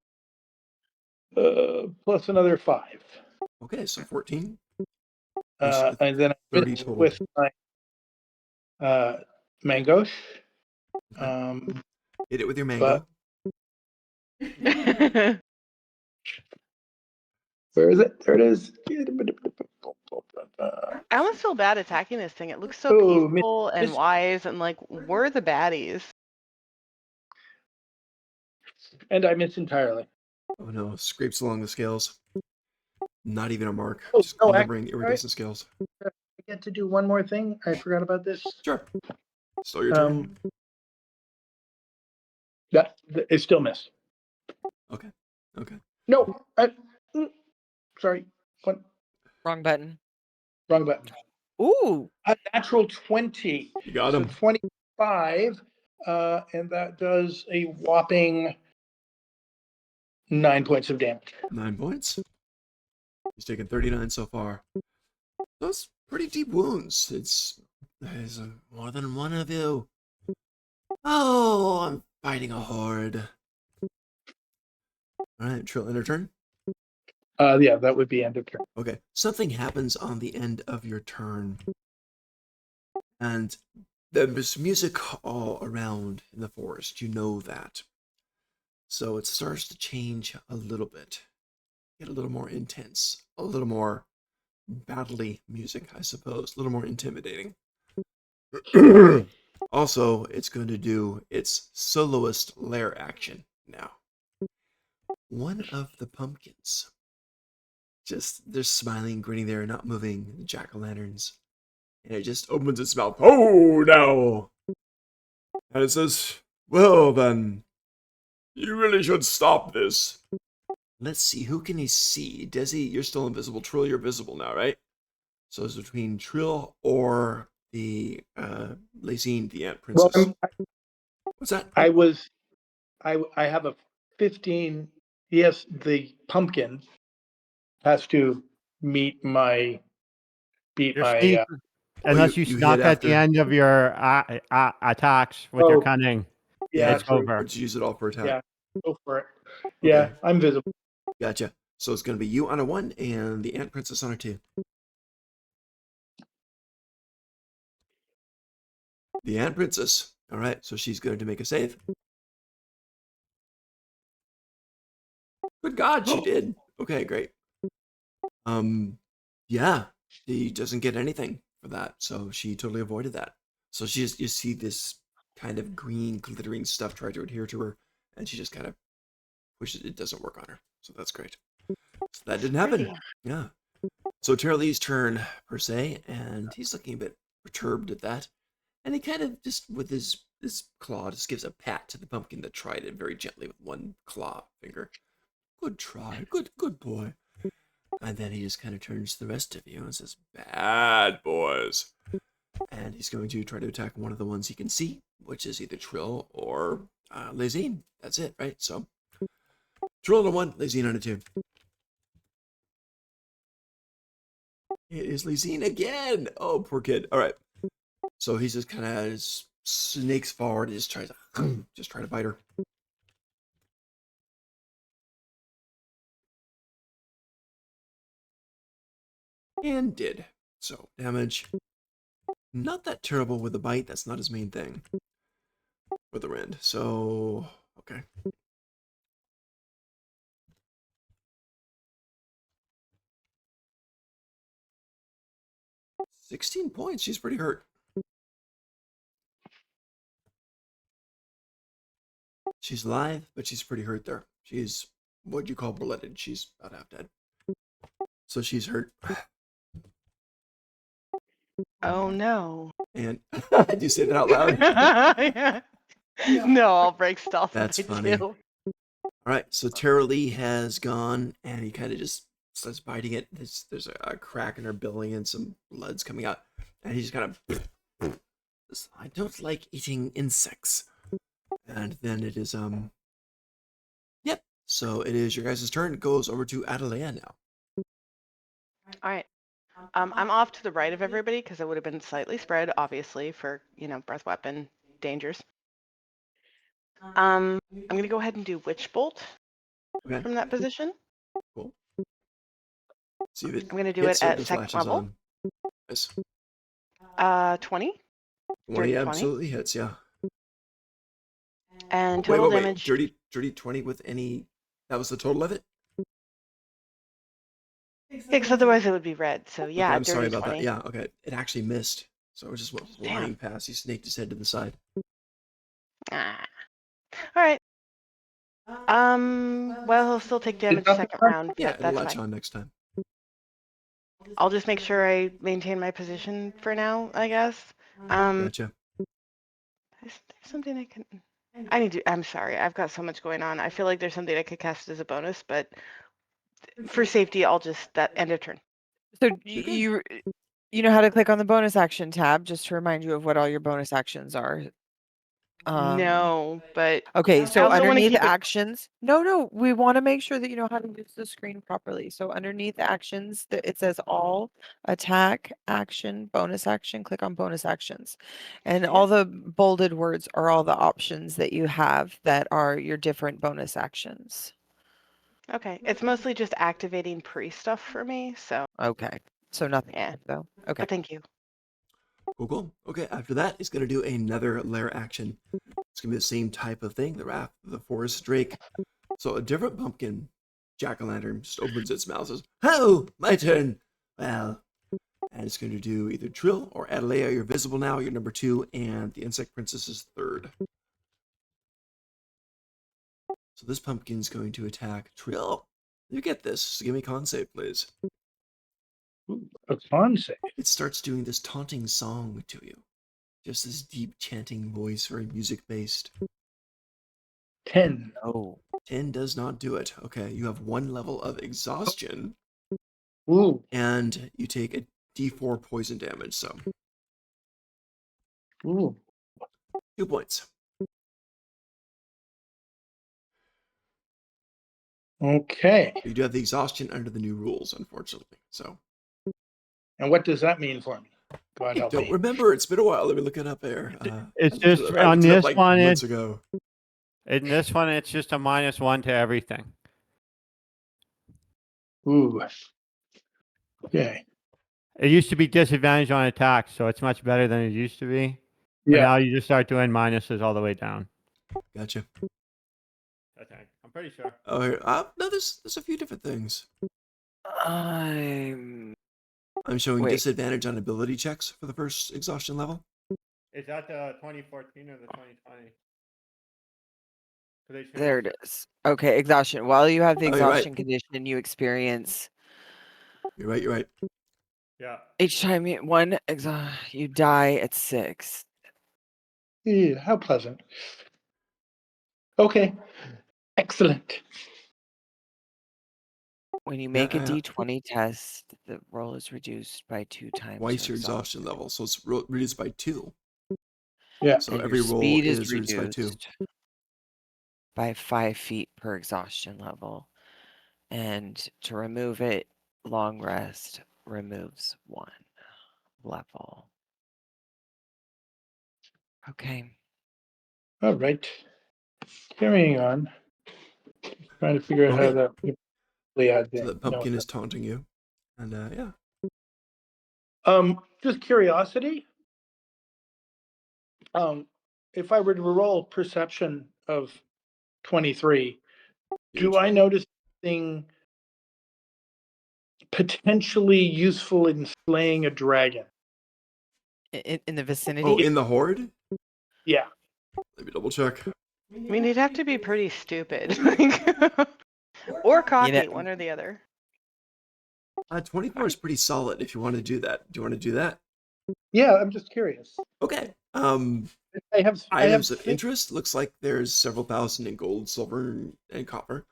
Speaker 6: guessing.
Speaker 4: Plus another 5.
Speaker 1: Okay, so 14.
Speaker 4: And then I
Speaker 1: 30
Speaker 4: miss
Speaker 1: total.
Speaker 4: with my mangosh.
Speaker 1: Okay. Hit it with your mango.
Speaker 4: Where is it? There it is.
Speaker 6: I almost feel bad attacking this thing. It looks so
Speaker 4: Oh,
Speaker 6: peaceful and
Speaker 4: miss-
Speaker 6: wise, and like we're the baddies.
Speaker 4: And I miss entirely.
Speaker 1: Oh no, scrapes along the scales. Not even a mark.
Speaker 4: Oh,
Speaker 1: Just
Speaker 4: no,
Speaker 1: glimmering
Speaker 4: actually,
Speaker 1: iridescent scales.
Speaker 4: I get to do one more thing. I forgot about this.
Speaker 1: Sure. Still your turn.
Speaker 4: That it still missed.
Speaker 1: Okay. Okay.
Speaker 4: No, sorry. One
Speaker 2: Wrong button.
Speaker 4: wrong button.
Speaker 2: Ooh.
Speaker 4: A natural 20.
Speaker 1: You got
Speaker 4: So
Speaker 1: him.
Speaker 4: 25, and that does a whopping 9 points of damage.
Speaker 1: 9 points. He's taken 39 so far. Those pretty deep wounds. There's more than one of you. Oh, I'm fighting a horde. All right, Trill, end of turn.
Speaker 4: Yeah, that would be end of turn.
Speaker 1: Okay, something happens on the end of your turn, and there's music all around in the forest. You know that. So it starts to change a little bit, get a little more intense, a little more battle-y music, I suppose, a little more intimidating. Also, it's going to do its soloist lair action now. One of the pumpkins just they're smiling, grinning there, not moving. The jack-o'-lanterns, and it just opens its mouth. Oh no! And it says, "Well then, you really should stop this." Let's see, who can he see? Desi, you're still invisible. Trill, you're visible now, right? So it's between Trill or the Lazine, the Ant
Speaker 4: Well,
Speaker 1: Princess. What's that?
Speaker 4: I have a 15. Yes, the pumpkin has to meet my
Speaker 3: Your sneak,
Speaker 1: Oh,
Speaker 3: unless you
Speaker 1: you hit
Speaker 3: snuck at the
Speaker 1: after,
Speaker 3: end of your attacks with your
Speaker 4: Oh,
Speaker 3: cunning,
Speaker 4: yeah,
Speaker 3: it's
Speaker 4: true.
Speaker 1: or
Speaker 3: over.
Speaker 1: did you use it all for attack?
Speaker 4: Yeah, go for it.
Speaker 1: Okay.
Speaker 4: Yeah, I'm visible.
Speaker 1: Gotcha. So it's going to be you on a 1 and the Ant Princess on a 2. The Ant Princess. All right, so she's going to make a save. Good God, she did. Okay, great. Yeah, she doesn't get anything for that, so she totally avoided that. So you see this kind of green glittering stuff try to adhere to her, and she just kind of pushes it. It doesn't work on her, so that's great. So that didn't happen.
Speaker 6: Pretty.
Speaker 1: Yeah. So Terralee's turn per se, and he's looking a bit perturbed at that, and he kind of just with his claw just gives a pat to the pumpkin that tried it very gently with one claw finger. Good try, good boy. And then he just kind of turns to the rest of you and says, "Bad boys." And he's going to try to attack one of the ones he can see, which is either Trill or Lazine. That's it, right? So Trill on a 1, Lazine on a 2. It is Lazine again. Oh, poor kid. All right. So he's just kind of snakes forward and just tries to just try to bite her. And did. So damage. Not that terrible with the bite. That's not his main thing. With the rend. So okay. 16 points. She's pretty hurt. She's alive, but she's pretty hurt there. She's what you call blooded. She's about half dead. So she's hurt.
Speaker 6: Oh no.
Speaker 1: And did you say that out loud?
Speaker 6: Yeah. No, I'll break stealth.
Speaker 1: That's
Speaker 6: if I
Speaker 1: funny.
Speaker 6: do.
Speaker 1: All right, so Terralee has gone, and he kind of just starts biting it. There's a crack in her belly and some blood's coming out, and he just kind of. I don't like eating insects. And then it is Yep. So it is your guys' turn. It goes over to Adelea now.
Speaker 6: All right. I'm off to the right of everybody because it would have been slightly spread, obviously, for breath weapon dangers. I'm gonna go ahead and do Witch Bolt
Speaker 1: Okay.
Speaker 6: from that position.
Speaker 1: Cool. See if it
Speaker 6: I'm gonna do
Speaker 1: hits
Speaker 6: it
Speaker 1: or
Speaker 6: at
Speaker 1: just
Speaker 6: second
Speaker 1: latches
Speaker 6: level.
Speaker 1: on. Nice.
Speaker 6: 20.
Speaker 1: 20
Speaker 6: Dirty 20.
Speaker 1: absolutely hits, yeah.
Speaker 6: And total damage.
Speaker 1: Dirty 20 with any. That was the total of it?
Speaker 6: Because otherwise it would be red. So yeah,
Speaker 1: Okay, I'm
Speaker 6: dirty
Speaker 1: sorry about
Speaker 6: 20.
Speaker 1: that. Yeah, okay. It actually missed. So it just went flying past. He snaked his head to the side.
Speaker 6: Ah. All right. Well, he'll still take damage
Speaker 4: that the
Speaker 6: second
Speaker 4: time?
Speaker 6: round,
Speaker 1: Yeah,
Speaker 6: but
Speaker 1: it'll
Speaker 6: that's
Speaker 1: latch
Speaker 6: fine.
Speaker 1: on next time.
Speaker 6: I'll just make sure I maintain my position for now, I guess.
Speaker 1: Gotcha.
Speaker 6: There's something I can. I need to. I'm sorry. I've got so much going on. I feel like there's something I could cast as a bonus, but for safety, I'll just that end of turn.
Speaker 2: So
Speaker 1: You're good.
Speaker 2: you know how to click on the bonus action tab just to remind you of what all your bonus actions are.
Speaker 6: No, but
Speaker 2: Okay,
Speaker 6: I
Speaker 2: so
Speaker 6: also want to
Speaker 2: underneath
Speaker 6: keep it.
Speaker 2: actions, no, we want to make sure that you know how to use the screen properly. So underneath actions, it says all attack, action, bonus action. Click on bonus actions, and all the bolded words are all the options that you have that are your different bonus actions.
Speaker 6: Okay, it's mostly just activating pre stuff for me. So
Speaker 2: Okay, so nothing
Speaker 6: yeah,
Speaker 2: though. Okay.
Speaker 6: but thank you.
Speaker 1: Cool. Okay, after that, he's going to do another lair action. It's going to be the same type of thing. The Wrath of the Forest Drake. So a different pumpkin jack-o'-lantern just opens its mouth and says, "Oh, my turn." Well, and it's going to do either Trill or Adelea. You're visible now. You're number 2, and the Insect Princess is 3rd. So this pumpkin's going to attack Trill. You get this. So give me con save, please.
Speaker 4: Ooh, a con save.
Speaker 1: It starts doing this taunting song to you. Just this deep chanting voice, very music based.
Speaker 4: 10.
Speaker 2: Oh.
Speaker 1: 10 does not do it. Okay, you have 1 level of exhaustion,
Speaker 4: Ooh,
Speaker 1: and you take a d4 poison damage, so
Speaker 4: ooh.
Speaker 1: 2 points.
Speaker 4: Okay.
Speaker 1: You do have the exhaustion under the new rules, unfortunately. So
Speaker 4: And what does that mean for me? God
Speaker 1: I
Speaker 4: help
Speaker 1: don't
Speaker 4: me.
Speaker 1: remember. It's been a while. Let me look it up there.
Speaker 3: It's
Speaker 1: I
Speaker 3: just
Speaker 1: I
Speaker 3: on
Speaker 1: looked it up
Speaker 3: this
Speaker 1: like
Speaker 3: one.
Speaker 1: months ago.
Speaker 3: In this one, it's just a -1 to everything.
Speaker 4: Ooh. Okay.
Speaker 3: It used to be disadvantage on attacks, so it's much better than it used to be. But
Speaker 4: Yeah.
Speaker 3: now you just start doing minuses all the way down.
Speaker 1: Gotcha.
Speaker 3: I think. I'm pretty sure.
Speaker 1: Oh, here, no, there's a few different things.
Speaker 2: I'm
Speaker 1: I'm showing
Speaker 2: Wait.
Speaker 1: disadvantage on ability checks for the first exhaustion level.
Speaker 3: Is that the 2014 or the 2020?
Speaker 2: There it is. Okay, exhaustion. While you have the
Speaker 1: Oh, you're right.
Speaker 2: exhaustion condition, you experience
Speaker 1: You're right. You're right.
Speaker 3: Yeah.
Speaker 2: each time you die at 6.
Speaker 4: Yeah, how pleasant. Okay. Excellent.
Speaker 2: When you
Speaker 1: Yeah,
Speaker 2: make a d20 test, the roll is reduced by 2 times
Speaker 1: twice your exhaustion level, so it's reduced by 2.
Speaker 4: Yeah.
Speaker 1: So
Speaker 2: and
Speaker 1: every
Speaker 2: your
Speaker 1: roll
Speaker 2: speed is
Speaker 1: is reduced by 2.
Speaker 2: reduced by 5 feet per exhaustion level. And to remove it, long rest removes 1 level. Okay.
Speaker 4: All right. Carrying on. Trying to figure out how
Speaker 1: Okay.
Speaker 4: that really adds
Speaker 1: So
Speaker 4: in.
Speaker 1: the pumpkin is taunting you, and yeah.
Speaker 4: Just curiosity. If I were to roll perception of 23, do
Speaker 1: Huge.
Speaker 4: I notice anything potentially useful in slaying a dragon?
Speaker 2: In the vicinity?
Speaker 1: Oh, in the horde?
Speaker 4: Yeah.
Speaker 1: Let me double check.
Speaker 6: I mean, he'd have to be pretty stupid, or cocky, one or the other.
Speaker 1: 24 is pretty solid if you want to do that. Do you want to do that?
Speaker 4: Yeah, I'm just curious.
Speaker 1: Okay.
Speaker 4: I have
Speaker 1: Items of
Speaker 4: six.
Speaker 1: interest. Looks like there's several thousand in gold, silver, and copper.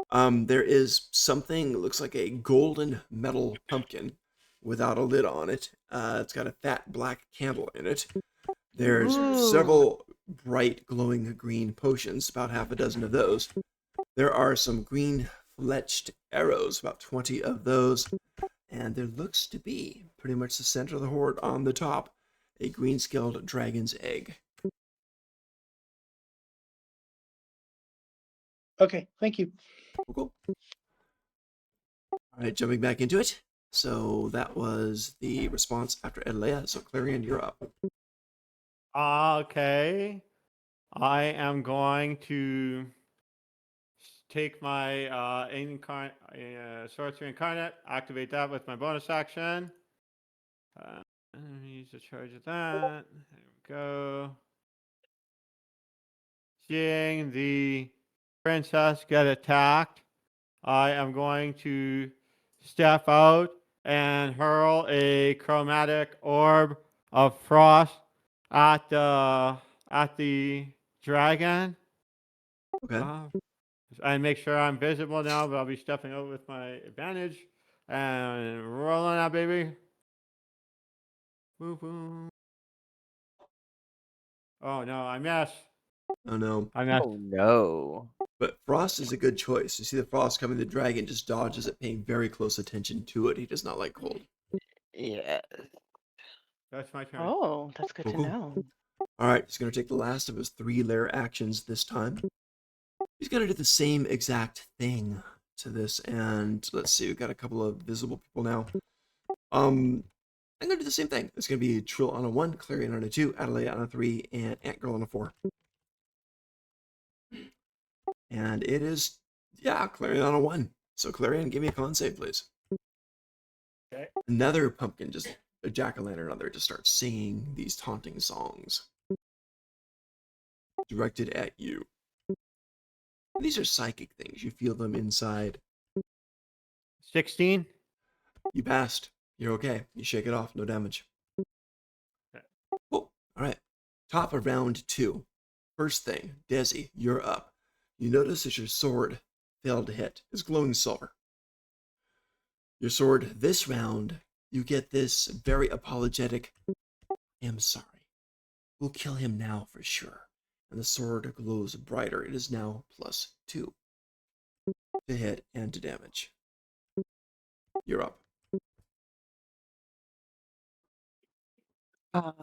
Speaker 1: There is something, looks like a golden metal pumpkin without a lid on it. It's got a fat black candle in it. There's
Speaker 6: Ooh.
Speaker 1: several bright glowing green potions, about half a dozen of those. There are some green fletched arrows, about 20 of those. And there looks to be, pretty much the center of the horde on the top, a green scaled dragon's egg.
Speaker 4: Okay, thank you.
Speaker 1: Cool. All right, jumping back into it. So that was the response after Edalea. So Clarion, you're up.
Speaker 3: Okay. I am going to take my sorcery incarnate, activate that with my bonus action. Use the charge of that. There we go. Seeing the princess get attacked, I am going to step out and hurl a chromatic orb of frost at the dragon.
Speaker 1: Okay.
Speaker 3: And make sure I'm visible now, but I'll be stepping out with my advantage and rolling out, baby. Boom, boom. Oh no, I missed.
Speaker 1: Oh no.
Speaker 3: I missed.
Speaker 2: Oh no.
Speaker 1: But Frost is a good choice. You see the Frost coming, the dragon just dodges it, paying very close attention to it. He does not like cold.
Speaker 2: Yeah.
Speaker 3: That's my turn.
Speaker 6: Oh, that's good to
Speaker 1: Cool.
Speaker 6: know.
Speaker 1: All right, he's going to take the last of his 3 lair actions this time. He's going to do the same exact thing to this, and let's see, we've got a couple of visible people now. I'm going to do the same thing. It's going to be Trill on a 1, Clarion on a 2, Adelaide on a 3, and Ant Girl on a 4. And it is, yeah, Clarion on a 1. So Clarion, give me a con save, please.
Speaker 3: Okay.
Speaker 1: Another pumpkin, just a jack-o'-lantern on there, just starts singing these taunting songs directed at you. These are psychic things. You feel them inside.
Speaker 3: 16.
Speaker 1: You passed. You're okay. You shake it off. No damage.
Speaker 3: Okay.
Speaker 1: Cool. All right. Top of round 2. First thing, Desi, you're up. You notice that your sword failed to hit. It's glowing silver. Your sword this round, you get this very apologetic, I'm sorry. We'll kill him now for sure. And the sword glows brighter. It is now +2 to hit and to damage. You're up.
Speaker 2: Um,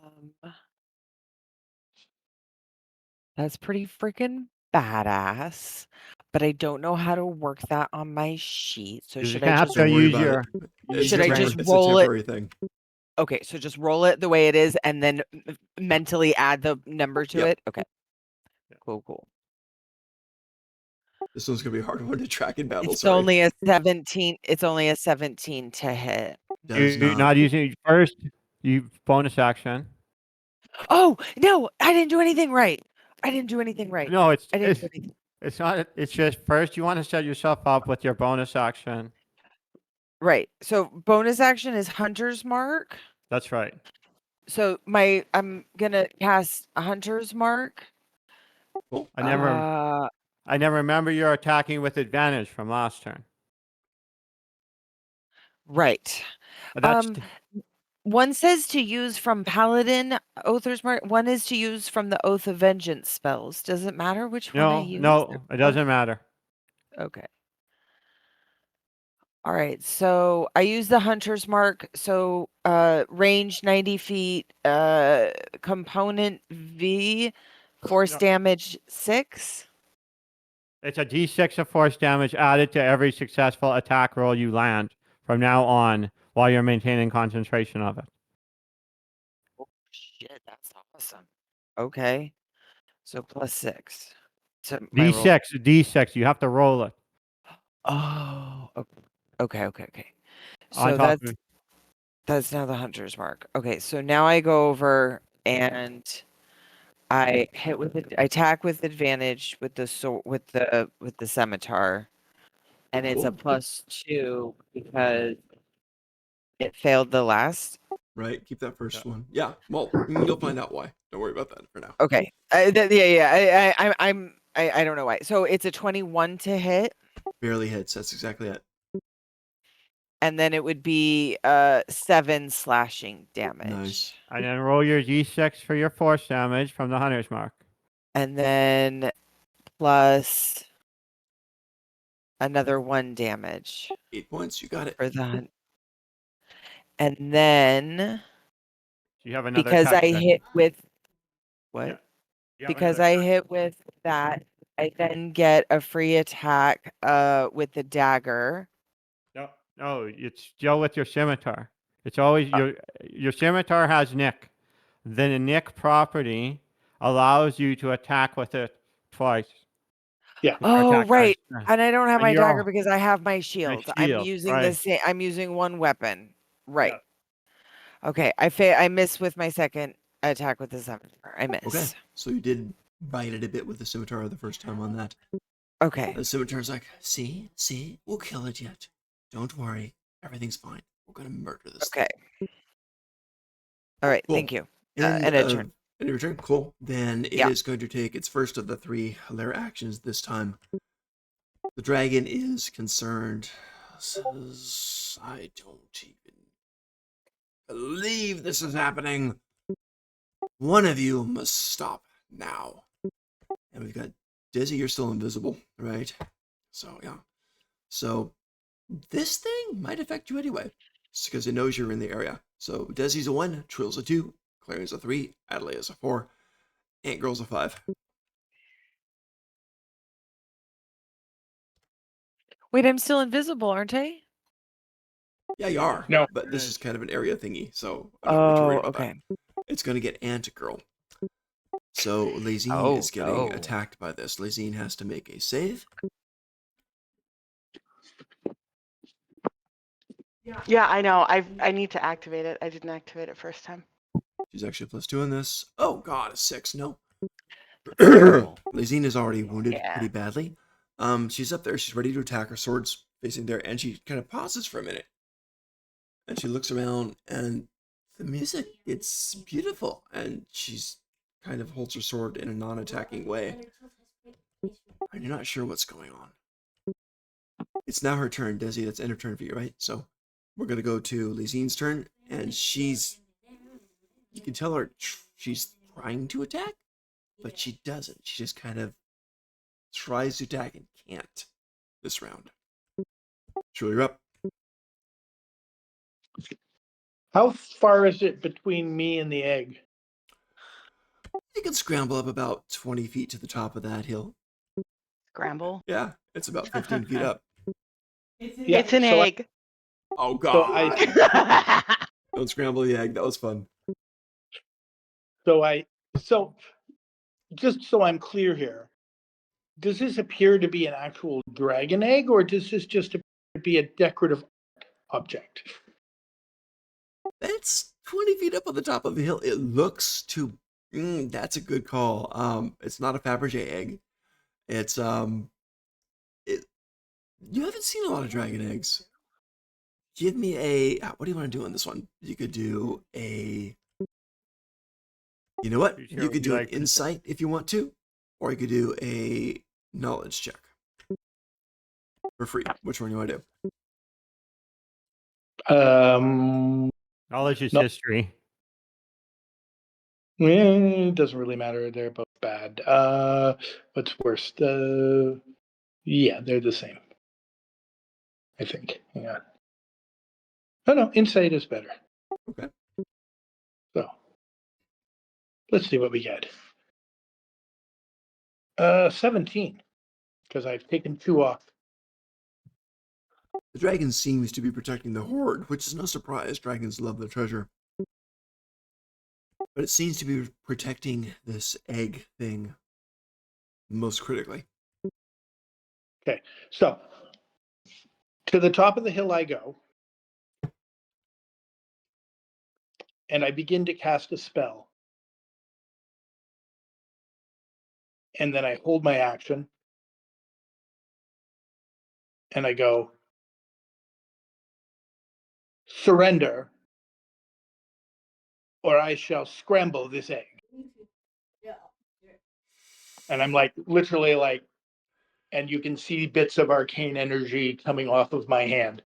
Speaker 2: that's pretty freaking badass, but I don't know how to work that on my sheet. So
Speaker 3: You're
Speaker 2: should
Speaker 3: just
Speaker 2: I
Speaker 3: gonna have
Speaker 2: just
Speaker 3: to
Speaker 1: Don't worry
Speaker 3: use
Speaker 1: about
Speaker 3: your
Speaker 1: it.
Speaker 3: use
Speaker 2: Should
Speaker 3: your
Speaker 2: I
Speaker 3: brain.
Speaker 2: just
Speaker 1: It's a
Speaker 2: roll it?
Speaker 1: temporary thing.
Speaker 2: Okay, so just roll it the way it is and then mentally add the number to
Speaker 1: Yep.
Speaker 2: it? Okay.
Speaker 3: Yeah.
Speaker 2: Cool.
Speaker 1: This one's gonna be a hard one to track in battle.
Speaker 2: It's
Speaker 1: Sorry.
Speaker 2: only a 17. It's only a 17 to hit.
Speaker 1: Does
Speaker 3: You're
Speaker 1: not.
Speaker 3: not using first. You bonus action.
Speaker 2: Oh, no, I didn't do anything right. I didn't do anything right.
Speaker 3: No,
Speaker 2: I didn't do anything.
Speaker 3: it's not. It's just first you want to set yourself up with your bonus action.
Speaker 2: Right. So bonus action is Hunter's Mark.
Speaker 3: That's right.
Speaker 2: So I'm gonna cast a Hunter's Mark.
Speaker 1: Cool.
Speaker 3: I never remember you're attacking with advantage from last turn.
Speaker 2: Right.
Speaker 3: But that's
Speaker 2: One says to use from Paladin Oath's Mark. One is to use from the Oath of Vengeance spells. Does it matter which one I use?
Speaker 3: no, it doesn't matter.
Speaker 2: Okay. All right. So I use the Hunter's Mark. So range 90 feet, component V, force
Speaker 3: No.
Speaker 2: damage 6.
Speaker 3: It's a d6 of force damage added to every successful attack roll you land from now on while you're maintaining concentration of it.
Speaker 2: Oh, shit, that's awesome. Okay. So +6 to my roll.
Speaker 3: D6. You have to roll it
Speaker 2: Oh, okay.
Speaker 3: on
Speaker 2: So
Speaker 3: top of it.
Speaker 2: that's now the Hunter's Mark. Okay, so now I go over and I attack with advantage with the with the scimitar, and it's a
Speaker 1: Cool.
Speaker 2: +2 because it failed the last.
Speaker 1: Right. Keep that first one. Yeah. Well, you'll find out why. Don't worry about that for now.
Speaker 2: Okay. Yeah. I don't know why. So it's a 21 to hit,
Speaker 1: Barely hits. That's exactly it.
Speaker 2: and then it would be 7 slashing damage.
Speaker 1: Nice.
Speaker 3: And then roll your d6 for your force damage from the Hunter's Mark.
Speaker 2: And then plus another 1 damage
Speaker 1: 8 points. You got it.
Speaker 2: for the hunt. And then
Speaker 3: You have another
Speaker 2: because
Speaker 3: attack
Speaker 2: I
Speaker 3: check.
Speaker 2: hit with what?
Speaker 3: Yeah. You have
Speaker 2: Because
Speaker 3: another
Speaker 2: I
Speaker 3: attack.
Speaker 2: hit with that, I then get a free attack with the dagger.
Speaker 3: No, it's still with your scimitar. It's always your scimitar has nick. Then a nick property allows you to attack with it twice.
Speaker 4: Yeah.
Speaker 3: Your
Speaker 2: Oh,
Speaker 3: attack
Speaker 2: right.
Speaker 3: dice.
Speaker 2: And I don't have
Speaker 3: And
Speaker 2: my
Speaker 3: you're
Speaker 2: dagger
Speaker 3: all-
Speaker 2: because I have my shield. I'm
Speaker 3: shield,
Speaker 2: using
Speaker 3: right.
Speaker 2: the same. I'm using one weapon. Right.
Speaker 3: Yeah.
Speaker 2: Okay. I miss with my second attack with the scimitar. I miss.
Speaker 1: Okay. So you did bite it a bit with the scimitar the first time on that.
Speaker 2: Okay.
Speaker 1: The scimitar's like, see, we'll kill it yet. Don't worry. Everything's fine. We're gonna murder this
Speaker 2: Okay. All right.
Speaker 1: Cool.
Speaker 2: Thank you.
Speaker 1: End
Speaker 2: And a
Speaker 1: of-
Speaker 2: turn.
Speaker 1: end of your turn. Cool. Then it
Speaker 2: Yeah.
Speaker 1: is going to take its first of the 3 lair actions this time. The dragon is concerned. Says, I don't even believe this is happening. One of you must stop now. And we've got Dizzy, you're still invisible, right? So, yeah. So, this thing might affect you anyway. Just because it knows you're in the area. So, Desi's a 1, Trill's a 2, Clarion's a 3, Adelaide's a 4, Ant Girl's a 5.
Speaker 2: Wait, I'm still invisible, aren't I?
Speaker 1: Yeah, you are.
Speaker 4: No.
Speaker 1: But this is kind of an area thingy, so I'm not really too worried about
Speaker 2: okay.
Speaker 1: that. It's going to get Ant Girl. So Lazine
Speaker 2: Oh,
Speaker 1: is getting
Speaker 2: no.
Speaker 1: attacked by this. Lazine has to make a save.
Speaker 6: Yeah, I know. I need to activate it. I didn't activate it first time.
Speaker 1: She's actually +2 in this. Oh god, a 6. No.
Speaker 2: terrible.
Speaker 1: Lazine is already wounded
Speaker 2: Yeah.
Speaker 1: pretty badly. She's up there. She's ready to attack. Her sword's facing there, and she kind of pauses for a minute, and she looks around, and the music, it's beautiful, and she's kind of holds her sword in a non-attacking way, and you're not sure what's going on. It's now her turn, Desi. That's end of turn for you, right? So we're gonna go to Lysine's turn, and you can tell her she's trying to attack, but she doesn't. She just kind of tries to attack and can't this round. Sure, you're up.
Speaker 4: How far is it between me and the egg?
Speaker 1: You can scramble up about 20 feet to the top of that hill.
Speaker 6: Scramble.
Speaker 1: Yeah, it's about 15 feet up.
Speaker 4: Yeah,
Speaker 6: It's an
Speaker 4: so
Speaker 6: egg.
Speaker 1: Oh,
Speaker 4: So
Speaker 1: God. Don't scramble the egg. That was fun.
Speaker 4: So just so I'm clear here, does this appear to be an actual dragon egg, or does this just appear to be a decorative object?
Speaker 1: That's 20 feet up on the top of the hill. It looks to. That's a good call. It's not a Fabergé egg. It's it. You haven't seen a lot of dragon eggs. Give me a. What do you want to do on this one? You could do a. You know what?
Speaker 3: Sure,
Speaker 1: You could
Speaker 3: would
Speaker 1: do
Speaker 3: you
Speaker 1: an
Speaker 3: like to-
Speaker 1: insight if you want to, or you could do a knowledge check for free. Which one do you want to do?
Speaker 3: Knowledge is
Speaker 4: No.
Speaker 3: history.
Speaker 4: It doesn't really matter. They're both bad. What's worse? Yeah, they're the same. I think. Yeah. Oh no, insight is better.
Speaker 1: Okay.
Speaker 4: So let's see what we get. 17, because I've taken 2 off.
Speaker 1: The dragon seems to be protecting the horde, which is no surprise. Dragons love their treasure. But it seems to be protecting this egg thing most critically.
Speaker 4: Okay, so to the top of the hill I go, and I begin to cast a spell. And then I hold my action, and I go, surrender, or I shall scramble this egg. And I'm like, literally like, and you can see bits of arcane energy coming off of my hand.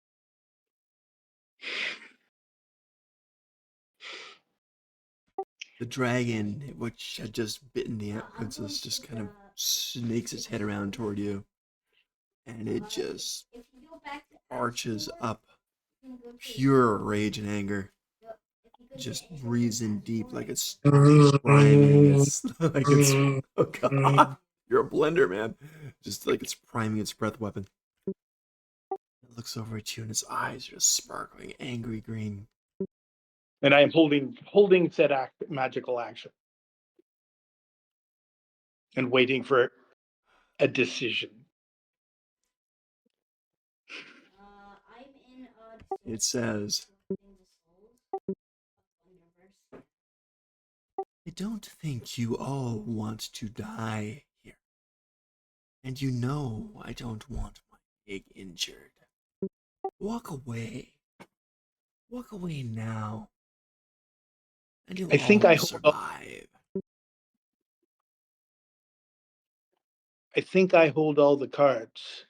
Speaker 1: The dragon, which had just bitten the ant princess, just kind of snakes its head around toward you. And it just arches up, pure rage and anger. Just breathes in deep like it's priming. It's like it's. Oh God, you're a blender, man. Just like it's priming its breath weapon. It looks over at you, and its eyes are just sparkling, angry green.
Speaker 4: And I am holding said magical action and waiting for a decision.
Speaker 1: It says, I don't think you all want to die here. And you know I don't want my pig injured. Walk away. Walk away now. And you'll
Speaker 4: I think
Speaker 1: all survive.
Speaker 4: I think I hold all the cards.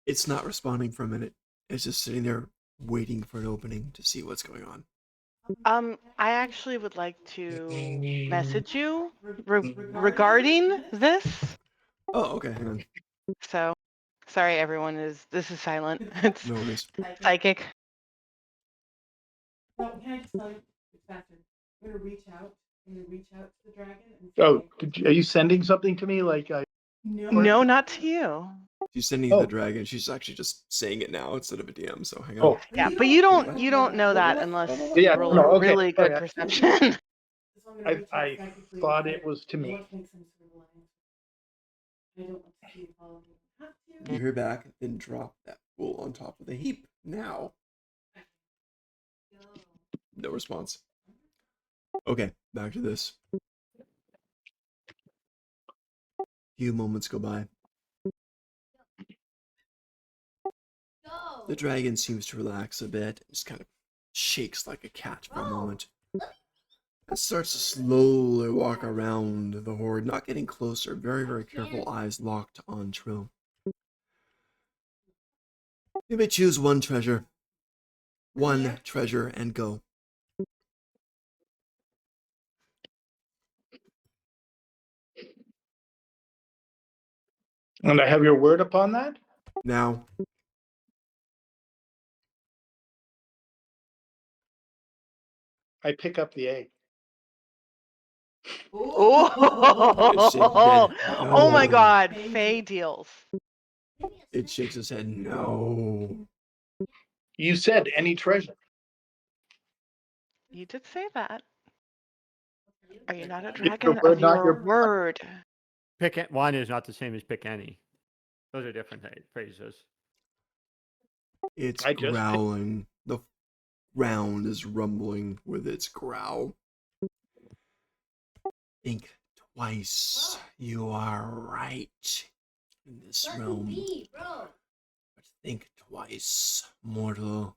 Speaker 1: It's not responding for a minute. It's just sitting there waiting for an opening to see what's going on.
Speaker 6: I actually would like to message you regarding this.
Speaker 1: Oh, okay, hang on.
Speaker 6: So, sorry, everyone. This is silent? It's
Speaker 1: No worries.
Speaker 6: psychic.
Speaker 8: Well, can I just tell you, it's faster. I'm gonna reach out to the dragon and
Speaker 4: Oh,
Speaker 8: say,
Speaker 4: are you sending something to me? Like I?
Speaker 6: No, not to you.
Speaker 1: She's sending you
Speaker 4: Oh.
Speaker 1: the dragon. She's actually just saying it now instead of a DM, so hang on.
Speaker 4: Oh,
Speaker 6: Yeah, but you don't know that unless
Speaker 4: Yeah,
Speaker 6: you roll
Speaker 4: no,
Speaker 6: a
Speaker 4: okay,
Speaker 6: really good
Speaker 4: sorry.
Speaker 6: perception.
Speaker 8: so I'm gonna reach out
Speaker 4: I
Speaker 8: psychically
Speaker 4: thought
Speaker 8: and
Speaker 4: it was to
Speaker 8: I
Speaker 4: me.
Speaker 8: want to make some sort of alliance. I don't want to see you follow me. Have to.
Speaker 1: Give her back, then drop that fool on top of the heap. Now. No response. Okay, back to this. Few moments go by. The dragon seems to relax a bit, just kind of shakes like a cat for a moment, and starts to slowly walk around the horde, not getting closer, very, very careful, eyes locked on Trill. You may choose one treasure, and go.
Speaker 4: And I have your word upon that?
Speaker 1: Now,
Speaker 4: I pick up the egg.
Speaker 1: it's shaking
Speaker 6: Oh,
Speaker 1: dead.
Speaker 6: oh my
Speaker 1: No.
Speaker 6: God, Faye deals.
Speaker 1: It shakes its head. No.
Speaker 4: You said any treasure.
Speaker 6: You did say that. Are you not a
Speaker 4: Your
Speaker 6: dragon
Speaker 4: word,
Speaker 6: of
Speaker 4: not
Speaker 6: your
Speaker 4: your
Speaker 6: word?
Speaker 3: Pick one is not the same as pick any. Those are different phrases.
Speaker 1: It's
Speaker 4: I just picked.
Speaker 1: growling. The ground is rumbling with its growl. Think twice. You are right in this realm. But think twice, mortal.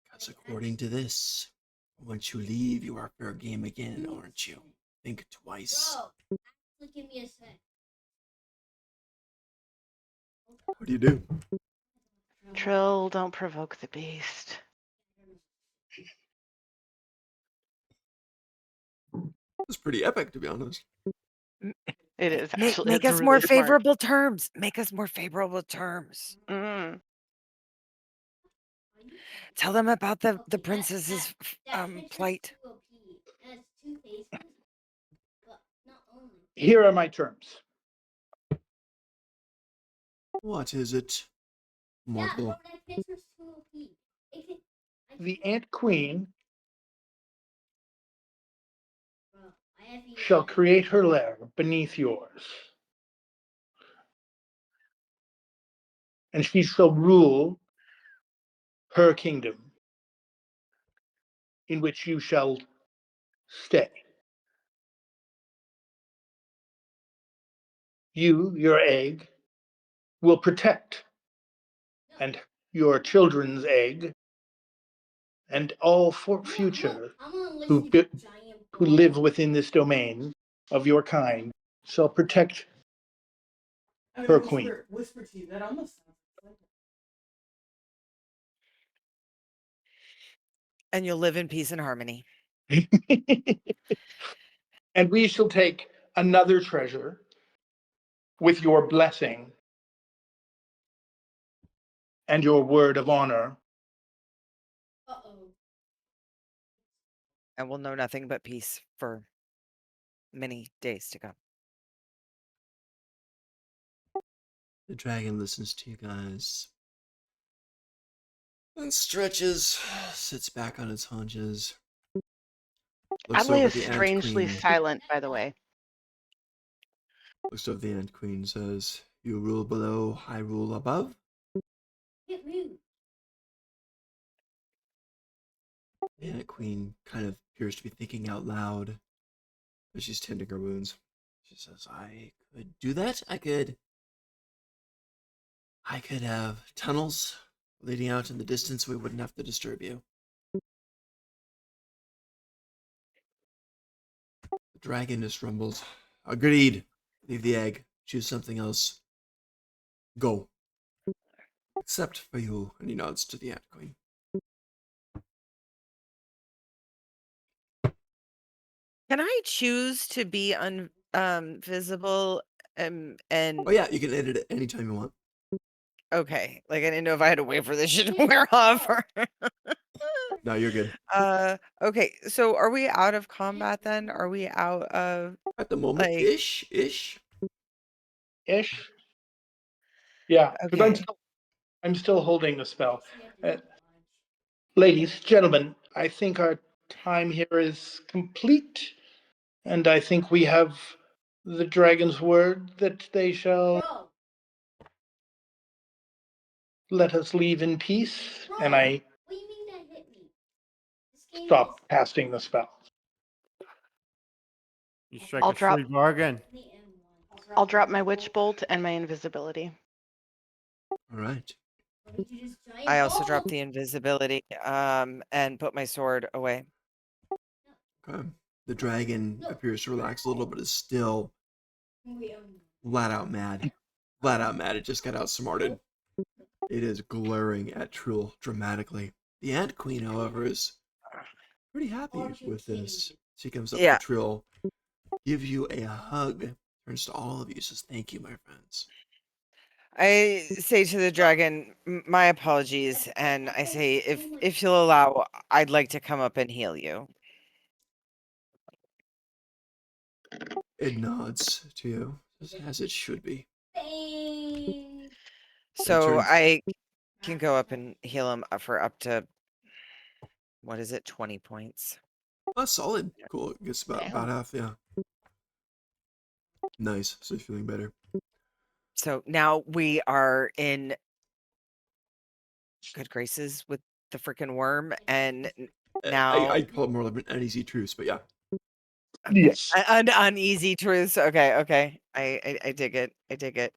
Speaker 1: Because according to this, once you leave, you are fair game again, aren't you? Think twice.
Speaker 5: Give me a sec.
Speaker 1: What do you do?
Speaker 6: Trill, don't provoke the beast.
Speaker 1: It's pretty epic, to be honest.
Speaker 6: It is
Speaker 2: Make,
Speaker 6: actually.
Speaker 2: make
Speaker 6: It's
Speaker 2: us
Speaker 6: really
Speaker 2: more
Speaker 6: smart.
Speaker 2: favorable terms. Make us more favorable terms.
Speaker 6: Mm.
Speaker 2: Tell them about the princess's plight.
Speaker 5: Has two faces, but not only.
Speaker 4: Here are my terms.
Speaker 1: What is it, mortal?
Speaker 5: Yeah, but that picture's too OP.
Speaker 4: The Ant Queen
Speaker 5: Bro, I have
Speaker 4: shall create her lair beneath yours. And she shall rule her kingdom, in which you shall stay. You, your egg, will protect, and your children's egg, and all for future who live within this domain of your kind shall protect her queen.
Speaker 8: Whisper to you. That almost sounds like it.
Speaker 2: And you'll live in peace and harmony.
Speaker 4: And we shall take another treasure with your blessing and your word of honor.
Speaker 5: Uh-oh.
Speaker 2: And we'll know nothing but peace for many days to come.
Speaker 1: The dragon listens to you guys and stretches, sits back on its haunches, looks
Speaker 6: Adley
Speaker 1: over
Speaker 6: is
Speaker 1: at the Ant
Speaker 6: strangely
Speaker 1: Queen.
Speaker 6: silent, by the way.
Speaker 1: Looks over the Ant Queen, says, "You rule below, I rule above."
Speaker 5: Get moved.
Speaker 1: The Ant Queen kind of appears to be thinking out loud, but she's tending her wounds. She says, "I could do that. I could have tunnels leading out in the distance. We wouldn't have to disturb you." The dragon just rumbles. "Agreed. Leave the egg. Choose something else. Go. Except for you." And he nods to the Ant Queen.
Speaker 2: Can I choose to be visible and
Speaker 1: Oh yeah, you can edit it anytime you want.
Speaker 2: okay, like I didn't know if I had to wait for this shit to wear off. Or
Speaker 1: No, you're good.
Speaker 2: okay, so are we out of combat then? Are we out of
Speaker 1: At the moment,
Speaker 2: like
Speaker 1: ish.
Speaker 4: Ish. Yeah, because
Speaker 2: okay?
Speaker 4: I'm still holding the spell. Ladies, gentlemen, I think our time here is complete, and I think we have the dragon's word that they shall.
Speaker 5: Bro,
Speaker 4: let us leave in peace, and I
Speaker 5: What do you mean that hit me? This game
Speaker 4: stop casting the spell.
Speaker 3: You strike
Speaker 6: I'll
Speaker 3: a free bargain.
Speaker 5: is the M1.
Speaker 6: I'll drop my witch bolt and my invisibility.
Speaker 1: All right.
Speaker 5: Or did you just giant
Speaker 2: I also
Speaker 5: ball?
Speaker 2: dropped the invisibility and put my sword away.
Speaker 1: Okay. The dragon appears to relax a little, but is still
Speaker 5: Wait,
Speaker 1: flat out mad. Flat out mad. It just got outsmarted. It is glaring at Truel dramatically. The Ant Queen, however, is pretty happy with this. She comes up to
Speaker 2: Yeah.
Speaker 1: Trill, gives you a hug, turns to all of you, says, "Thank you, my friends."
Speaker 2: I say to the dragon, my apologies, and I say, if you'll allow, I'd like to come up and heal you.
Speaker 1: It nods to you, as it should be.
Speaker 5: Dang.
Speaker 2: So
Speaker 1: turns-
Speaker 2: I can go up and heal him for up to, what is it, 20 points.
Speaker 1: Oh, solid. Cool. It gets
Speaker 6: Damn.
Speaker 1: about half, yeah. Nice. So you're feeling better.
Speaker 2: So now we are in good graces with the freaking worm, and now
Speaker 1: I call it more of an uneasy truce, but yeah.
Speaker 4: Yes.
Speaker 2: uneasy truths. Okay. I dig it. I dig it.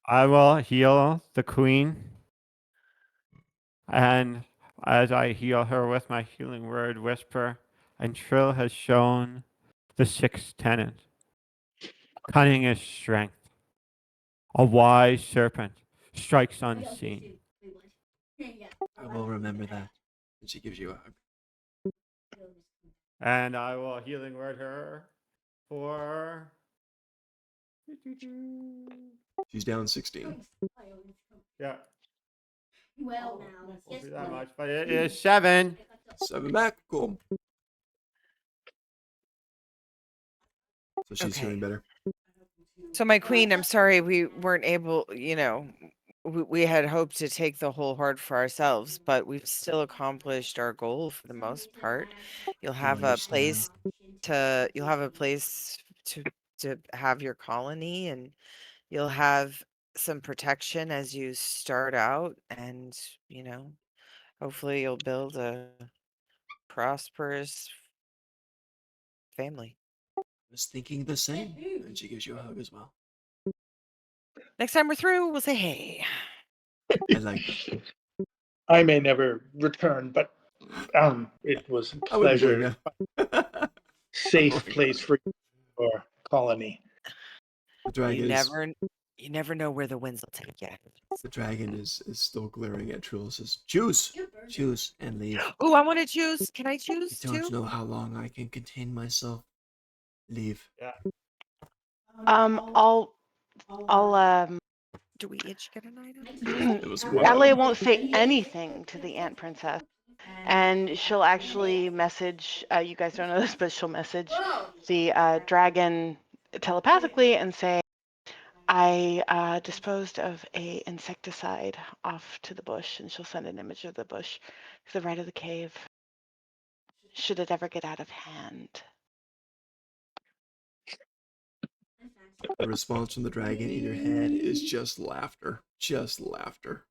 Speaker 3: I will heal the queen. And as I heal her with my healing word whisper, and Trill has shown the sixth tenet. Cunning is strength. A wise serpent strikes unseen.
Speaker 5: Wait, what? Yeah.
Speaker 1: I will remember that. And she gives you a hug.
Speaker 3: And I will healing word her for.
Speaker 1: She's down 16.
Speaker 3: Yeah,
Speaker 5: Well,
Speaker 8: Oh,
Speaker 5: now.
Speaker 8: that's
Speaker 3: won't
Speaker 5: Guess
Speaker 3: be that
Speaker 5: what?
Speaker 3: much, but it is 7.
Speaker 1: 7 back. Cool. So she's
Speaker 2: Okay.
Speaker 1: feeling better.
Speaker 2: So my queen, I'm sorry we weren't able, we had hoped to take the whole horde for ourselves, but we've still accomplished our goal for the most part. You'll have a place you'll have a place to have your colony, and you'll have some protection as you start out, and hopefully you'll build a prosperous family.
Speaker 1: I was thinking the same. And she gives you a hug as well.
Speaker 2: Next time we're through, we'll say hey.
Speaker 1: I like that.
Speaker 4: I may never return, but it was a
Speaker 1: I wouldn't blame
Speaker 4: pleasure.
Speaker 1: you.
Speaker 4: Safe
Speaker 1: Oh,
Speaker 4: place for your colony.
Speaker 1: The dragon
Speaker 2: You never know where the winds will take you.
Speaker 1: is still glaring at Trill. Says, choose, and leave.
Speaker 2: Oh, I want to choose. Can I
Speaker 1: I
Speaker 2: choose
Speaker 1: don't
Speaker 2: too?
Speaker 1: know how long I can contain myself. Leave.
Speaker 6: I'll
Speaker 2: Do we each get an item?
Speaker 1: It was one
Speaker 6: LA
Speaker 1: item.
Speaker 6: won't say anything to the ant princess, and she'll actually message. You guys don't know this, but she'll message the dragon telepathically and say, "I disposed of a insecticide off to the bush," and she'll send an image of the bush to the right of the cave. Should it ever get out of hand?
Speaker 1: The response from the dragon in your head is just laughter. Just laughter.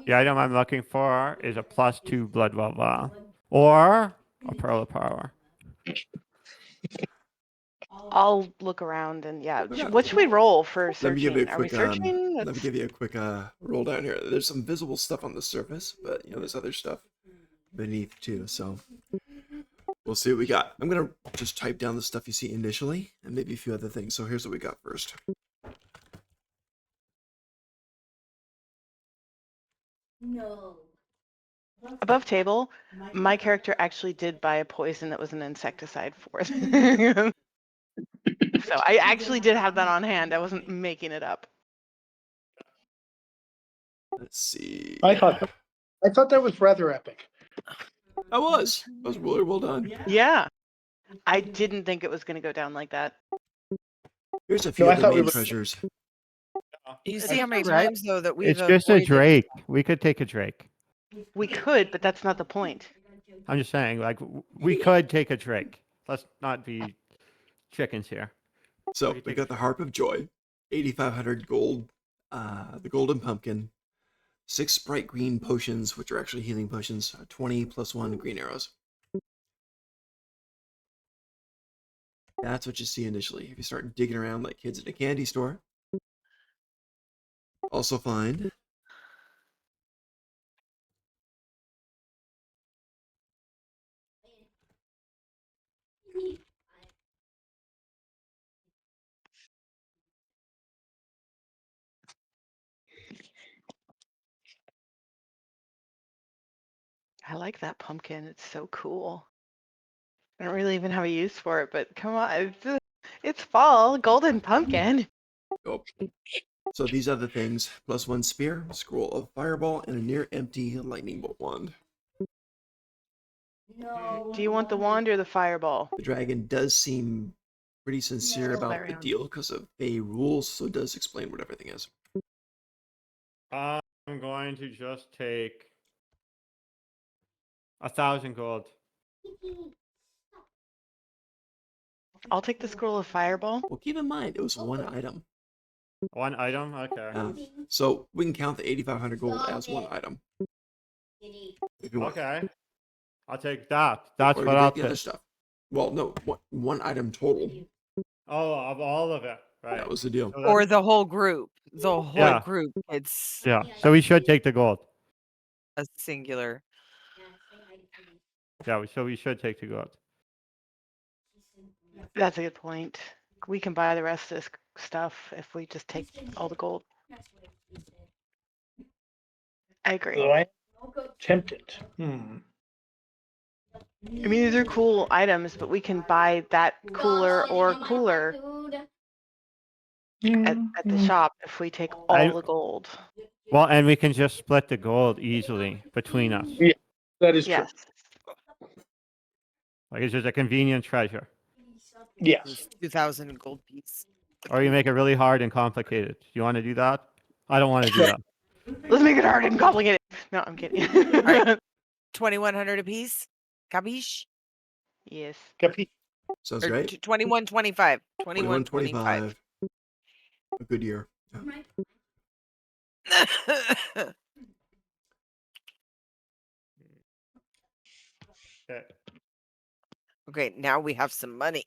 Speaker 3: The item I'm looking for is a +2 blood well vial or a pearl of power.
Speaker 6: I'll look around and yeah.
Speaker 1: Okay.
Speaker 6: What should we roll for
Speaker 1: Let me give you
Speaker 6: searching?
Speaker 1: a
Speaker 6: Are we
Speaker 1: quick
Speaker 6: searching?
Speaker 1: let me give you a quick roll down here. There's some visible stuff on the surface, but there's other stuff beneath too. So we'll see what we got. I'm gonna just type down the stuff you see initially, and maybe a few other things. So here's what we got first.
Speaker 5: No.
Speaker 6: Above table, my character actually did buy a poison that was an insecticide for them. So I actually did have that on hand. I wasn't making it up.
Speaker 1: Let's see.
Speaker 4: I thought that was rather epic.
Speaker 1: That was really well done.
Speaker 6: Yeah. I didn't think it was going to go down like that.
Speaker 1: Here's a few
Speaker 4: No, I
Speaker 1: of the
Speaker 4: thought we
Speaker 1: main
Speaker 4: were-
Speaker 1: treasures.
Speaker 2: You
Speaker 6: It's
Speaker 2: see how many
Speaker 6: alright.
Speaker 2: times though that we've
Speaker 3: It's just a
Speaker 2: avoided.
Speaker 3: drake. We could take a drake.
Speaker 6: We could, but that's not the point.
Speaker 3: I'm just saying, like, we could take a drake. Let's not be chickens here.
Speaker 1: So
Speaker 3: We could
Speaker 1: we
Speaker 3: take
Speaker 1: got the Harp of Joy, 8,500 gold, the golden pumpkin, 6 bright green potions, which are actually healing potions, 20 plus 1 green arrows. That's what you see initially. If you start digging around like kids in a candy store, also find
Speaker 6: I like that pumpkin. It's so cool. I don't really even have a use for it, but come on, it's fall, golden pumpkin.
Speaker 1: oh. So these are the things: plus 1 spear, scroll of fireball, and a near empty lightning bolt wand.
Speaker 5: No.
Speaker 6: Do you want the wand or the fireball?
Speaker 1: The dragon does seem pretty sincere
Speaker 5: No.
Speaker 1: about the deal because of Fey rules, so it does explain what everything is.
Speaker 3: I'm going to just take 1,000 gold.
Speaker 6: I'll take the scroll of fireball.
Speaker 1: Well, keep in mind, it was 1 item.
Speaker 3: 1 item? Okay.
Speaker 1: So we can count the 8,500 gold as 1 item. If you want.
Speaker 3: Okay. I'll take that. That's
Speaker 1: Or
Speaker 3: what
Speaker 1: you
Speaker 3: I'll
Speaker 1: take the other
Speaker 3: take.
Speaker 1: stuff. Well, no, 1 item total.
Speaker 3: Oh, of all of it. Right.
Speaker 1: That was the deal.
Speaker 3: So
Speaker 2: Or
Speaker 3: that's-
Speaker 2: the whole group. The whole
Speaker 3: Yeah.
Speaker 2: group. It's
Speaker 3: yeah. So we should take the gold.
Speaker 2: a singular.
Speaker 3: Yeah. So we should take the gold.
Speaker 6: That's a good point. We can buy the rest of this stuff if we just take all the gold. I agree.
Speaker 4: Though I am tempted.
Speaker 6: I mean, these are cool items, but we can buy that cooler or cooler at the shop if we take all the gold.
Speaker 3: Well, and we can just split the gold easily between us.
Speaker 4: Yeah, that is true.
Speaker 6: Yes.
Speaker 3: Like it's just a convenient treasure.
Speaker 4: Yes.
Speaker 2: It's 2,000 gold piece.
Speaker 3: Or you make it really hard and complicated. You want to do that? I don't want to do
Speaker 4: No.
Speaker 3: that.
Speaker 6: Let's make it hard and complicated. No, I'm kidding.
Speaker 2: right. 2,100 apiece. Capiche?
Speaker 6: Yes.
Speaker 4: Capi.
Speaker 1: Sounds
Speaker 2: Or
Speaker 1: great.
Speaker 2: 21.25. 21.25.
Speaker 1: 21.25. A good year. Yeah.
Speaker 3: Okay.
Speaker 2: Okay, now we have some money.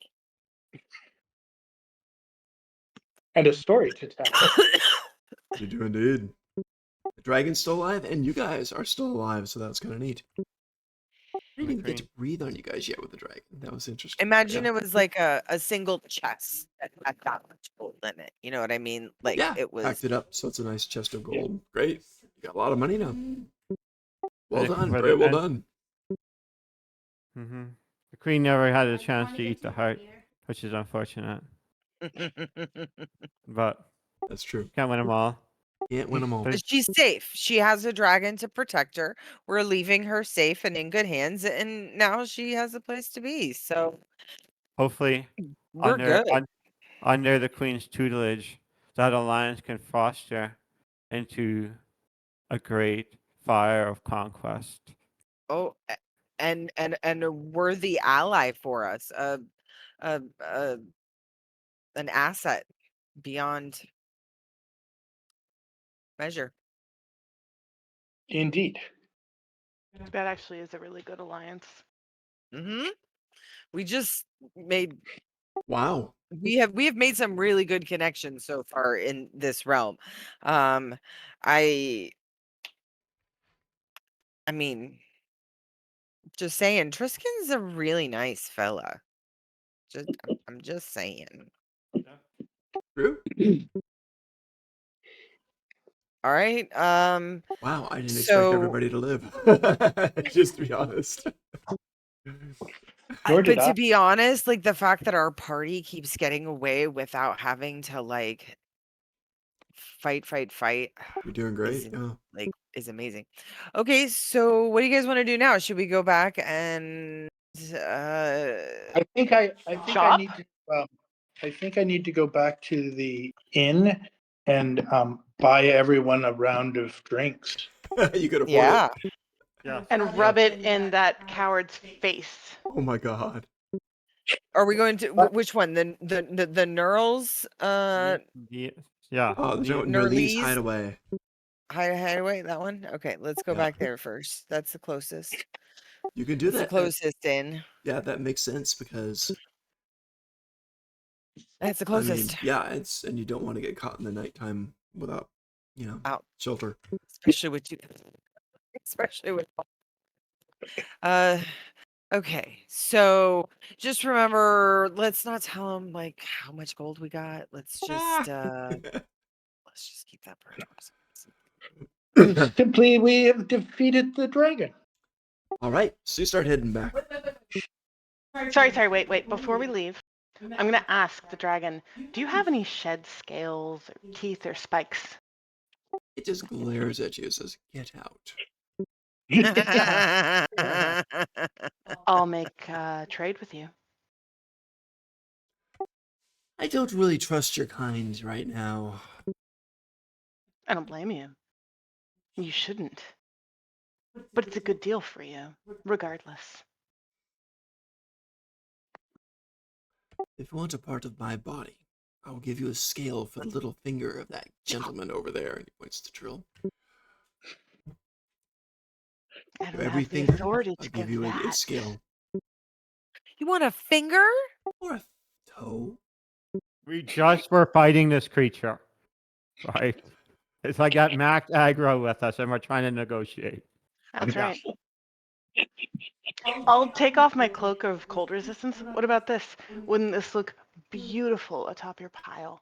Speaker 4: And a story to tell.
Speaker 1: You do indeed. The dragon's still alive, and you guys are still alive, so that's kind of neat. I didn't even get to breathe on you guys yet with the dragon. That was interesting.
Speaker 2: Imagine
Speaker 1: Yeah.
Speaker 2: it was like a single chest that had that much gold in it. You know what I mean? Like
Speaker 1: Yeah,
Speaker 2: it was.
Speaker 1: packed it up, so it's a nice chest of gold. Great. You got a lot of money now. Well
Speaker 3: And it-
Speaker 1: done.
Speaker 3: but
Speaker 1: Very
Speaker 3: it-
Speaker 1: well
Speaker 3: and-
Speaker 1: done.
Speaker 3: Mm-hmm. The queen never had a chance to eat the heart, which is unfortunate. But
Speaker 1: That's true.
Speaker 3: can't win them all.
Speaker 1: Can't win them all.
Speaker 3: But
Speaker 2: She's safe. She has a dragon to protect her. We're leaving her safe and in good hands, and now she has a place to be. So
Speaker 3: hopefully,
Speaker 2: we're
Speaker 3: under
Speaker 2: good.
Speaker 3: under the queen's tutelage, that alliance can foster into a great fire of conquest.
Speaker 2: Oh, and a worthy ally for us. A an asset beyond measure.
Speaker 4: Indeed.
Speaker 6: That actually is a really good alliance.
Speaker 2: Mm-hmm. We just made
Speaker 1: Wow.
Speaker 2: we have made some really good connections so far in this realm. I mean, just saying, Triskin's a really nice fella. I'm just saying.
Speaker 1: True.
Speaker 2: All right.
Speaker 1: Wow, I didn't expect
Speaker 2: So-
Speaker 1: everybody to live. Just to be honest.
Speaker 4: Nor did
Speaker 2: but
Speaker 4: I.
Speaker 2: to be honest, like the fact that our party keeps getting away without having to like fight,
Speaker 1: You're doing great. Yeah.
Speaker 2: like is amazing. Okay, so what do you guys want to do now? Should we go back and
Speaker 4: I think I
Speaker 6: Shop?
Speaker 4: need to. I think I need to go back to the inn and buy everyone a round of drinks.
Speaker 1: You could afford
Speaker 2: yeah.
Speaker 1: it.
Speaker 3: Yeah.
Speaker 6: And rub it in that coward's face.
Speaker 1: Oh my god.
Speaker 2: Are we going to
Speaker 4: What?
Speaker 2: which one? The Knurls?
Speaker 3: Yeah.
Speaker 1: Oh, the
Speaker 3: the-
Speaker 1: joint near Lee's
Speaker 2: Nerlees?
Speaker 1: hideaway.
Speaker 2: Hideaway, that one? Okay, let's go
Speaker 1: Yeah.
Speaker 2: back there first. That's the closest.
Speaker 1: You can do
Speaker 2: It's the
Speaker 1: that.
Speaker 2: closest in.
Speaker 1: Yeah, that makes sense because
Speaker 2: That's the
Speaker 1: I mean,
Speaker 2: closest.
Speaker 1: yeah, and you don't want to get caught in the nighttime without,
Speaker 2: Out.
Speaker 1: shelter.
Speaker 2: Especially with you. Especially with uh okay. So just remember, let's not tell them like how much gold we got. Let's just keep that part to ourselves.
Speaker 4: Simply, we have defeated the dragon.
Speaker 1: All right, so you start heading back.
Speaker 6: Sorry, wait. Before we leave, I'm gonna ask the dragon, do you have any shed scales or teeth or spikes?
Speaker 1: It just glares at you and says, "Get out."
Speaker 6: I'll make trade with you.
Speaker 1: I don't really trust your kind right now.
Speaker 6: I don't blame you. You shouldn't. But it's a good deal for you, regardless.
Speaker 1: If you want a part of my body, I will give you a scale for the little finger of that gentleman over there. And he points to Trill.
Speaker 6: I
Speaker 1: For
Speaker 6: don't
Speaker 1: every
Speaker 6: have the
Speaker 1: finger,
Speaker 6: authority
Speaker 1: I'll
Speaker 6: to
Speaker 1: give
Speaker 6: give
Speaker 1: you a
Speaker 6: that.
Speaker 1: scale.
Speaker 2: You want a finger?
Speaker 1: Or a toe.
Speaker 3: We just were fighting this creature, right? It's like that max aggro with us, and we're trying to negotiate.
Speaker 6: That's
Speaker 4: Yeah.
Speaker 6: right. I'll take off my cloak of cold resistance. What about this? Wouldn't this look beautiful atop your pile?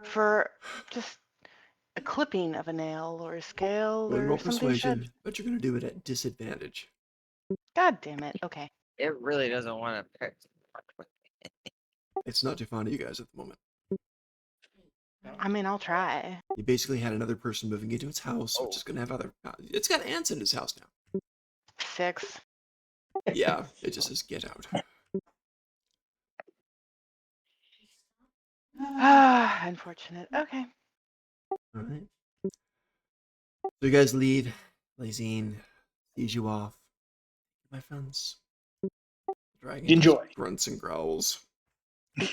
Speaker 6: For just a clipping of a nail or a scale
Speaker 1: Go and
Speaker 6: or
Speaker 1: roll
Speaker 6: something shed.
Speaker 1: persuasion, but you're going to do it at disadvantage.
Speaker 6: God damn it. Okay.
Speaker 2: It really doesn't want to pick.
Speaker 1: It's not too fond of you guys at the moment.
Speaker 6: I mean, I'll try.
Speaker 1: He basically had another person moving into its house, which is going to have other. It's got ants in his house now.
Speaker 6: 6.
Speaker 1: Yeah, it just says get out.
Speaker 6: Ah, unfortunate. Okay.
Speaker 1: All right. So you guys leave. Lazine sees you off. My friends. The dragon just
Speaker 4: Enjoy.
Speaker 1: grunts and growls. You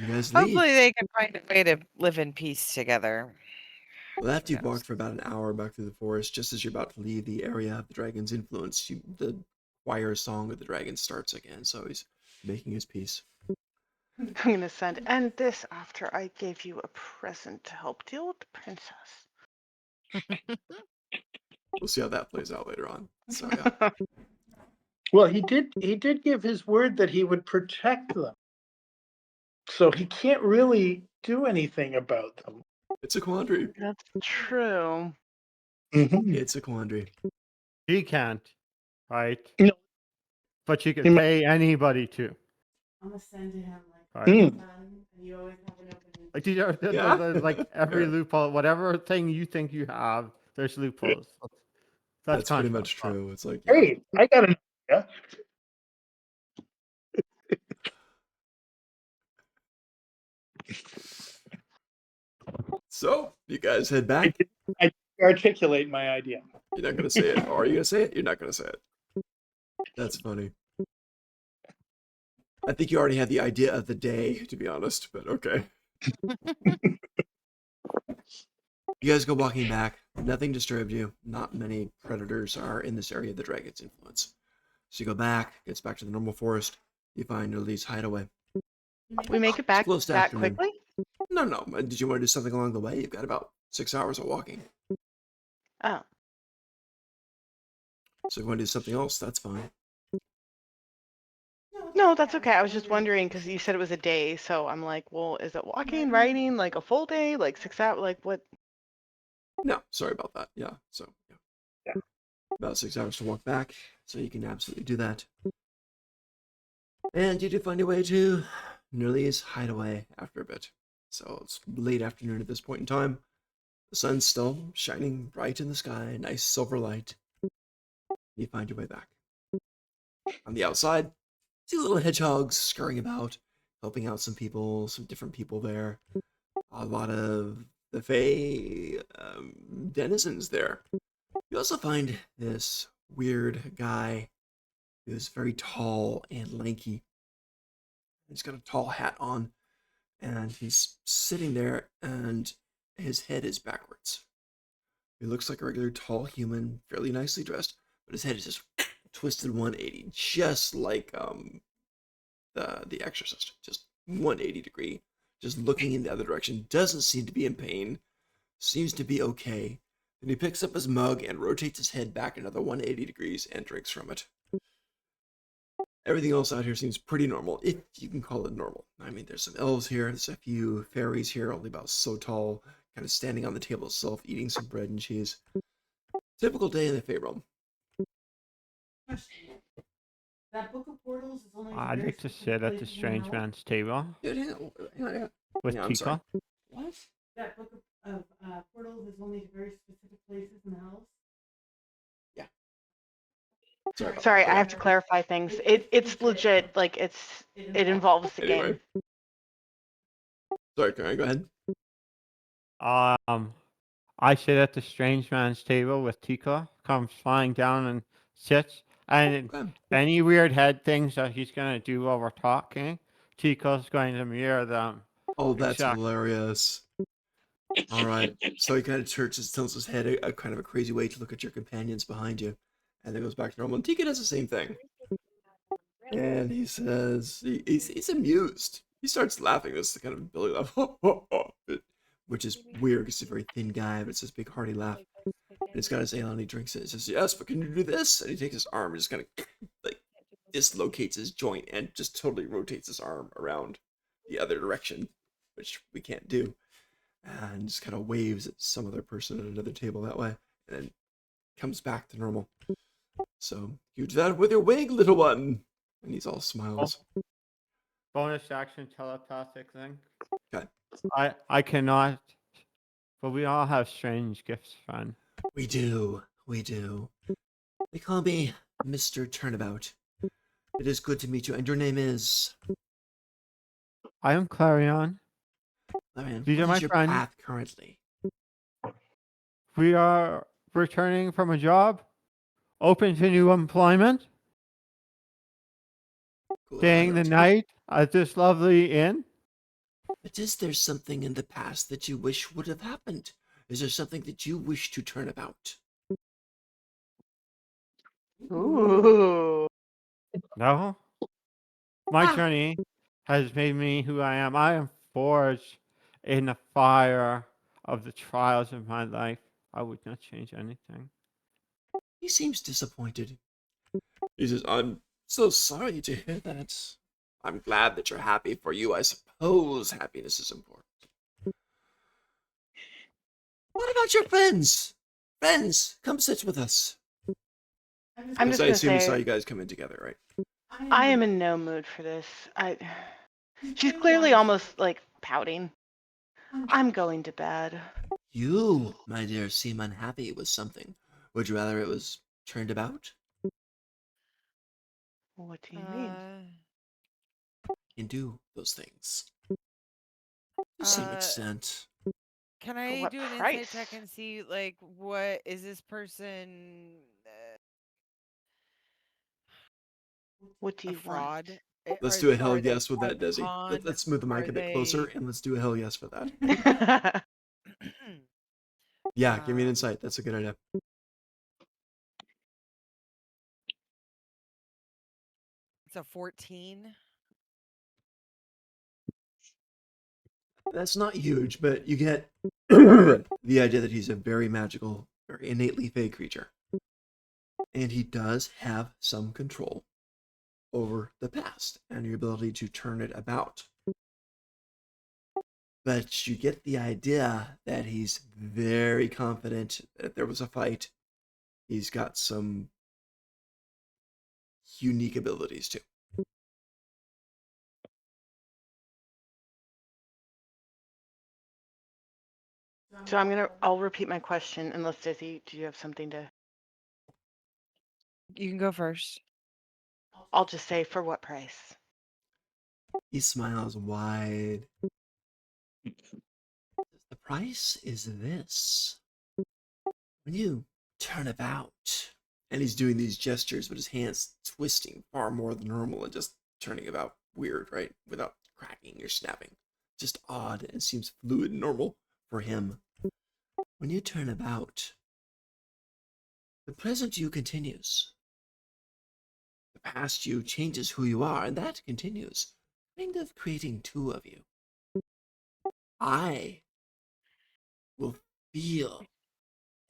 Speaker 1: guys leave.
Speaker 2: Hopefully they can find a way to live in peace together.
Speaker 1: Well, after
Speaker 2: Who
Speaker 1: you've walked
Speaker 2: knows?
Speaker 1: for about an hour back through the forest, just as you're about to leave the area of the dragon's influence, the choir song of the dragon starts again. So he's making his peace.
Speaker 6: I'm going to send. And this after I gave you a present to help deal with the princess.
Speaker 1: We'll see how that plays out later on. So yeah.
Speaker 4: Well, he did give his word that he would protect them. So he can't really do anything about them.
Speaker 1: It's a quandary.
Speaker 6: That's true.
Speaker 4: Mhm.
Speaker 1: It's a quandary.
Speaker 3: She can't, right?
Speaker 4: No.
Speaker 3: But she
Speaker 4: He
Speaker 3: can
Speaker 4: might-
Speaker 3: pay anybody to.
Speaker 8: I'm gonna send to him like
Speaker 3: Right.
Speaker 4: Mm.
Speaker 8: son, and you always have an opening.
Speaker 3: Like, there's like every loophole, whatever thing you think you have, there's loopholes.
Speaker 1: That's pretty
Speaker 3: contract
Speaker 1: much
Speaker 3: law.
Speaker 1: true. It's like, yeah.
Speaker 4: Hey, I got an idea.
Speaker 1: So you guys head
Speaker 4: I
Speaker 1: back.
Speaker 4: did articulate my idea.
Speaker 1: You're not gonna say it. Or are you gonna say it? You're not gonna say it. That's funny. I think you already had the idea of the day, to be honest, but okay. You guys go walking back. Nothing disturbed you. Not many predators are in this area of the dragon's influence. So you go back, gets back to the normal forest. You find Nerlee's hideaway.
Speaker 6: We make it
Speaker 1: It's
Speaker 6: back
Speaker 1: close to
Speaker 6: that
Speaker 1: afternoon.
Speaker 6: quickly?
Speaker 1: No. Did you want to do something along the way? You've got about 6 hours of walking.
Speaker 6: Oh.
Speaker 1: So if you want to do something else, that's fine.
Speaker 6: No, that's okay. I was just wondering because you said it was a day, so I'm like, well, is it walking, riding, like a full day, like 6 hours, like what?
Speaker 1: No, sorry about that. Yeah, so yeah.
Speaker 4: Yeah.
Speaker 1: About 6 hours to walk back, so you can absolutely do that. And you do find your way to Nerlee's hideaway after a bit. So it's late afternoon at this point in time. The sun's still shining bright in the sky, nice silver light. You find your way back. On the outside, see little hedgehogs scurrying about, helping out some people, some different people there. A lot of the Fae denizens there. You also find this weird guy He was very tall and lanky. He's got a tall hat on, and he's sitting there, and his head is backwards. He looks like a regular tall human, fairly nicely dressed, but his head is just twisted 180, just like the Exorcist, just 180 degree, just looking in the other direction. Doesn't seem to be in pain. Seems to be okay. Then he picks up his mug and rotates his head back another 180 degrees and drinks from it. Everything else out here seems pretty normal, if you can call it normal. I mean, there's some elves here, there's a few fairies here, only about so tall, kind of standing on the table itself, eating some bread and cheese. Typical day in the Fey realm.
Speaker 8: Question. That book of portals is only.
Speaker 3: I'd
Speaker 8: very
Speaker 3: like to
Speaker 8: specific
Speaker 3: sit at the
Speaker 8: places in
Speaker 3: strange
Speaker 8: house?
Speaker 3: man's table
Speaker 1: Dude, hang on.
Speaker 3: with
Speaker 1: Yeah, I'm sorry.
Speaker 3: Tika.
Speaker 1: What?
Speaker 8: That book of portals is only to very specific places in the house.
Speaker 1: Sorry about
Speaker 6: Sorry,
Speaker 1: that.
Speaker 6: I
Speaker 1: Okay.
Speaker 6: have to clarify things. It's legit. Like it involves the
Speaker 1: Anyway.
Speaker 6: game.
Speaker 1: Sorry, Karen, go ahead.
Speaker 3: I sit at the strange man's table with Tika, comes flying down and sits. And
Speaker 1: Okay.
Speaker 3: any weird head things that he's going to do while we're talking, Tika's going to mirror them.
Speaker 1: Oh, that's
Speaker 3: Exactly.
Speaker 1: hilarious. All right. So he kind of tilts his head a kind of a crazy way to look at your companions behind you, and then goes back to normal. And Tika does the same thing. And he says he's amused. He starts laughing. This kind of belly laugh, which is weird because he's a very thin guy, but it's this big hearty laugh. And he's got his ale and he drinks it. He says, "Yes, but can you do this?" And he takes his arm and just kind of like dislocates his joint and just totally rotates his arm around the other direction, which we can't do. And just kind of waves at some other person at another table that way, and then comes back to normal. So you do that with your wig, little one. And he's all smiles.
Speaker 3: Bonus action telepathic thing.
Speaker 1: Okay.
Speaker 3: I cannot, but we all have strange gifts, friend.
Speaker 1: We do. They call me Mr. Turnabout. It is good to meet you. And your name is?
Speaker 3: I am Clarion.
Speaker 1: Man,
Speaker 3: These
Speaker 1: what
Speaker 3: are my
Speaker 1: is your
Speaker 3: friends.
Speaker 1: path currently?
Speaker 3: We are returning from a job, open to new employment,
Speaker 1: Cool.
Speaker 3: staying the night at this lovely inn.
Speaker 1: But is there something in the past that you wish would have happened? Is there something that you wish to turn about?
Speaker 6: Ooh.
Speaker 3: No. My journey has made me who I am. I am forged in the fire of the trials of my life. I would not change anything.
Speaker 1: He seems disappointed. He says, "I'm so sorry to hear that. I'm glad that you're happy. For you, I suppose happiness is important. What about your friends? Friends, come sit with us."
Speaker 6: I'm
Speaker 1: Because
Speaker 6: just
Speaker 1: I
Speaker 6: gonna
Speaker 1: assume he saw
Speaker 6: say
Speaker 1: you guys come in together, right?
Speaker 6: I am in no mood for this. She's clearly almost like pouting. I'm going to bed.
Speaker 1: You, my dear, seem unhappy with something. Would you rather it was turned about?
Speaker 6: What do you mean?
Speaker 1: You can do those things. To some extent.
Speaker 2: Can I
Speaker 6: what
Speaker 2: do an
Speaker 6: price?
Speaker 2: insight check and see, like, what is this person
Speaker 6: What do
Speaker 2: a
Speaker 6: you want?
Speaker 2: fraud?
Speaker 1: Let's do a hell
Speaker 2: Are they
Speaker 1: yes with that,
Speaker 2: a
Speaker 1: Desi.
Speaker 2: con?
Speaker 1: Let's move the mic
Speaker 2: Are
Speaker 1: a bit closer
Speaker 2: they?
Speaker 1: and let's do a hell yes for that. Yeah, give me an
Speaker 2: Um,
Speaker 1: insight. That's a good idea.
Speaker 2: It's a 14.
Speaker 1: That's not huge, but you get the idea that he's a very magical, very innately fey creature. And he does have some control over the past and your ability to turn it about. But you get the idea that he's very confident that if there was a fight, he's got some unique abilities too.
Speaker 6: So I'll repeat my question unless Dizzy, do you have something to?
Speaker 2: You can go first.
Speaker 6: I'll just say for what price?
Speaker 1: He smiles wide. The price is this. When you turn about and he's doing these gestures, but his hands twisting far more than normal and just turning about weird, right? Without cracking or snapping. Just odd and seems fluid and normal for him. When you turn about, the present you continues. The past you changes who you are, and that continues, kind of creating two of you. I will feel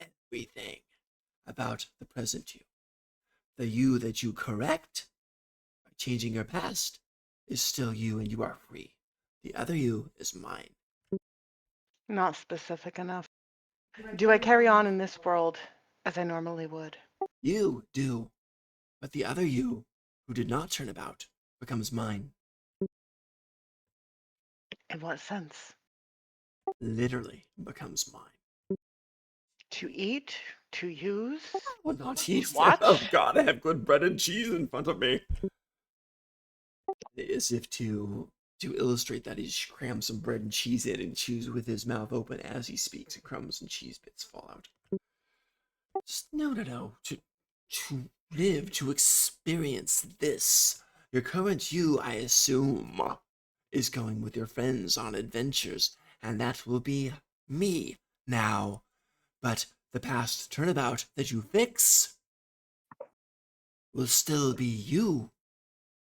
Speaker 1: everything about the present you. The you that you correct by changing your past is still you and you are free. The other you is mine.
Speaker 6: Not specific enough. Do I carry on in this world as I normally would?
Speaker 1: You do, but the other you, who did not turn about, becomes mine.
Speaker 6: In what sense?
Speaker 1: Literally becomes mine.
Speaker 6: To eat? To use?
Speaker 1: I will not eat
Speaker 6: Watch?
Speaker 1: Oh God, I have good bread and cheese in front of me. As if to illustrate that, he just crams some bread and cheese in and chews with his mouth open as he speaks, and crumbs and cheese bits fall out. Just no. To live, to experience this. Your current you, I assume, is going with your friends on adventures, and that will be me now. But the past turnabout that you fix will still be you,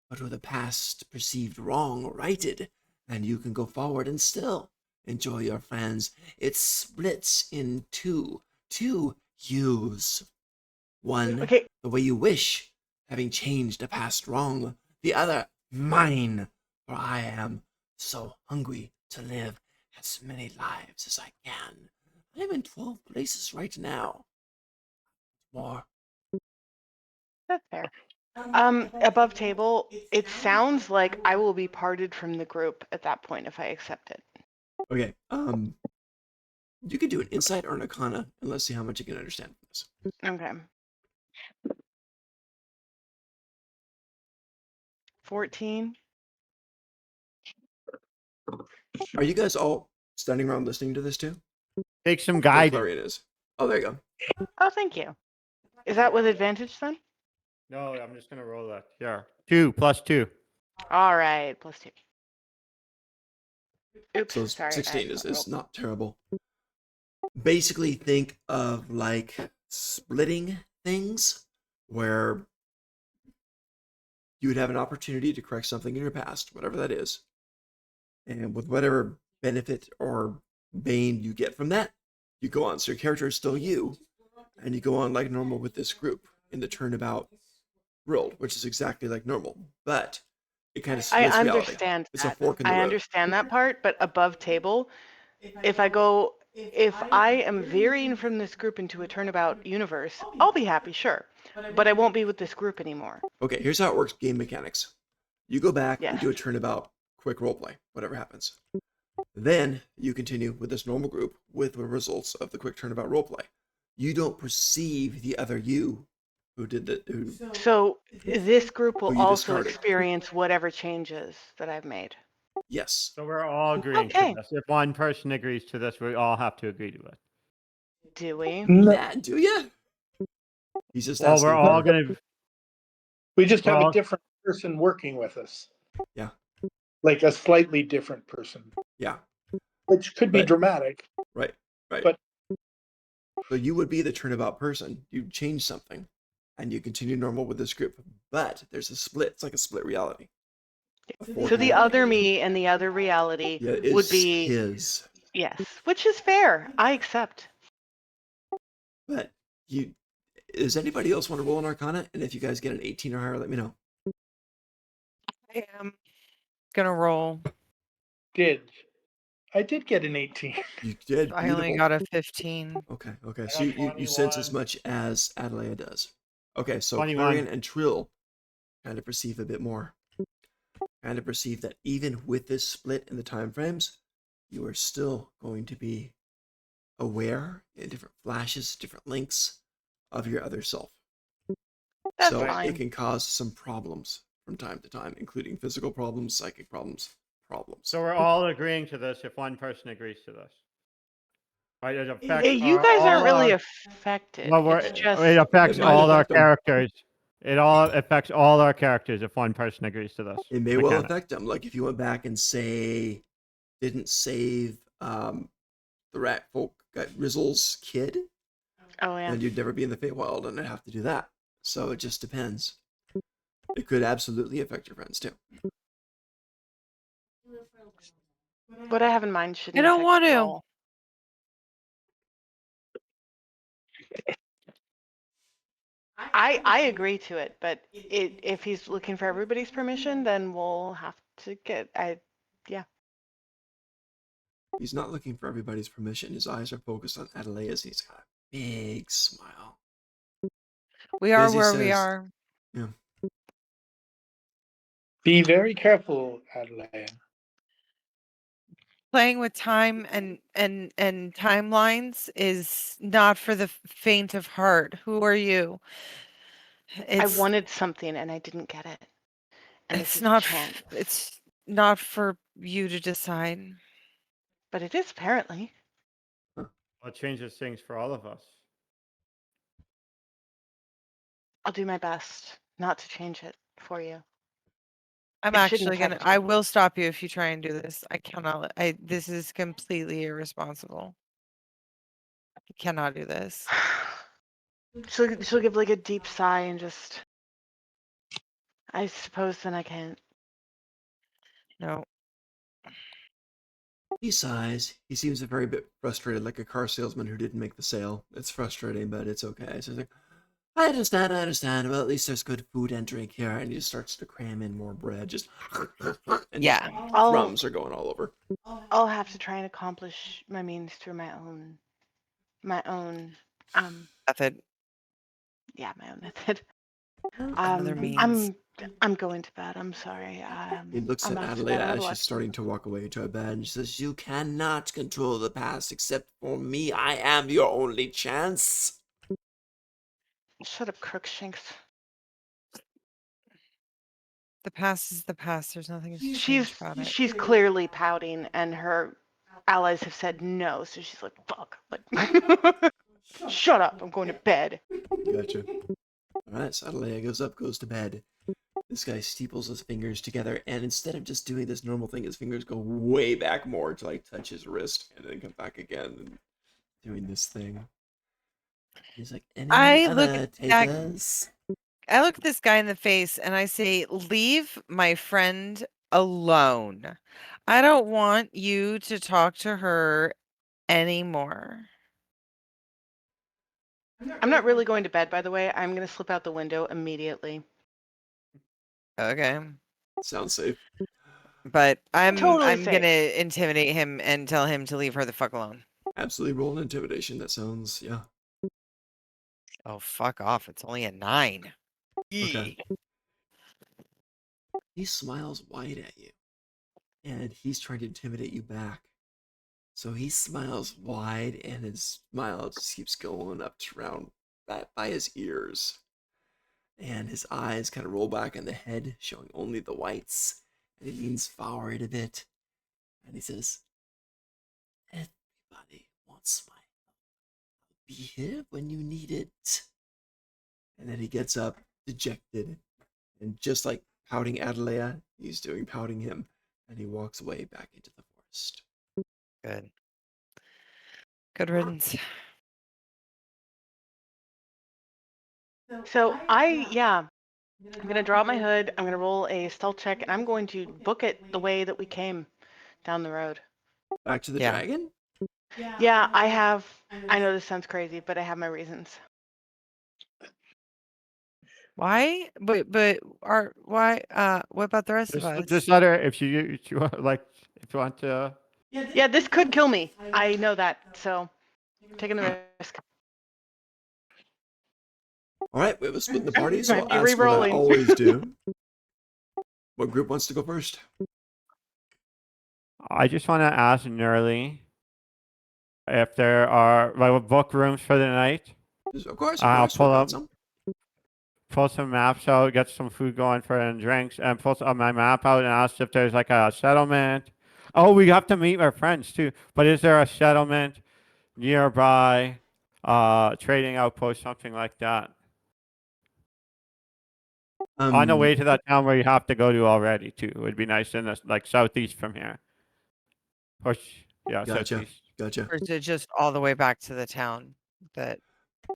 Speaker 1: but with a past perceived wrong righted, and you can go forward and still enjoy your friends. It splits in two yous. One,
Speaker 6: Okay,
Speaker 1: the way you wish, having changed a past wrong. The other, mine, for I am so hungry to live as many lives as I can. I am in 12 places right now. More.
Speaker 6: that's fair. Above table, it sounds like I will be parted from the group at that point if I accept it.
Speaker 1: Okay, you can do an insight or an arcana, and let's see how much you can understand from this.
Speaker 6: Okay. 14.
Speaker 1: Are you guys all standing around listening to this too?
Speaker 3: Take some
Speaker 1: Or
Speaker 3: guidance.
Speaker 1: Clarion is. Oh, there you go.
Speaker 6: Oh, thank you. Is that with advantage then?
Speaker 3: No, I'm just gonna roll that. Here. 2 plus 2.
Speaker 6: All right, +2. Oops,
Speaker 1: So
Speaker 6: sorry.
Speaker 1: 16 is not terrible. Basically, think of like splitting things where you would have an opportunity to correct something in your past, whatever that is. And with whatever benefit or bane you get from that, you go on. So your character is still you, and you go on like normal with this group in the turnabout world, which is exactly like normal. But it kind of
Speaker 6: I
Speaker 1: splits reality.
Speaker 6: understand
Speaker 1: It's a
Speaker 6: that.
Speaker 1: fork in the
Speaker 6: I
Speaker 1: road.
Speaker 6: understand that part, but above table, if I am varying from this group into a turnabout universe, I'll be happy, sure. But I won't be with this group anymore.
Speaker 1: Okay, here's how it works game mechanics. You go back,
Speaker 6: Yes.
Speaker 1: you do a turnabout, quick roleplay, whatever happens. Then you continue with this normal group with the results of the quick turnabout roleplay. You don't perceive the other you who did the
Speaker 6: So this group will
Speaker 1: Who you
Speaker 6: also
Speaker 1: discarded.
Speaker 6: experience whatever changes that I've made.
Speaker 1: yes.
Speaker 3: So we're all agreeing
Speaker 6: Okay.
Speaker 3: to this. If one person agrees to this, we all have to agree to it.
Speaker 6: Do we?
Speaker 4: No,
Speaker 1: Nah, do ya? He's just
Speaker 3: Well,
Speaker 1: asking.
Speaker 3: we're all
Speaker 1: for-
Speaker 3: gonna.
Speaker 4: we just have
Speaker 3: Well-
Speaker 4: a different person working with us.
Speaker 1: Yeah.
Speaker 4: Like a slightly different person,
Speaker 1: Yeah.
Speaker 4: which could be
Speaker 1: But-
Speaker 4: dramatic.
Speaker 1: Right. Right.
Speaker 4: But-
Speaker 1: So you would be the turnabout person. You change something, and you continue normal with this group. But there's a split. It's like a split reality. A fork
Speaker 6: So
Speaker 1: in
Speaker 6: the other me and the other reality
Speaker 1: Yeah, it's
Speaker 6: would be
Speaker 1: his.
Speaker 6: yes, which is fair. I accept.
Speaker 1: But you. Does anybody else want to roll an Arcana? And if you guys get an 18 or higher, let me know.
Speaker 2: I am gonna roll.
Speaker 4: I did get an 18.
Speaker 1: You did.
Speaker 2: I only
Speaker 1: Beautiful.
Speaker 2: got a 15.
Speaker 1: Okay.
Speaker 3: I
Speaker 1: So
Speaker 3: got
Speaker 1: you sense as
Speaker 3: 21.
Speaker 1: much as Adelaide does. Okay. So
Speaker 3: 21.
Speaker 1: Clarion and Trill kind of perceive a bit more. Kind of perceive that even with this split in the time frames, you are still going to be aware in different flashes, different links of your other self.
Speaker 6: That's
Speaker 1: So
Speaker 6: fine.
Speaker 1: it can cause some problems from time to time, including physical problems, psychic problems.
Speaker 3: So we're all agreeing to this if one person agrees to this. Right, it affects
Speaker 6: You guys aren't
Speaker 3: all
Speaker 6: really
Speaker 3: our.
Speaker 6: affected.
Speaker 3: Well,
Speaker 6: It's just
Speaker 3: it affects
Speaker 1: It might
Speaker 3: all our
Speaker 1: affect them.
Speaker 3: characters. It all affects all our characters if one person agrees to this.
Speaker 1: It may well
Speaker 3: mechanic.
Speaker 1: affect them. Like if you went back and say didn't save the rat folk got Rizzle's kid,
Speaker 6: oh yeah.
Speaker 1: then you'd never be in the Feywild and I'd have to do that. So it just depends. It could absolutely affect your friends too.
Speaker 6: What I have in mind shouldn't
Speaker 2: I don't
Speaker 6: affect
Speaker 2: want
Speaker 6: you
Speaker 2: to.
Speaker 6: all. I agree to it, but if he's looking for everybody's permission, then we'll have to get. Yeah.
Speaker 1: He's not looking for everybody's permission. His eyes are focused on Adelaide's and he's got a big smile.
Speaker 2: We are
Speaker 1: Daisy
Speaker 2: where we
Speaker 1: says-
Speaker 2: are.
Speaker 1: Yeah.
Speaker 4: Be very careful, Adelaide.
Speaker 2: Playing with time and timelines is not for the faint of heart. Who are you?
Speaker 6: I
Speaker 2: It's
Speaker 6: wanted something and I didn't get it. And this
Speaker 2: it's
Speaker 6: is
Speaker 2: not
Speaker 6: a chance.
Speaker 2: it's not for you to decide.
Speaker 6: But it is apparently.
Speaker 3: Well, it changes things for all of us.
Speaker 6: I'll do my best not to change it for you.
Speaker 2: I'm
Speaker 6: It shouldn't
Speaker 2: actually gonna.
Speaker 6: affect
Speaker 2: I
Speaker 6: you.
Speaker 2: will stop you if you try and do this. I cannot. This is completely irresponsible. I cannot do this.
Speaker 6: She'll give like a deep sigh and just. I suppose then I can't.
Speaker 2: No.
Speaker 1: He sighs. He seems a very bit frustrated, like a car salesman who didn't make the sale. It's frustrating, but it's okay. So he's like, I understand. Well, at least there's good food and drink here. And he just starts to cram in more bread. Just and
Speaker 2: Yeah.
Speaker 1: crumbs are going all over.
Speaker 6: I'll have to try and accomplish my means through my own
Speaker 2: Method.
Speaker 6: yeah, my own method.
Speaker 2: Another means.
Speaker 6: I'm going to bed. I'm sorry.
Speaker 1: He looks
Speaker 6: I'm
Speaker 1: at
Speaker 6: off to
Speaker 1: Adelaide
Speaker 6: bed. I have a
Speaker 1: as
Speaker 6: lot
Speaker 1: she's
Speaker 6: to do.
Speaker 1: starting to walk away to her bed, and she says, "You cannot control the past except for me. I am your only chance."
Speaker 6: Shut up, Crookshanks.
Speaker 2: The past is the past. There's nothing to change
Speaker 6: She's
Speaker 2: about it.
Speaker 6: she's clearly pouting, and her allies have said no, so she's like, "Fuck!" Like, shut up. I'm going to bed.
Speaker 1: Gotcha. All right, so Adelaide goes up, goes to bed. This guy steeples his fingers together, and instead of just doing this normal thing, his fingers go way back more to like touch his wrist, and then come back again and doing this thing. He's like, "Any
Speaker 2: I look
Speaker 1: other
Speaker 2: at that-
Speaker 1: takers?"
Speaker 2: I look this guy in the face and I say, "Leave my friend alone. I don't want you to talk to her anymore."
Speaker 6: I'm not really going to bed, by the way. I'm going to slip out the window immediately.
Speaker 2: Okay.
Speaker 1: Sounds safe.
Speaker 2: But I'm
Speaker 6: Totally
Speaker 2: I'm
Speaker 6: safe.
Speaker 2: gonna intimidate him and tell him to leave her the fuck alone.
Speaker 1: Absolutely roll an intimidation. That sounds, yeah.
Speaker 2: Oh, fuck off. It's only a 9.
Speaker 1: Okay. He smiles wide at you, and he's trying to intimidate you back. So he smiles wide, and his smile just keeps going up to around by his ears. And his eyes kind of roll back in the head, showing only the whites. And he leans forward a bit, and he says, "Everybody wants my help. I'll be here when you need it." And then he gets up, dejected, and just like pouting Adelaide, he's doing pouting him, and he walks away back into the forest.
Speaker 2: Good. Good riddance.
Speaker 6: So I'm going to draw out my hood. I'm going to roll a stealth check, and I'm going to book it the way that we came down the road.
Speaker 1: Back to the
Speaker 2: Yeah.
Speaker 1: dragon?
Speaker 6: Yeah, I have. I know this sounds crazy, but I have my reasons.
Speaker 2: Why? But why? What about the rest of us?
Speaker 3: Just let her if you want, like if you want to.
Speaker 6: Yeah, this could kill me. I know that, so I'm taking the risk.
Speaker 1: All right, we have a split in the party, so
Speaker 6: Might
Speaker 1: I'll
Speaker 6: be
Speaker 1: ask what I
Speaker 6: re-rolling.
Speaker 1: always do. What group wants to go first?
Speaker 3: I just want to ask Nerly if there are like book rooms for the night.
Speaker 1: Of course,
Speaker 3: I'll
Speaker 1: we've
Speaker 3: pull
Speaker 1: got
Speaker 3: up.
Speaker 1: some.
Speaker 3: Pull some maps out, get some food going for and drinks, and pull my map out and ask if there's like a settlement. Oh, we have to meet our friends too. But is there a settlement nearby trading outpost, something like that. On the way to that town where you have to go to already, too. It would be nice in this, like southeast from here. Or, yeah,
Speaker 1: Gotcha.
Speaker 3: southeast.
Speaker 1: Gotcha.
Speaker 2: Or is it just all the way back to the town that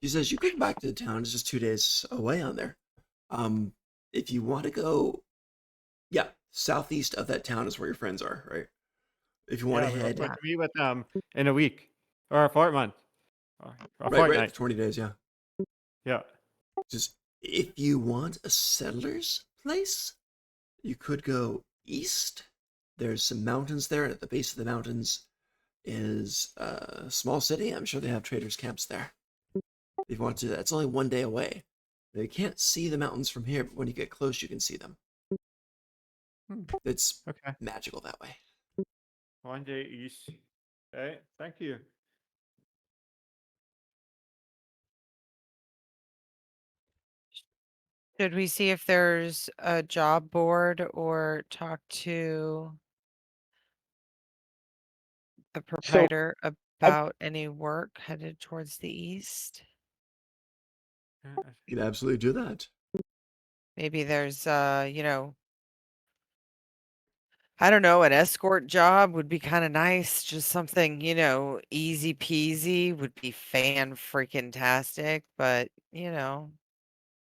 Speaker 1: She says you could go back to the town. It's just 2 days away on there. If you want to go, yeah, southeast of that town is where your friends are, right? If you want
Speaker 3: Yeah,
Speaker 1: to
Speaker 3: we
Speaker 1: head,
Speaker 3: to meet with them in a week or a fortnight. Or a
Speaker 1: right,
Speaker 3: fortnight.
Speaker 1: 20 days, yeah.
Speaker 3: Yeah.
Speaker 1: Just if you want a settler's place, you could go east. There's some mountains there, and at the base of the mountains is a small city. I'm sure they have traders' camps there. If you want to, that's only 1 day away. Now, you can't see the mountains from here, but when you get close, you can see them. It's
Speaker 3: Okay.
Speaker 1: magical that way.
Speaker 3: 1 day east. Okay. Thank you.
Speaker 2: should we see if there's a job board or talk to the proprietor about any work headed towards the east?
Speaker 3: Yeah, I think-
Speaker 1: You can absolutely do that.
Speaker 2: Maybe there's I don't know, an escort job would be kind of nice. Just something, easy peasy would be fan freaking tastic. But,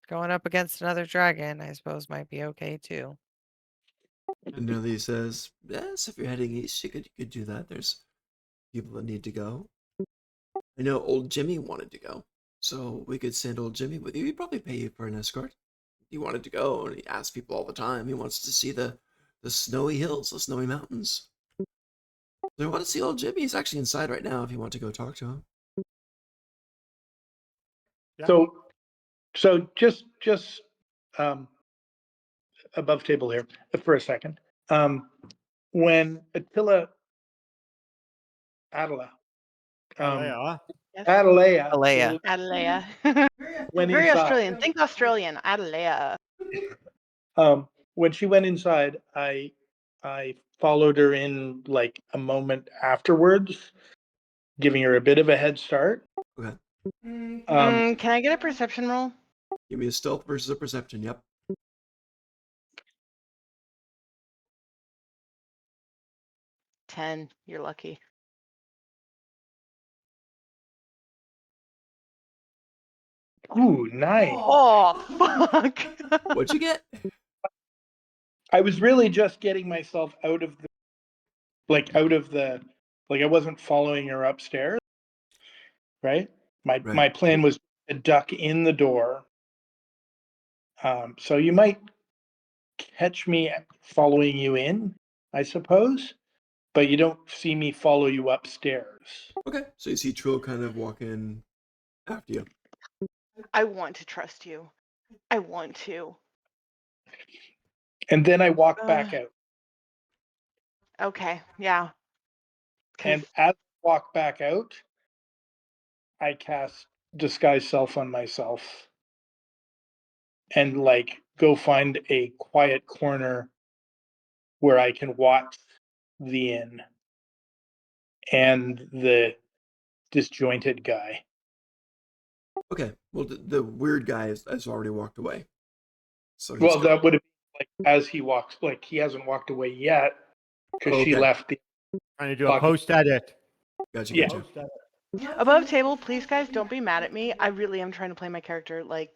Speaker 2: going up against another dragon, I suppose might be okay too.
Speaker 1: And Nelly says, yes, if you're heading east, you could do that. There's people that need to go. I know old Jimmy wanted to go, so we could send old Jimmy with you. He'd probably pay you for an escort. He wanted to go, and he asks people all the time. He wants to see the snowy hills, the snowy mountains. So I want to see old Jimmy. He's actually inside right now if you want to go talk to him.
Speaker 3: Yeah.
Speaker 4: So just um, above table here for a second. When Attila Adela,
Speaker 3: Alea.
Speaker 6: Yes.
Speaker 4: Adalea
Speaker 2: Alea.
Speaker 6: Adalea.
Speaker 4: went
Speaker 6: Very
Speaker 4: inside.
Speaker 6: Australian. Think Australian. Adalea.
Speaker 4: When she went inside, I followed her in like a moment afterwards, giving her a bit of a head start.
Speaker 1: Okay.
Speaker 6: Can I get a perception roll?
Speaker 1: Give me a stealth versus a perception. Yep.
Speaker 6: 10. You're lucky.
Speaker 4: Ooh, nice.
Speaker 6: Oh, fuck.
Speaker 1: What'd you get?
Speaker 4: I was really just getting myself out of the like I wasn't following her upstairs, right? My
Speaker 1: Right.
Speaker 4: plan was to duck in the door. So you might catch me following you in, I suppose, but you don't see me follow you upstairs.
Speaker 1: Okay. So you see Trill kind of walk in after you.
Speaker 6: I want to trust you. I want to.
Speaker 4: And then I walk back out.
Speaker 6: Okay, yeah.
Speaker 4: And
Speaker 6: 'Cause
Speaker 4: as I walk back out, I cast disguise self on myself and like go find a quiet corner where I can watch the inn and the disjointed guy.
Speaker 1: Okay. Well, the weird guy has already walked away. So he's
Speaker 4: Well,
Speaker 1: gone.
Speaker 4: that would have been like as he walks, like he hasn't walked away yet because
Speaker 1: Oh,
Speaker 4: she
Speaker 1: okay.
Speaker 4: left the.
Speaker 3: Trying to do a
Speaker 4: Fuck.
Speaker 3: post edit.
Speaker 1: Gotcha.
Speaker 4: Yeah.
Speaker 1: Gotcha.
Speaker 6: above table, please guys, don't be mad at me. I really am trying to play my character like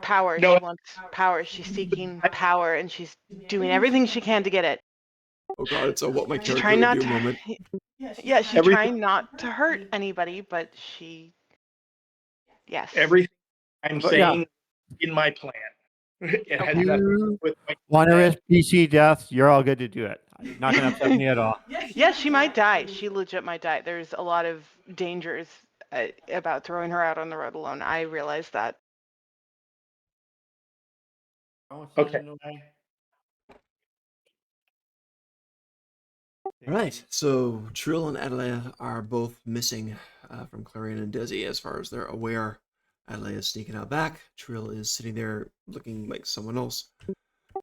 Speaker 6: power.
Speaker 4: No.
Speaker 6: She wants power. She's seeking power and she's doing everything she can to get it.
Speaker 1: Oh god, it's a what my
Speaker 6: She's
Speaker 1: character
Speaker 6: trying
Speaker 1: would
Speaker 6: not
Speaker 1: do
Speaker 6: to
Speaker 1: moment.
Speaker 6: Yeah, she's
Speaker 4: Everything-
Speaker 6: trying not to hurt anybody, but she yes.
Speaker 4: Everything I'm
Speaker 3: But yeah.
Speaker 4: saying in my plan. It has
Speaker 6: Okay.
Speaker 4: nothing to do
Speaker 3: You
Speaker 4: with my
Speaker 3: want to
Speaker 4: plan.
Speaker 3: risk PC death? You're all good to do it. Not going to upset me at all.
Speaker 6: Yeah, she might die. She legit might die. There's a lot of dangers about throwing her out on the road alone. I realize that.
Speaker 4: Okay.
Speaker 1: All right, so Trill and Adelaide are both missing from Clarion and Desi as far as they're aware. Adelaide is sneaking out back. Trill is sitting there looking like someone else.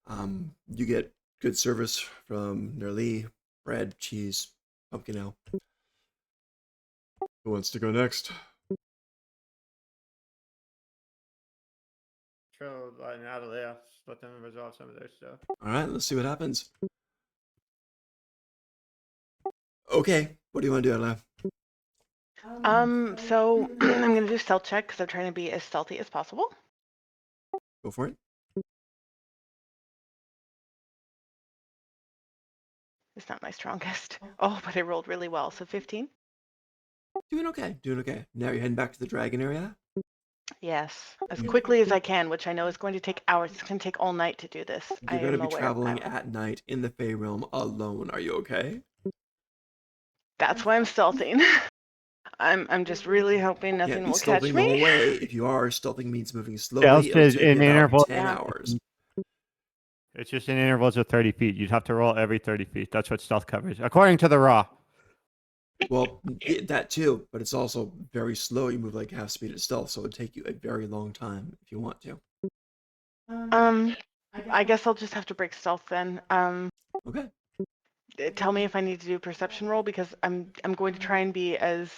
Speaker 1: You get good service from Nerlee, bread, cheese, pumpkin ale. Who wants to go next?
Speaker 3: True, and Natalie, let them resolve some of their stuff.
Speaker 1: All right, let's see what happens. Okay, what do you want to do, Ella?
Speaker 6: So I'm gonna do stealth check because I'm trying to be as stealthy as possible.
Speaker 1: Go for it.
Speaker 6: It's not my strongest. Oh, but I rolled really well, so 15.
Speaker 1: Doing okay, doing okay. Now you're heading back to the dragon area?
Speaker 6: Yes, as
Speaker 1: You-
Speaker 6: quickly as I can, which I know is going to take hours. It's going to take all night to do this. I
Speaker 1: You're going to
Speaker 6: am
Speaker 1: be
Speaker 6: aware.
Speaker 1: traveling at night in the Fey Realm alone. Are you okay?
Speaker 6: That's why I'm stealthing. I'm just really hoping
Speaker 1: Can't
Speaker 6: nothing
Speaker 1: be
Speaker 6: will catch
Speaker 1: stealthing the whole
Speaker 6: me.
Speaker 1: way. If you are, stealthing means moving slowly.
Speaker 3: Stealth
Speaker 1: It'll
Speaker 3: is
Speaker 1: take you
Speaker 3: in
Speaker 1: about
Speaker 3: interval.
Speaker 1: 10
Speaker 6: Yeah.
Speaker 1: hours.
Speaker 3: It's just in intervals of 30 feet. You'd have to roll every 30 feet. That's what stealth covers, according to the raw.
Speaker 1: Well, yeah, that too, but it's also very slow. You move like half speed at stealth, so it would take you a very long time if you want to.
Speaker 6: I guess I'll just have to break stealth then.
Speaker 1: Okay.
Speaker 6: Tell me if I need to do a perception roll because I'm going to try and be as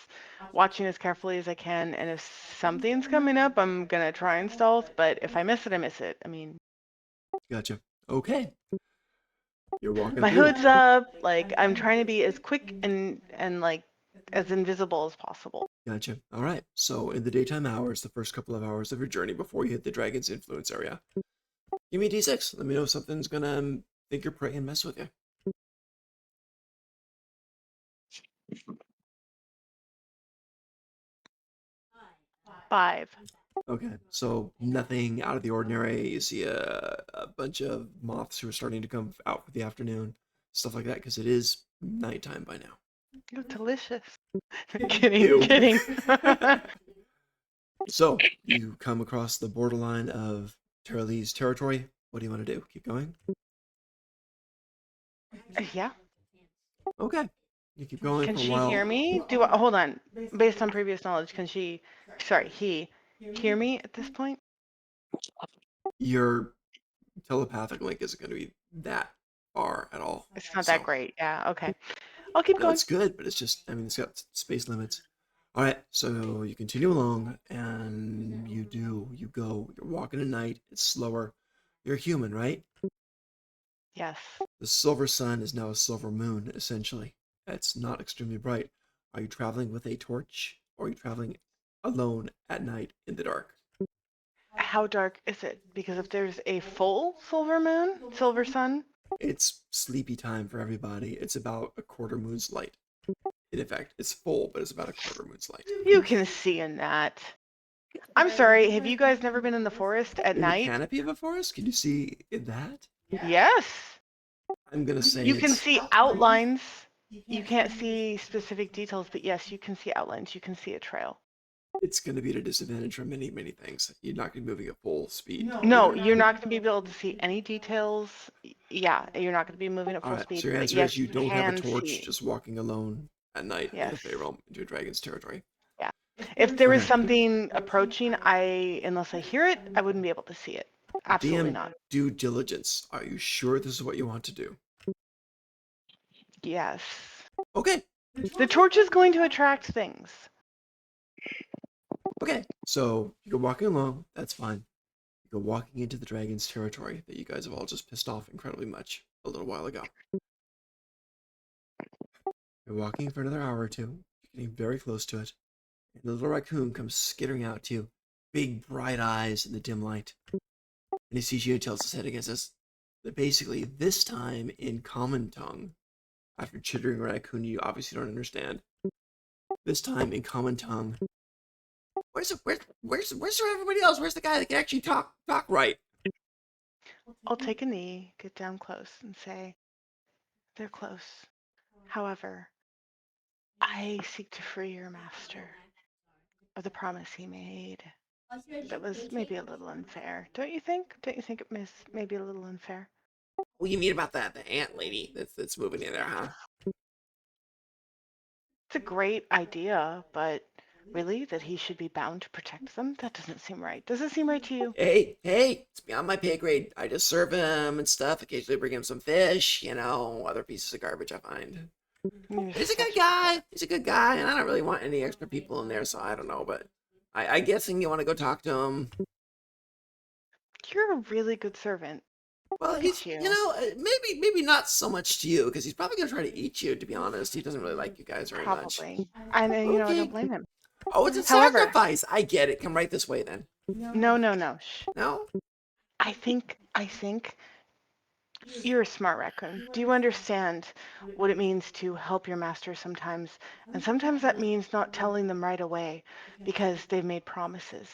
Speaker 6: watching as carefully as I can. And if something's coming up, I'm gonna try and stealth. But if I miss it, I miss it. I mean,
Speaker 1: Gotcha. Okay. You're walking
Speaker 6: my
Speaker 1: through.
Speaker 6: hood's up. Like I'm trying to be as quick and like as invisible as possible.
Speaker 1: Gotcha. All right. So in the daytime hours, the first couple of hours of your journey before you hit the dragon's influence area, give me a d6. Let me know if something's gonna think you're prey and mess with you.
Speaker 6: 5.
Speaker 1: Okay. So nothing out of the ordinary. You see a bunch of moths who are starting to come out for the afternoon, stuff like that, because it is nighttime by now.
Speaker 6: Oh, delicious. Kidding,
Speaker 1: Ew.
Speaker 6: kidding.
Speaker 1: So you come across the borderline of Terralee's territory. What do you want to do? Keep going?
Speaker 6: Yeah.
Speaker 1: Okay. You keep going
Speaker 6: Can
Speaker 1: for a
Speaker 6: she
Speaker 1: while.
Speaker 6: hear me? Hold on. Based on previous knowledge, can he hear me at this point?
Speaker 1: Your telepathic link isn't going to be that far at all.
Speaker 6: It's not
Speaker 1: So,
Speaker 6: that great. Yeah, okay. I'll keep
Speaker 1: no,
Speaker 6: going.
Speaker 1: it's good, but it's just, I mean, it's got space limits. All right, so you continue along, and you go. You're walking at night. It's slower. You're human, right?
Speaker 6: Yes.
Speaker 1: The silver sun is now a silver moon, essentially. It's not extremely bright. Are you traveling with a torch, or are you traveling alone at night in the dark?
Speaker 6: How dark is it? Because if there's a full silver sun,
Speaker 1: It's sleepy time for everybody. It's about a quarter moon's light. In effect, it's full, but it's about a quarter moon's light.
Speaker 6: you can see in that. I'm sorry, have you guys never been in the forest at
Speaker 1: In the
Speaker 6: night?
Speaker 1: canopy of a forest, can you see that?
Speaker 6: Yes.
Speaker 1: I'm gonna say
Speaker 6: You can
Speaker 1: it's
Speaker 6: see outlines. You can't see specific details, but yes, you can see outlines. You can see a trail.
Speaker 1: it's gonna be at a disadvantage for many, many things. You're not gonna be moving at full speed.
Speaker 6: No, you're not going to be able to see any details. Yeah, you're not going to be moving at
Speaker 1: All
Speaker 6: full
Speaker 1: right.
Speaker 6: speed.
Speaker 1: So your
Speaker 6: But
Speaker 1: answer is
Speaker 6: yes,
Speaker 1: you don't have a
Speaker 6: can
Speaker 1: torch,
Speaker 6: see.
Speaker 1: just walking alone at night in the
Speaker 6: Yes.
Speaker 1: Fey Realm into a dragon's territory.
Speaker 6: Yeah. If there was
Speaker 1: Okay.
Speaker 6: something approaching, unless I hear it, I wouldn't be able to see it. Absolutely
Speaker 1: DM
Speaker 6: not.
Speaker 1: due diligence. Are you sure this is what you want to do?
Speaker 6: Yes.
Speaker 1: Okay.
Speaker 6: The torch is going to attract things.
Speaker 1: Okay. So you go walking along. That's fine. You go walking into the dragon's territory that you guys have all just pissed off incredibly much a little while ago. You're walking for another hour or two. You're getting very close to it. And the little raccoon comes skittering out to you. Big bright eyes in the dim light. And he sees you and tilts his head against us. But basically, this time in common tongue, after chittering raccoon you obviously don't understand. This time in common tongue. Where's everybody else? Where's the guy that can actually talk right?
Speaker 6: I'll take a knee, get down close, and say, they're close. However, I seek to free your master of the promise he made. That was maybe a little unfair. Don't you think? Don't you think it was maybe a little unfair?
Speaker 1: What do you mean about that? The ant lady that's moving in there, huh?
Speaker 6: It's a great idea, but really, that he should be bound to protect them? That doesn't seem right. Does it seem right to you?
Speaker 1: Hey, it's beyond my pay grade. I just serve him and stuff. Occasionally bring him some fish, other pieces of garbage I find.
Speaker 6: You're
Speaker 1: He's a good
Speaker 6: such a
Speaker 1: guy. He's a good guy, and I don't really want any extra people in there, so I don't know. But I guessing you want to go talk to him.
Speaker 6: You're a really good servant.
Speaker 1: Well,
Speaker 6: Look
Speaker 1: he's,
Speaker 6: at you.
Speaker 1: maybe not so much to you, because he's probably gonna try to eat you. To be honest, he doesn't really like you guys very much.
Speaker 6: Probably. And I
Speaker 1: Okay.
Speaker 6: don't blame him.
Speaker 1: Oh, it's a
Speaker 6: However,
Speaker 1: sacrifice. I get it. Come right this way then.
Speaker 6: no. Shh.
Speaker 1: No?
Speaker 6: I think you're a smart raccoon. Do you understand what it means to help your master sometimes? And sometimes that means not telling them right away because they've made promises,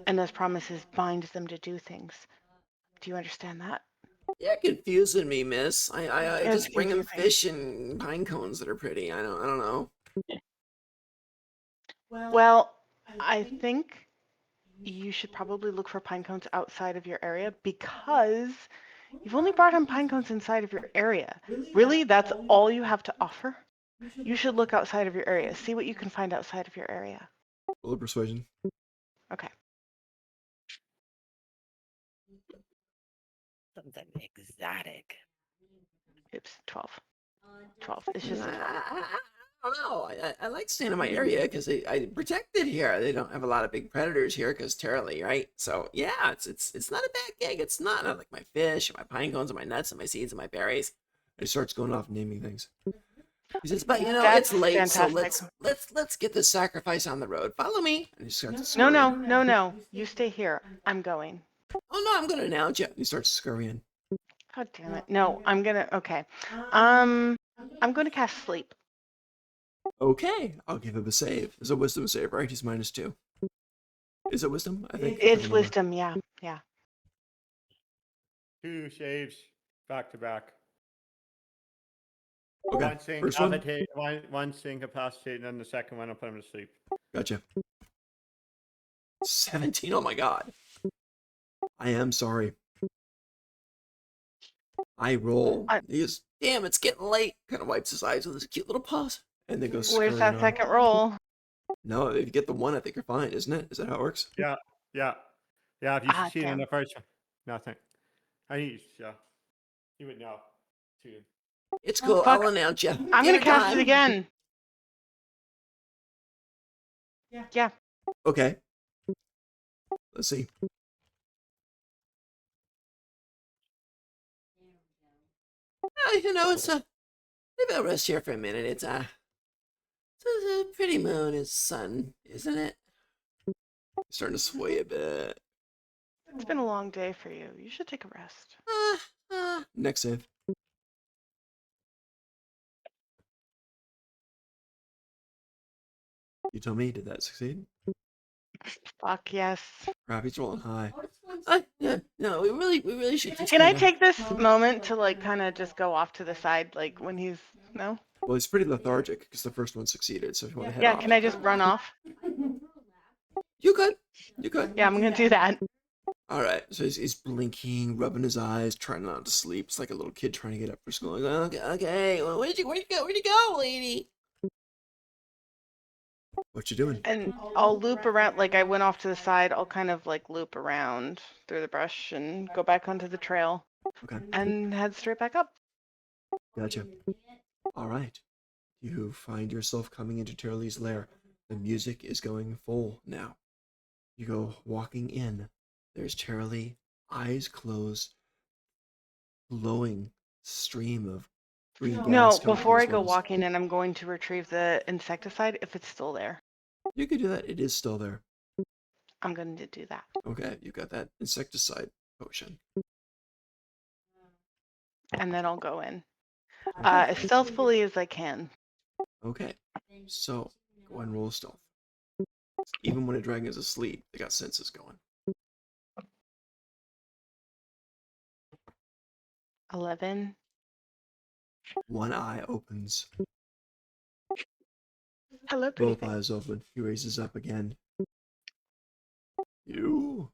Speaker 6: and those promises bind them to do things. Do you understand that?
Speaker 1: You're confusing me, miss. I
Speaker 6: It's
Speaker 1: just bring him
Speaker 6: confusing.
Speaker 1: fish and pine cones that are pretty. I don't know.
Speaker 6: Well, I think you should probably look for pine cones outside of your area because you've only brought him pine cones inside of your area. Really, that's all you have to offer? You should look outside of your area. See what you can find outside of your area.
Speaker 1: Roll a persuasion.
Speaker 6: Okay.
Speaker 2: Something exotic.
Speaker 6: Oops, 12. 12. It's just a 12.
Speaker 1: I don't know. I like staying in my area because I protect it here. They don't have a lot of big predators here because Terrally, right? So yeah, it's not a bad gig. It's not. I like my fish and my pine cones and my nuts and my seeds and my berries. He starts going off and naming things. He says, "But
Speaker 6: That's
Speaker 1: it's late,
Speaker 6: fantastic.
Speaker 1: so let's get this sacrifice on the road. Follow me." And he starts
Speaker 6: No,
Speaker 1: scurrying.
Speaker 6: no. You stay here. I'm going.
Speaker 1: Oh no, I'm gonna announce you. He starts scurrying.
Speaker 6: God damn it. No, I'm gonna. Okay. I'm gonna cast sleep.
Speaker 1: Okay, I'll give him a save. It's a wisdom save, right? He's -2. Is it wisdom? I think. I don't
Speaker 6: It's
Speaker 1: remember.
Speaker 6: wisdom. Yeah.
Speaker 3: 2 saves back to back.
Speaker 1: Okay,
Speaker 3: One thing
Speaker 1: first one.
Speaker 3: one thing incapacitate, and then the second one I'll put him to sleep.
Speaker 1: Gotcha. 17. Oh my god. I am sorry. I roll. He goes, damn, it's getting late. Kind of wipes his eyes with his cute little paws. And then goes
Speaker 6: Where's
Speaker 1: scurrying
Speaker 6: that
Speaker 1: on.
Speaker 6: second roll?
Speaker 1: No, if you get the one, I think you're fine, isn't it? Is that how it works?
Speaker 3: Yeah. If you succeed in
Speaker 6: Damn.
Speaker 3: the first one, nothing. You would know. Too.
Speaker 1: It's cool.
Speaker 6: Fuck.
Speaker 1: I'll announce you.
Speaker 6: I'm gonna
Speaker 1: Dinner
Speaker 6: cast
Speaker 1: time.
Speaker 6: it again. Yeah.
Speaker 1: Okay. Let's see. It's maybe I'll rest here for a minute. It's a pretty moon is sun, isn't it? Starting to sway a bit.
Speaker 6: It's been a long day for you. You should take a rest.
Speaker 1: Next save. You tell me, did that succeed?
Speaker 6: Fuck yes.
Speaker 1: Crap, he's rolling high. Yeah, no, we really should just
Speaker 6: Can I
Speaker 1: kinda-
Speaker 6: take this moment to like kind of just go off to the side, like when he's no?
Speaker 1: Well, he's pretty lethargic because the first one succeeded. So if you want to head
Speaker 6: Yeah.
Speaker 1: off,
Speaker 6: Can I just run off?
Speaker 1: you could.
Speaker 6: Yeah, I'm gonna do that.
Speaker 1: All right. So he's blinking, rubbing his eyes, trying not to sleep. It's like a little kid trying to get up for school. Like, okay. Well, where'd you go, lady? What you doing?
Speaker 6: And I'll loop around, like I went off to the side. I'll kind of like loop around through the brush and go back onto the trail
Speaker 1: Okay.
Speaker 6: and head straight back up.
Speaker 1: Gotcha. All right. You find yourself coming into Turley's lair. The music is going full now. You go walking in. There's Turley, eyes closed, glowing stream of green gas.
Speaker 6: No,
Speaker 1: coming from
Speaker 6: before
Speaker 1: his
Speaker 6: I go
Speaker 1: lungs.
Speaker 6: walking in, I'm going to retrieve the insecticide if it's still there.
Speaker 1: You could do that. It is still there.
Speaker 6: I'm going to do that.
Speaker 1: Okay, you got that insecticide potion.
Speaker 6: And then I'll go in. As stealthily as I can.
Speaker 1: Okay, so go ahead and roll stealth. Even when a dragon is asleep, they got senses going.
Speaker 6: 11.
Speaker 1: One eye opens.
Speaker 6: Hello, pretty
Speaker 1: Both
Speaker 6: thing.
Speaker 1: eyes open. He raises up again. You?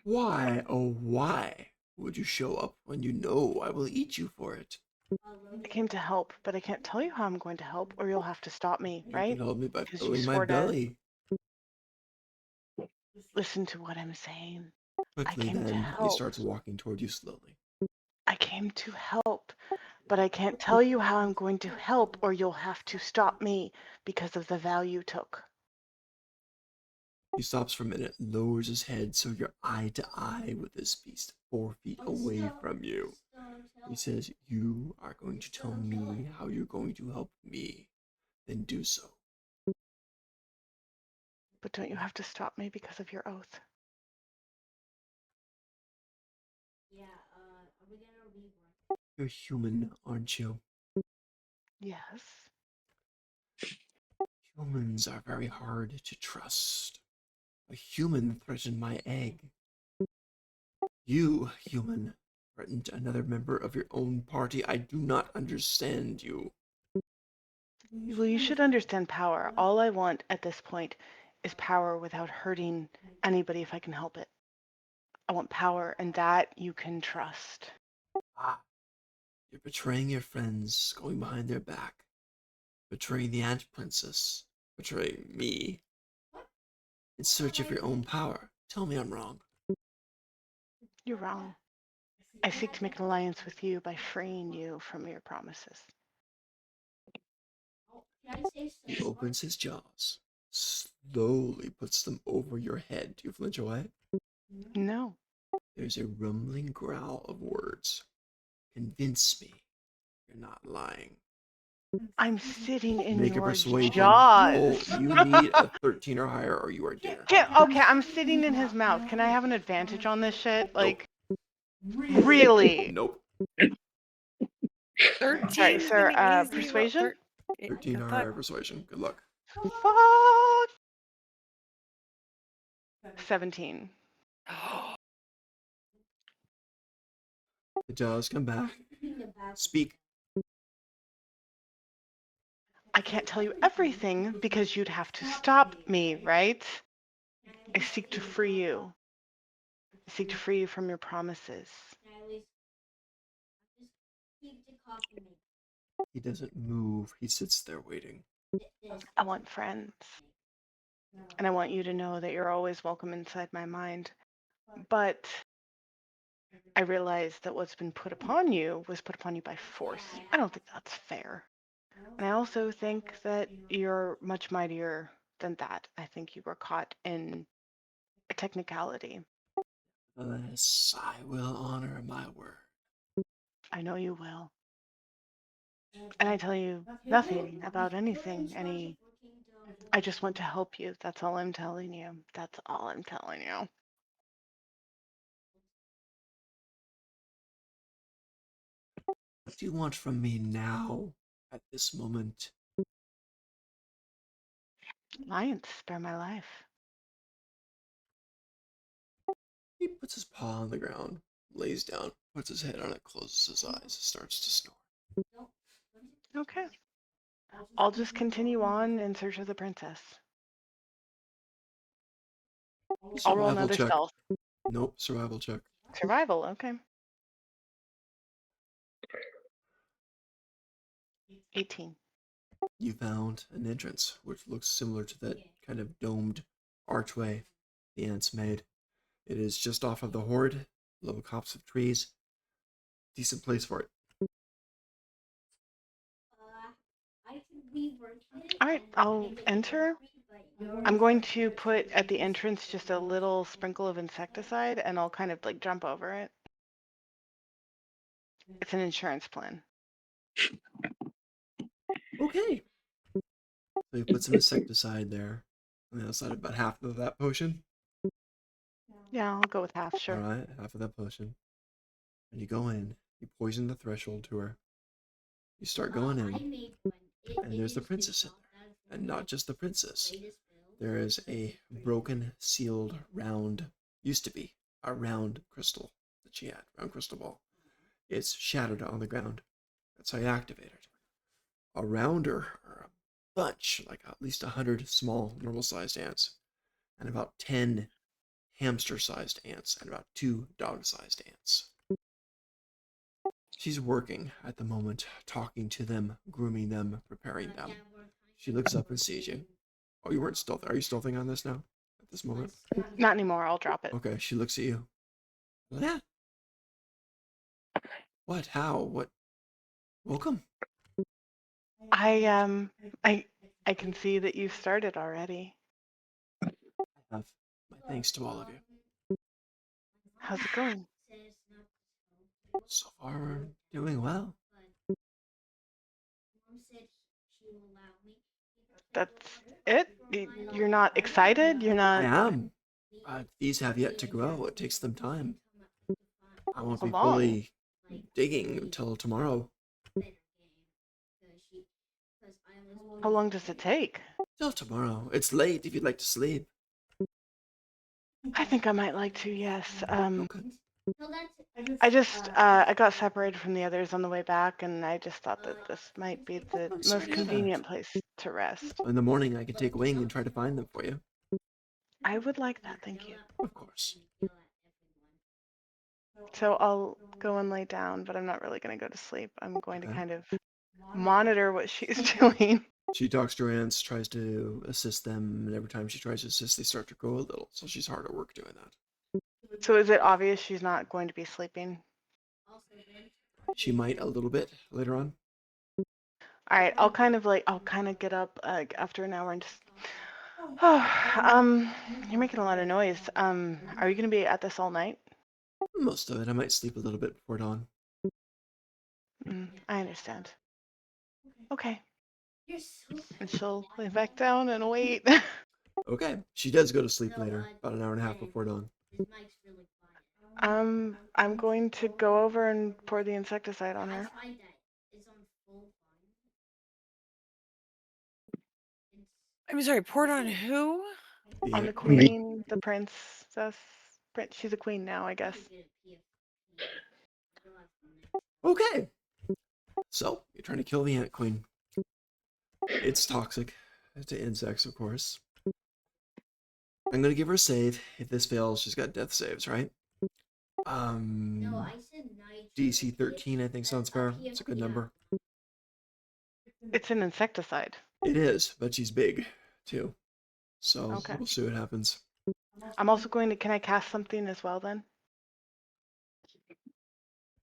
Speaker 1: Why, oh why would you show up when you know I will eat you for it?
Speaker 6: I came to help, but I can't tell you how I'm going to help, or you'll have to stop me,
Speaker 1: You
Speaker 6: right?
Speaker 1: can help me by
Speaker 6: Because you
Speaker 1: filling my
Speaker 6: swore to-
Speaker 1: belly.
Speaker 6: Listen to what I'm saying.
Speaker 1: Quickly
Speaker 6: came to
Speaker 1: then, he
Speaker 6: help.
Speaker 1: starts walking toward you slowly.
Speaker 6: I came to help. but I can't tell you how I'm going to help, or you'll have to stop me because of the vow you took.
Speaker 1: He stops for a minute, lowers his head so you're eye to eye with this beast 4 feet away from you. He says, "You are going to tell me how you're going to help me. Then do so."
Speaker 6: But don't you have to stop me because of your oath?
Speaker 5: Yeah, are we gonna rework?
Speaker 1: You're human, aren't you?
Speaker 6: Yes.
Speaker 1: Humans are very hard to trust. A human threatened my egg. You, human, threatened another member of your own party. I do not understand you.
Speaker 6: Well, you should understand power. All I want at this point is power without hurting anybody if I can help it. I want power, and that you can trust.
Speaker 1: Ah, you're betraying your friends, going behind their back, betraying the Ant Princess, betraying me, in search of your own power. Tell me I'm wrong.
Speaker 6: You're wrong. I seek to make an alliance with you by freeing you from your promises.
Speaker 5: Can I say so?
Speaker 1: He opens his jaws, slowly puts them over your head. Do you flinch away?
Speaker 6: No.
Speaker 1: There's a rumbling growl of words. Convince me you're not lying.
Speaker 6: I'm sitting in
Speaker 1: Make a
Speaker 6: your
Speaker 1: persuasion.
Speaker 6: jaws.
Speaker 1: Oh, you need a 13 or higher, or you are dead.
Speaker 6: Okay, I'm sitting in his mouth. Can I have an advantage on this shit?
Speaker 1: Nope.
Speaker 6: Like, really?
Speaker 1: Nope.
Speaker 2: 13
Speaker 6: Sorry,
Speaker 2: is
Speaker 6: sir.
Speaker 2: an easy roll.
Speaker 6: Persuasion?
Speaker 1: 13 or
Speaker 2: I
Speaker 1: higher persuasion. Good luck.
Speaker 6: Fuck. 17.
Speaker 2: thought-
Speaker 1: The jaws come back. Speak.
Speaker 6: I can't tell you everything because you'd have to stop me, right? I seek to free you. I seek to free you from your promises.
Speaker 5: Can I at least just keep the coffee maker?
Speaker 1: He doesn't move. He sits there waiting.
Speaker 5: This.
Speaker 6: I want friends. And I want you to know that you're always welcome inside my mind. But I realize that what's been put upon you was put upon you by force. I don't think that's fair. And I also think that you're much mightier than that. I think you were caught in a technicality.
Speaker 1: Yes, I will honor my word.
Speaker 6: I know you will. And I tell you nothing about anything, I just want to help you. That's all I'm telling you. That's all I'm telling you.
Speaker 1: What do you want from me now, at this moment?
Speaker 6: Alliance, spare my life.
Speaker 1: He puts his paw on the ground, lays down, puts his head on it, closes his eyes, starts to snore.
Speaker 6: Okay. I'll just continue on in search of the princess. I'll roll
Speaker 1: Survival
Speaker 6: another
Speaker 1: check.
Speaker 6: stealth.
Speaker 1: Nope, survival check.
Speaker 6: Survival, okay. 18.
Speaker 1: You found an entrance, which looks similar to that kind of domed archway the ants made. It is just off of the horde, low copse of trees. Decent place for it.
Speaker 5: I can rework it.
Speaker 6: All right, I'll enter. I'm going to put at the entrance just a little sprinkle of insecticide, and I'll kind of like jump over it. It's an insurance plan.
Speaker 1: Okay. So you put some insecticide there on the outside, about half of that potion.
Speaker 6: Yeah, I'll go with half, sure.
Speaker 1: Alright, half of that potion. And you go in, you poison the threshold to her. You start going in, and there's the princess in there. And not just the princess. There is a broken, sealed, round, used to be a round crystal that she had, round crystal ball. It's shattered on the ground. That's how you activate it. Around her are a bunch, like at least 100 small, normal-sized ants, and about 10 hamster-sized ants, and about 2 dog-sized ants. She's working at the moment, talking to them, grooming them, preparing them. She looks up and sees you. Oh, you weren't stealthing. Are you stealthing on this now? At this moment?
Speaker 6: Not anymore, I'll drop it.
Speaker 1: Okay, she looks at you. Yeah. What? How? What? Welcome.
Speaker 6: I I can see that you've started already.
Speaker 1: I have my thanks to all of you.
Speaker 6: How's it going?
Speaker 1: So far, we're doing well.
Speaker 6: That's it? You're not excited? You're
Speaker 1: I
Speaker 6: not
Speaker 1: am. These have yet to grow. It takes them time. I won't
Speaker 6: how
Speaker 1: be
Speaker 6: long?
Speaker 1: fully digging until tomorrow.
Speaker 6: How long does it take?
Speaker 1: Till tomorrow. It's late if you'd like to sleep.
Speaker 6: I think I might like to, yes.
Speaker 1: Okay.
Speaker 6: I got separated from the others on the way back, and I just thought that this might be the
Speaker 1: I'm sorry
Speaker 6: most
Speaker 1: to hear that.
Speaker 6: convenient place to rest.
Speaker 1: In the morning, I can take wing and try to find them for you.
Speaker 6: I would like that, thank you.
Speaker 1: Of course.
Speaker 6: So I'll go and lay down, but I'm not really going to go to sleep. I'm going to
Speaker 1: Okay.
Speaker 6: kind of monitor what she's doing.
Speaker 1: She talks to her ants, tries to assist them, and every time she tries to assist, they start to grow a little. So she's hard at work doing that.
Speaker 6: So is it obvious she's not going to be sleeping?
Speaker 1: She might a little bit later on.
Speaker 6: All right, I'll kind of get up after an hour and just. You're making a lot of noise. Are you going to be at this all night?
Speaker 1: Most of it. I might sleep a little bit before dawn.
Speaker 6: I understand. Okay. And she'll lay back down and wait.
Speaker 1: Okay. She does go to sleep later, about an hour and a half before dawn.
Speaker 6: I'm going to go over and pour the insecticide on her.
Speaker 2: I'm sorry, poured on who?
Speaker 6: On the queen, the princess. She's a queen now, I guess.
Speaker 1: Okay. So, you're trying to kill the ant queen. It's toxic to insects, of course. I'm gonna give her a save. If this fails, she's got death saves, right? DC 13, I think sounds fair. It's a good number.
Speaker 6: It's an insecticide.
Speaker 1: It is, but she's big, too. So,
Speaker 6: Okay.
Speaker 1: we'll see what happens.
Speaker 6: I'm also going to, can I cast something as well then?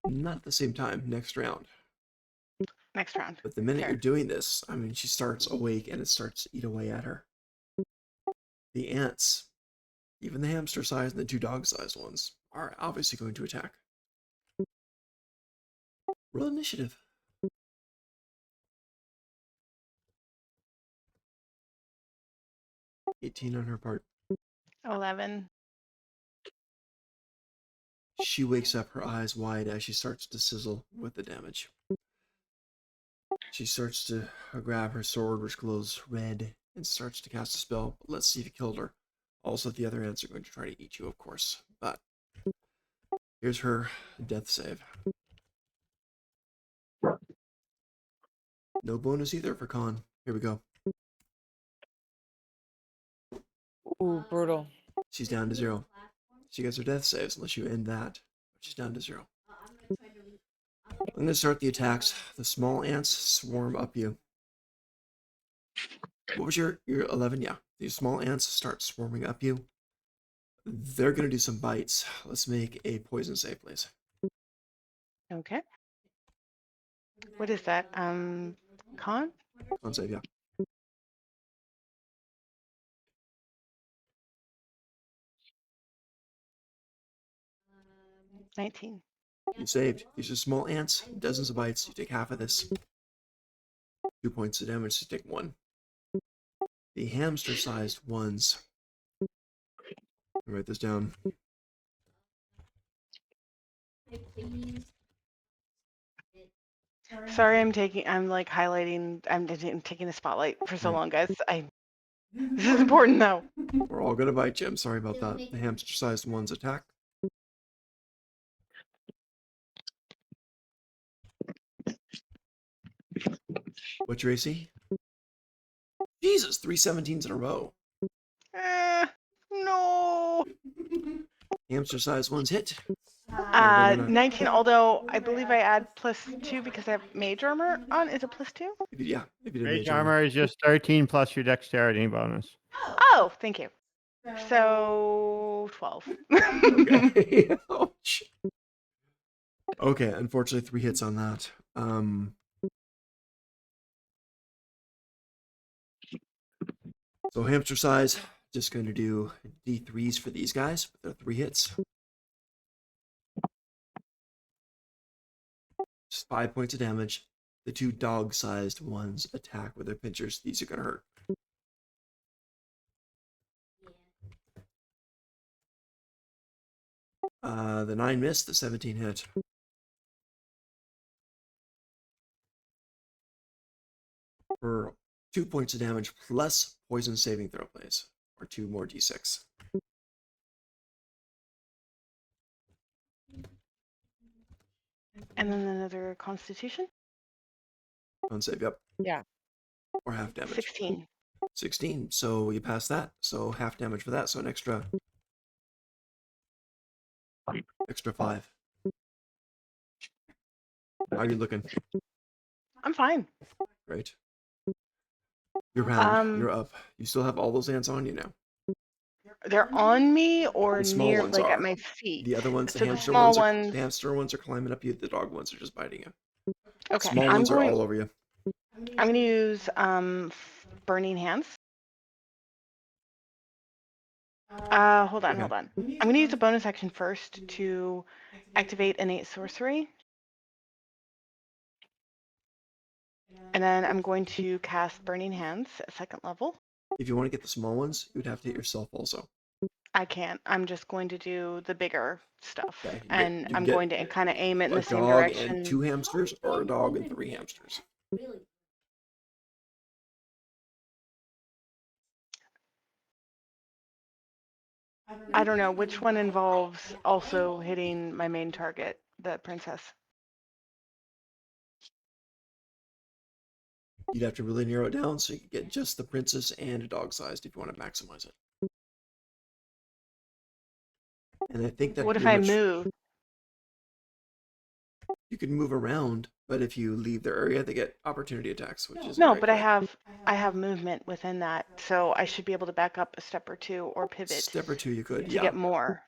Speaker 1: Not at the same time, next round.
Speaker 6: Next round.
Speaker 1: But the minute
Speaker 6: Fair.
Speaker 1: you're doing this, I mean, she starts awake and it starts to eat away at her. The ants, even the hamster-sized and the 2 dog-sized ones, are obviously going to attack. Roll initiative. 18 on her part.
Speaker 6: 11.
Speaker 1: She wakes up, her eyes wide as she starts to sizzle with the damage. She starts to grab her sword, which glows red, and starts to cast a spell. Let's see if it killed her. Also, the other ants are going to try to eat you, of course. But here's her death save. No bonus either for Con. Here we go.
Speaker 2: Ooh, brutal.
Speaker 1: She's down to 0. She gets her death saves unless you end that. She's down to 0. I'm going to start the attacks. The small ants swarm up you. What was your 11? Yeah. These small ants start swarming up you. They're going to do some bites. Let's make a poison save, please.
Speaker 6: Okay. What is that? Con?
Speaker 1: Con save, yeah.
Speaker 6: 19.
Speaker 1: You saved. These are small ants, dozens of bites. You take half of this. 2 points of damage, so you take 1. The hamster-sized ones. I'll write this down.
Speaker 6: Sorry, I'm like highlighting, I'm taking the spotlight for so long, guys. This is important though.
Speaker 1: We're all gonna bite you. I'm sorry about that. The hamster-sized ones attack. What's your AC? Jesus, 3 17s in a row.
Speaker 6: No.
Speaker 1: Hamster-sized ones hit. They're gonna-
Speaker 6: 19, although I believe I add +2 because I have mage armor on. Is it +2?
Speaker 1: Yeah, if you did
Speaker 3: Mage armor is just 13 plus your dexterity bonus.
Speaker 6: Oh, thank you. So 12.
Speaker 1: Okay. Ouch. Okay, unfortunately 3 hits on that. So hamster size, just going to do D3s for these guys with their 3 hits. Just 5 points of damage. The 2 dog-sized ones attack with their pinchers. These are going to hurt. The 9 missed, the 17 hit. For 2 points of damage plus poison saving throw, please. Or 2 more D6.
Speaker 6: And then another constitution.
Speaker 1: Con save, yep.
Speaker 2: Yeah.
Speaker 1: Or half damage.
Speaker 6: 16.
Speaker 1: 16. So you pass that. So half damage for that. So an extra 5. How are you looking?
Speaker 6: I'm fine.
Speaker 1: Great. You're round. You're
Speaker 6: Um,
Speaker 1: up. You still have all those ants on you now.
Speaker 6: they're on me or
Speaker 1: The small
Speaker 6: near,
Speaker 1: ones
Speaker 6: like at
Speaker 1: are.
Speaker 6: my feet.
Speaker 1: The other ones, the
Speaker 6: So the
Speaker 1: hamster
Speaker 6: small
Speaker 1: ones,
Speaker 6: ones.
Speaker 1: the hamster ones are climbing up you. The dog ones are just biting you.
Speaker 6: Okay,
Speaker 1: Small
Speaker 6: I'm
Speaker 1: ones are
Speaker 6: going.
Speaker 1: all over you.
Speaker 6: I'm going to use burning hands. Hold on,
Speaker 1: Okay.
Speaker 6: hold on. I'm going to use a bonus action first to activate innate sorcery. And then I'm going to cast Burning Hands at 2nd level.
Speaker 1: If you want to get the small ones, you would have to hit yourself also.
Speaker 6: I can't. I'm just going to do the bigger stuff.
Speaker 1: Okay.
Speaker 6: And
Speaker 1: You can
Speaker 6: I'm
Speaker 1: get
Speaker 6: going to kind of aim it in
Speaker 1: a
Speaker 6: the same
Speaker 1: dog
Speaker 6: direction.
Speaker 1: and 2 hamsters, or a dog and 3 hamsters.
Speaker 6: I don't know which one involves also hitting my main target, the princess.
Speaker 1: You'd have to really narrow it down so you could get just the princess and a dog sized if you want to maximize it. And I think that
Speaker 6: What if
Speaker 1: pretty
Speaker 6: I
Speaker 1: much
Speaker 6: move?
Speaker 1: you can move around, but if you leave their area, they get opportunity attacks, which is
Speaker 6: No, but I have movement within that, so I should be able to back up a step or 2 or pivot
Speaker 1: step or 2 you could,
Speaker 6: to
Speaker 1: yeah.
Speaker 6: get more.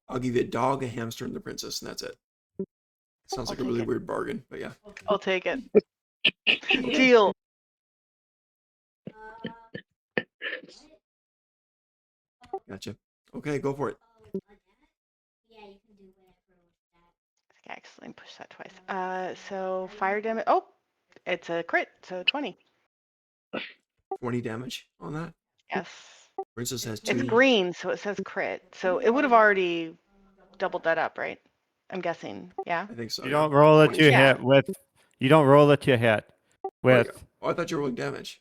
Speaker 1: I'll give you a dog, a hamster, and the princess, and that's it. Sounds
Speaker 6: I'll
Speaker 1: like a
Speaker 6: take
Speaker 1: really
Speaker 6: it.
Speaker 1: weird bargain, but yeah.
Speaker 6: I'll take it. Deal.
Speaker 1: Gotcha. Okay, go for it.
Speaker 6: Excellent. Push that twice. So fire damage. Oh, it's a crit. So 20.
Speaker 1: 20 damage on that.
Speaker 6: Yes.
Speaker 1: Princess has
Speaker 6: It's
Speaker 1: 2.
Speaker 6: green, so it says crit. So it would have already doubled that up, right? I'm guessing. Yeah.
Speaker 1: I think so.
Speaker 3: You
Speaker 1: Yeah.
Speaker 3: don't roll it to
Speaker 1: 26.
Speaker 6: Yeah.
Speaker 3: hit with. You don't roll it to hit with.
Speaker 1: Oh, I thought you were rolling damage.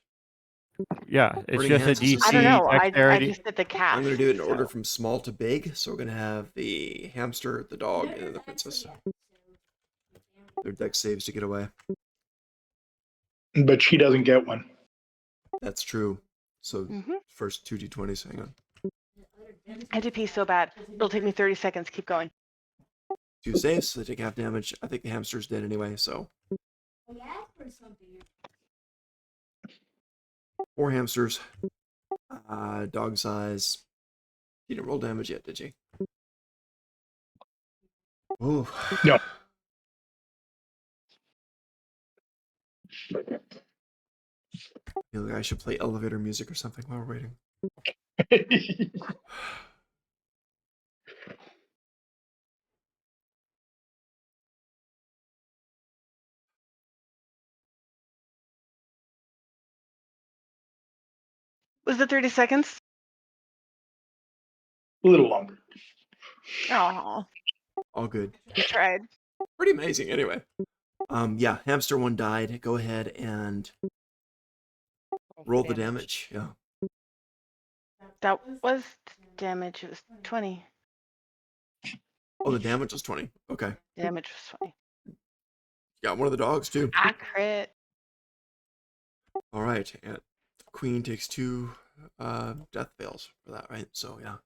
Speaker 3: Yeah, it's
Speaker 1: Burning
Speaker 3: just a
Speaker 1: Hands is
Speaker 3: DC
Speaker 6: I don't know. I
Speaker 3: dexterity.
Speaker 6: just did the cast.
Speaker 1: I'm going to do it in order
Speaker 6: so-
Speaker 1: from small to big. So we're going to have the hamster, the dog, and then the princess. Their dex saves to get away.
Speaker 4: But she doesn't get one.
Speaker 1: That's true. So
Speaker 6: Mhm.
Speaker 1: first 2 d20s. Hang on.
Speaker 6: I had to pee so bad. It'll take me 30 seconds. Keep going.
Speaker 1: 2 saves. So they take half damage. I think the hamster's dead anyway. So 4 hamsters. Dog size. You didn't roll damage yet, did you? Oh.
Speaker 4: No.
Speaker 1: You know, I should play elevator music or something while we're waiting.
Speaker 6: Was it 30 seconds?
Speaker 4: A little longer.
Speaker 6: Oh,
Speaker 1: All good.
Speaker 6: I tried.
Speaker 1: Pretty amazing. Anyway. Yeah, hamster 1 died. Go ahead and roll the damage. Yeah.
Speaker 6: That was damage. It was 20.
Speaker 1: Oh, the damage was 20. Okay.
Speaker 6: Damage was 20.
Speaker 1: Got one of the dogs too.
Speaker 6: Crit.
Speaker 1: All right. And Queen takes 2 death fails for that, right? So yeah.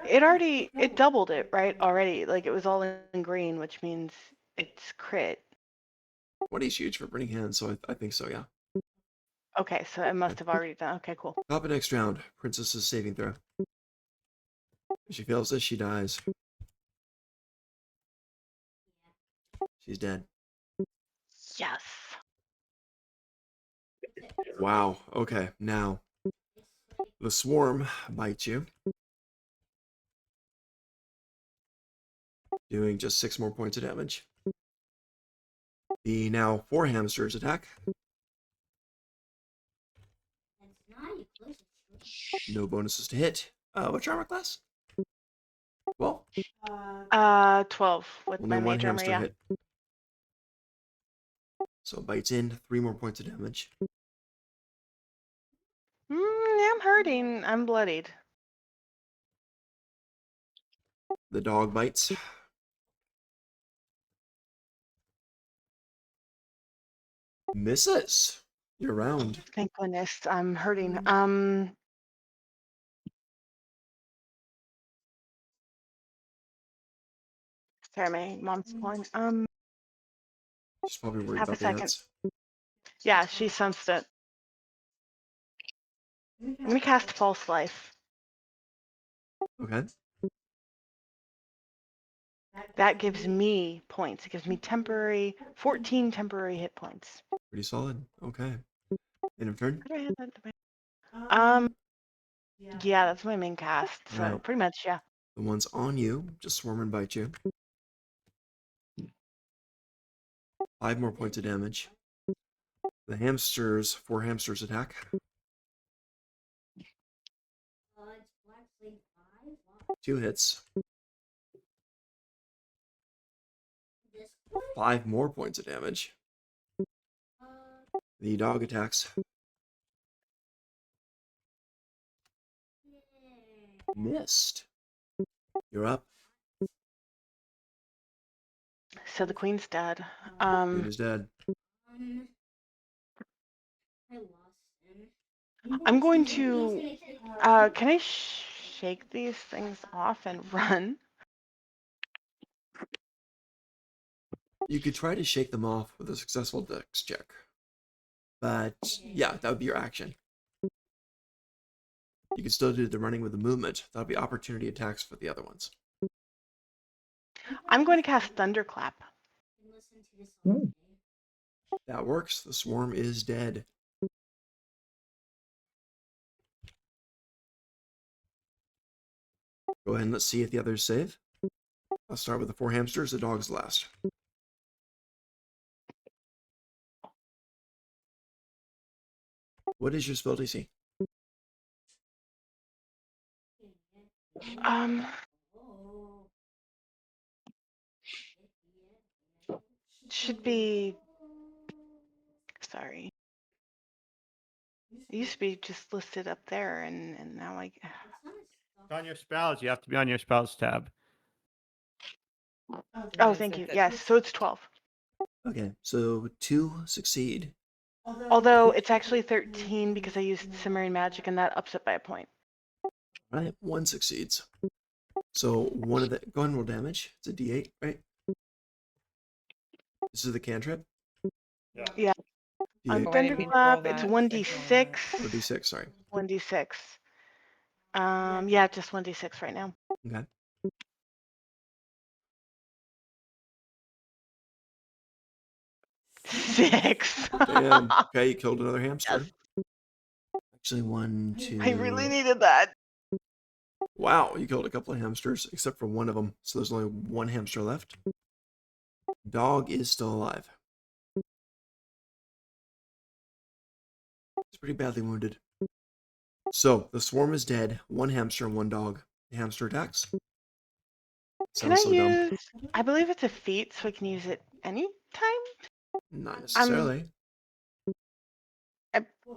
Speaker 6: It doubled it, right? Already. Like it was all in green, which means it's crit.
Speaker 1: 20's huge for Burning Hands, so I think so, yeah.
Speaker 6: Okay, so it must have already done. Okay, cool.
Speaker 1: Top of next round. Princess's saving throw. If she fails this, she dies. She's dead.
Speaker 6: Yes.
Speaker 1: Wow. Okay. Now the swarm bites you, doing just 6 more points of damage. The now 4 hamsters attack. No bonuses to hit. What's your armor class? Well,
Speaker 6: 12 with
Speaker 1: only
Speaker 6: my
Speaker 1: 1
Speaker 6: mage armor,
Speaker 1: hamster
Speaker 6: yeah.
Speaker 1: hit. So it bites in, 3 more points of damage.
Speaker 6: I'm hurting. I'm bloodied.
Speaker 1: The dog bites. Misses. You're round.
Speaker 6: Thank goodness. I'm hurting. Sorry, my mom's calling.
Speaker 1: She's probably worried
Speaker 6: Have a
Speaker 1: about the
Speaker 6: second.
Speaker 1: ants.
Speaker 6: Yeah, she sensed it. I'm gonna cast False Life.
Speaker 1: Okay.
Speaker 6: That gives me points. It gives me 14 temporary hit points.
Speaker 1: Pretty solid. Okay. End of turn.
Speaker 6: How do I have that? Yeah, that's my main cast. So
Speaker 1: Right.
Speaker 6: pretty much, yeah.
Speaker 1: The ones on you just swarm and bite you. 5 more points of damage. The hamsters, 4 hamsters attack. 2 hits. 5 more points of damage. The dog attacks. Missed. You're up.
Speaker 6: So the queen's dead.
Speaker 1: Queen is dead.
Speaker 6: I'm going to. Can I shake these things off and run?
Speaker 1: You could try to shake them off with a successful dex check. But yeah, that would be your action. You could still do the running with the movement. That'll be opportunity attacks for the other ones.
Speaker 6: I'm going to cast Thunderclap.
Speaker 1: That works. The swarm is dead. Go ahead and let's see if the others save. I'll start with the 4 hamsters. The dog's last. What is your spell DC?
Speaker 6: Should be. Sorry. It used to be just listed up there, and now I.
Speaker 3: It's on your spells. You have to be on your spells tab.
Speaker 6: Oh, thank you. Yes, so it's 12.
Speaker 1: Okay, so 2 succeed.
Speaker 6: Although it's actually 13 because I used Simmering Magic, and that ups it by a point.
Speaker 1: Right, 1 succeeds. So one of the go ahead and roll damage. It's a D8, right? This is the cantrip.
Speaker 6: Yeah. On
Speaker 1: D8
Speaker 2: Why did we roll
Speaker 6: Thunderclap, it's
Speaker 2: that?
Speaker 6: 1d6.
Speaker 1: or D6, sorry.
Speaker 6: 1d6. Yeah, just 1d6 right now.
Speaker 1: Okay.
Speaker 6: Six.
Speaker 1: Damn. Okay, you killed another hamster.
Speaker 6: Yes.
Speaker 1: Actually, 1, 2.
Speaker 6: I really needed that.
Speaker 1: Wow, you killed a couple of hamsters, except for one of them. So there's only 1 hamster left. Dog is still alive. He's pretty badly wounded. So the swarm is dead. 1 hamster and 1 dog. The hamster attacks.
Speaker 6: Can I
Speaker 1: Sounds so dumb.
Speaker 6: use? I believe it's a feat, so I can use it anytime.
Speaker 1: Not necessarily.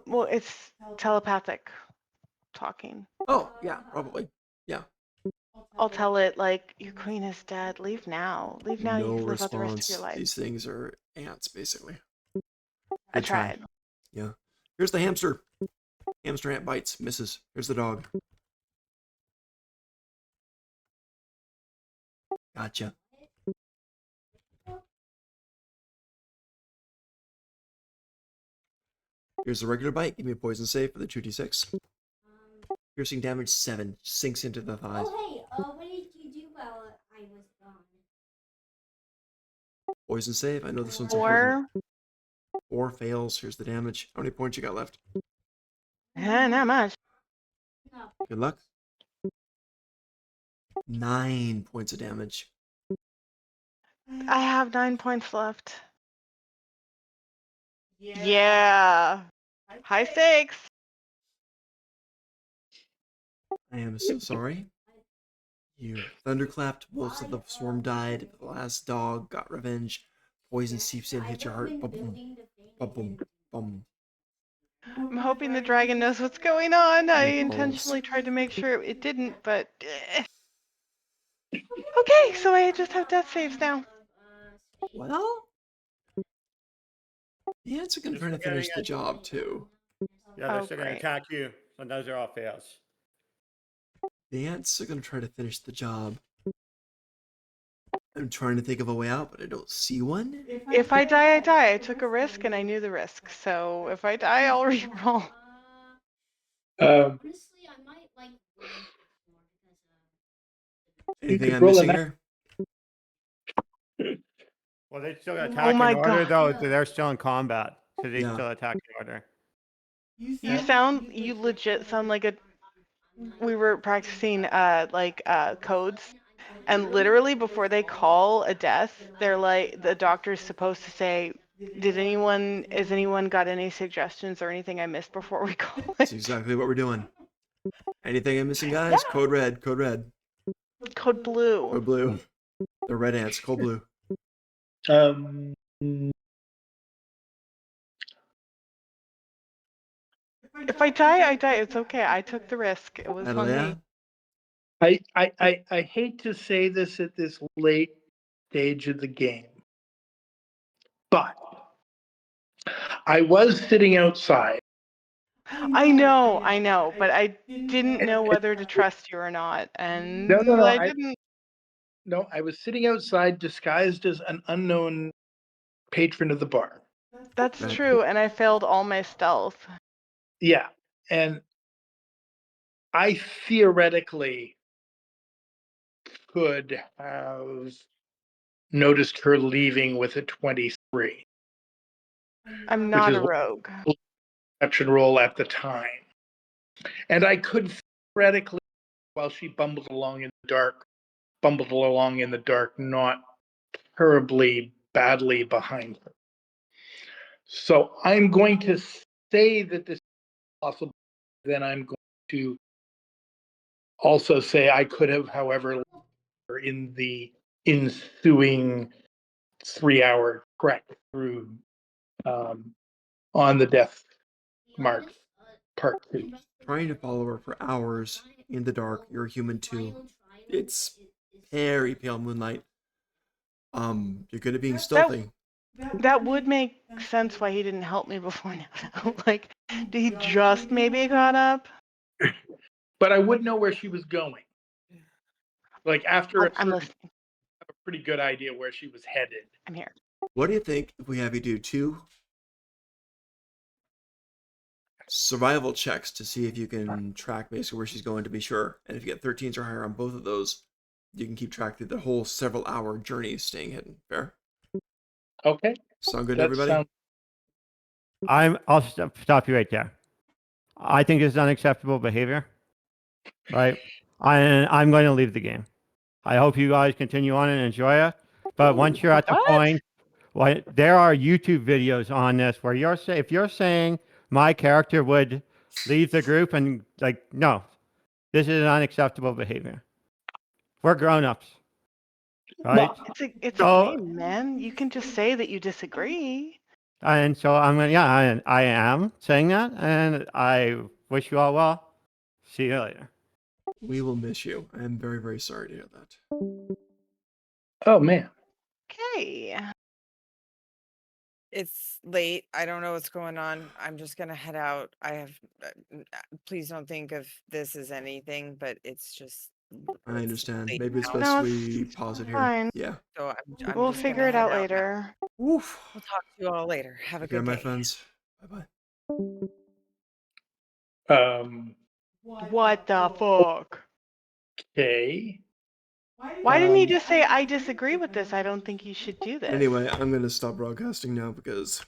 Speaker 6: Well, it's telepathic talking.
Speaker 1: Oh, yeah, probably. Yeah.
Speaker 6: I'll tell it like your queen is dead. Leave now. Leave now. You
Speaker 1: No
Speaker 6: can live out the rest of your
Speaker 1: response.
Speaker 6: life.
Speaker 1: These things are ants, basically.
Speaker 6: I
Speaker 1: Good try.
Speaker 6: tried.
Speaker 1: Yeah. Here's the hamster. Hamster ant bites, misses. Here's the dog. Gotcha. Here's the regular bite. Give me a poison save for the 2d6. Piercing damage 7. Sinks into the thigh.
Speaker 5: Oh hey, what did you do while I was gone?
Speaker 1: Poison save. I know this one's important.
Speaker 6: 4.
Speaker 1: or fails. Here's the damage. How many points you got left?
Speaker 6: Not much.
Speaker 1: Good luck. 9 points of damage.
Speaker 6: I have 9 points left. Yeah. High stakes.
Speaker 1: I am so sorry. You thunderclapped, bolts of the swarm died, the last dog got revenge, poison seeps in, hit your heart, ba-boom, ba-boom, bum.
Speaker 6: I'm hoping the dragon knows what's going on. I
Speaker 1: It falls.
Speaker 6: intentionally tried to make sure it didn't, but... Okay, so I just have death saves now.
Speaker 1: Well, the ants are going to try to finish the job, too.
Speaker 3: Yeah, they're
Speaker 6: Oh,
Speaker 3: still going to
Speaker 6: great.
Speaker 3: attack you. So those are all fails.
Speaker 1: The ants are going to try to finish the job. I'm trying to think of a way out, but I don't see one.
Speaker 6: If I die, I die. I took a risk and I knew the risk. So if I die, I'll re-roll.
Speaker 5: Honestly, I might like Wayne more because
Speaker 1: Anything
Speaker 4: could
Speaker 1: I'm
Speaker 4: roll
Speaker 1: missing
Speaker 4: a
Speaker 1: here?
Speaker 3: Well, they still attack
Speaker 6: Oh my
Speaker 3: in order,
Speaker 6: God.
Speaker 3: though. They're still in combat. So they
Speaker 1: Yeah.
Speaker 3: still attack in order.
Speaker 6: You legit sound like we were practicing codes, and literally before they call a death, they're like, the doctor's supposed to say, is anyone got any suggestions or anything I missed before we call
Speaker 1: That's
Speaker 6: it?
Speaker 1: exactly what we're doing. Anything I'm missing, guys?
Speaker 6: Yeah.
Speaker 1: Code red, code red.
Speaker 6: Code blue.
Speaker 1: Code blue. The red ants, code blue.
Speaker 6: If I die, I die. It's okay. I took the risk. It was on
Speaker 1: Adelia?
Speaker 6: me.
Speaker 4: I hate to say this at this late stage of the game, but I was sitting outside.
Speaker 6: I know, but I didn't know whether to trust you or not, and
Speaker 4: No.
Speaker 6: I didn't.
Speaker 4: No, I was sitting outside disguised as an unknown patron of the bar.
Speaker 6: That's
Speaker 1: Right.
Speaker 6: true, and I failed all my stealth.
Speaker 4: Yeah, and I theoretically could have noticed her leaving with a 23,
Speaker 6: I'm
Speaker 4: which
Speaker 6: not
Speaker 4: is
Speaker 6: a rogue.
Speaker 4: perception roll at the time. And I could theoretically, while she bumbled along in the dark, not terribly badly behind her. So I'm going to say that this is possible. Then I'm going to also say I could have, however, in the ensuing 3-hour trek through on the death mark part 2.
Speaker 1: Trying to follow her for hours in the dark. You're a human too. It's very pale moonlight. You're good at being stealthy.
Speaker 6: That would make sense why he didn't help me before now. Like, did he just maybe got up?
Speaker 4: But I would know where she was going. Like after
Speaker 6: I'm listening.
Speaker 4: I have a pretty good idea where she was headed.
Speaker 6: I'm here.
Speaker 1: What do you think if we have you do 2 survival checks to see if you can track basically where she's going to be sure? And if you get 13s or higher on both of those, you can keep track through the whole several hour journey staying hidden. Fair?
Speaker 4: Okay.
Speaker 1: Sound good to
Speaker 4: That
Speaker 1: everybody?
Speaker 4: sounds
Speaker 3: I'll stop you right there. I think it's unacceptable behavior. Right? I'm going to leave the game. I hope you guys continue on and enjoy it. But once you're at the
Speaker 6: What?
Speaker 3: point, well, there are YouTube videos on this where if you're saying my character would leave the group and no, this is unacceptable behavior. We're grown-ups, right?
Speaker 4: well,
Speaker 6: It's a
Speaker 3: So,
Speaker 6: game, man. You can just say that you disagree.
Speaker 3: and so I'm gonna, yeah, I am saying that, and I wish you all well. See you later.
Speaker 1: We will miss you. I am very, very sorry to hear that.
Speaker 4: oh man.
Speaker 6: Okay.
Speaker 2: It's late. I don't know what's going on. I'm just gonna head out. I have. Please don't think of this as anything, but it's just.
Speaker 1: I
Speaker 2: it's
Speaker 1: understand.
Speaker 2: late
Speaker 1: Maybe it's
Speaker 2: now,
Speaker 1: best
Speaker 6: No,
Speaker 1: we
Speaker 6: it's
Speaker 1: pause it here.
Speaker 6: fine.
Speaker 1: Yeah.
Speaker 2: so I'm
Speaker 6: We'll
Speaker 2: just
Speaker 6: figure
Speaker 2: gonna
Speaker 6: it
Speaker 2: head
Speaker 6: out
Speaker 2: out now.
Speaker 6: later.
Speaker 1: Oof.
Speaker 2: We'll talk to you all later. Have a
Speaker 1: Take care,
Speaker 2: good
Speaker 1: my
Speaker 2: day.
Speaker 1: friends. Bye bye.
Speaker 6: What the fuck?
Speaker 4: Okay.
Speaker 6: Why didn't he just say, I disagree with this? I don't think you should do this.
Speaker 1: Anyway, I'm gonna stop broadcasting now because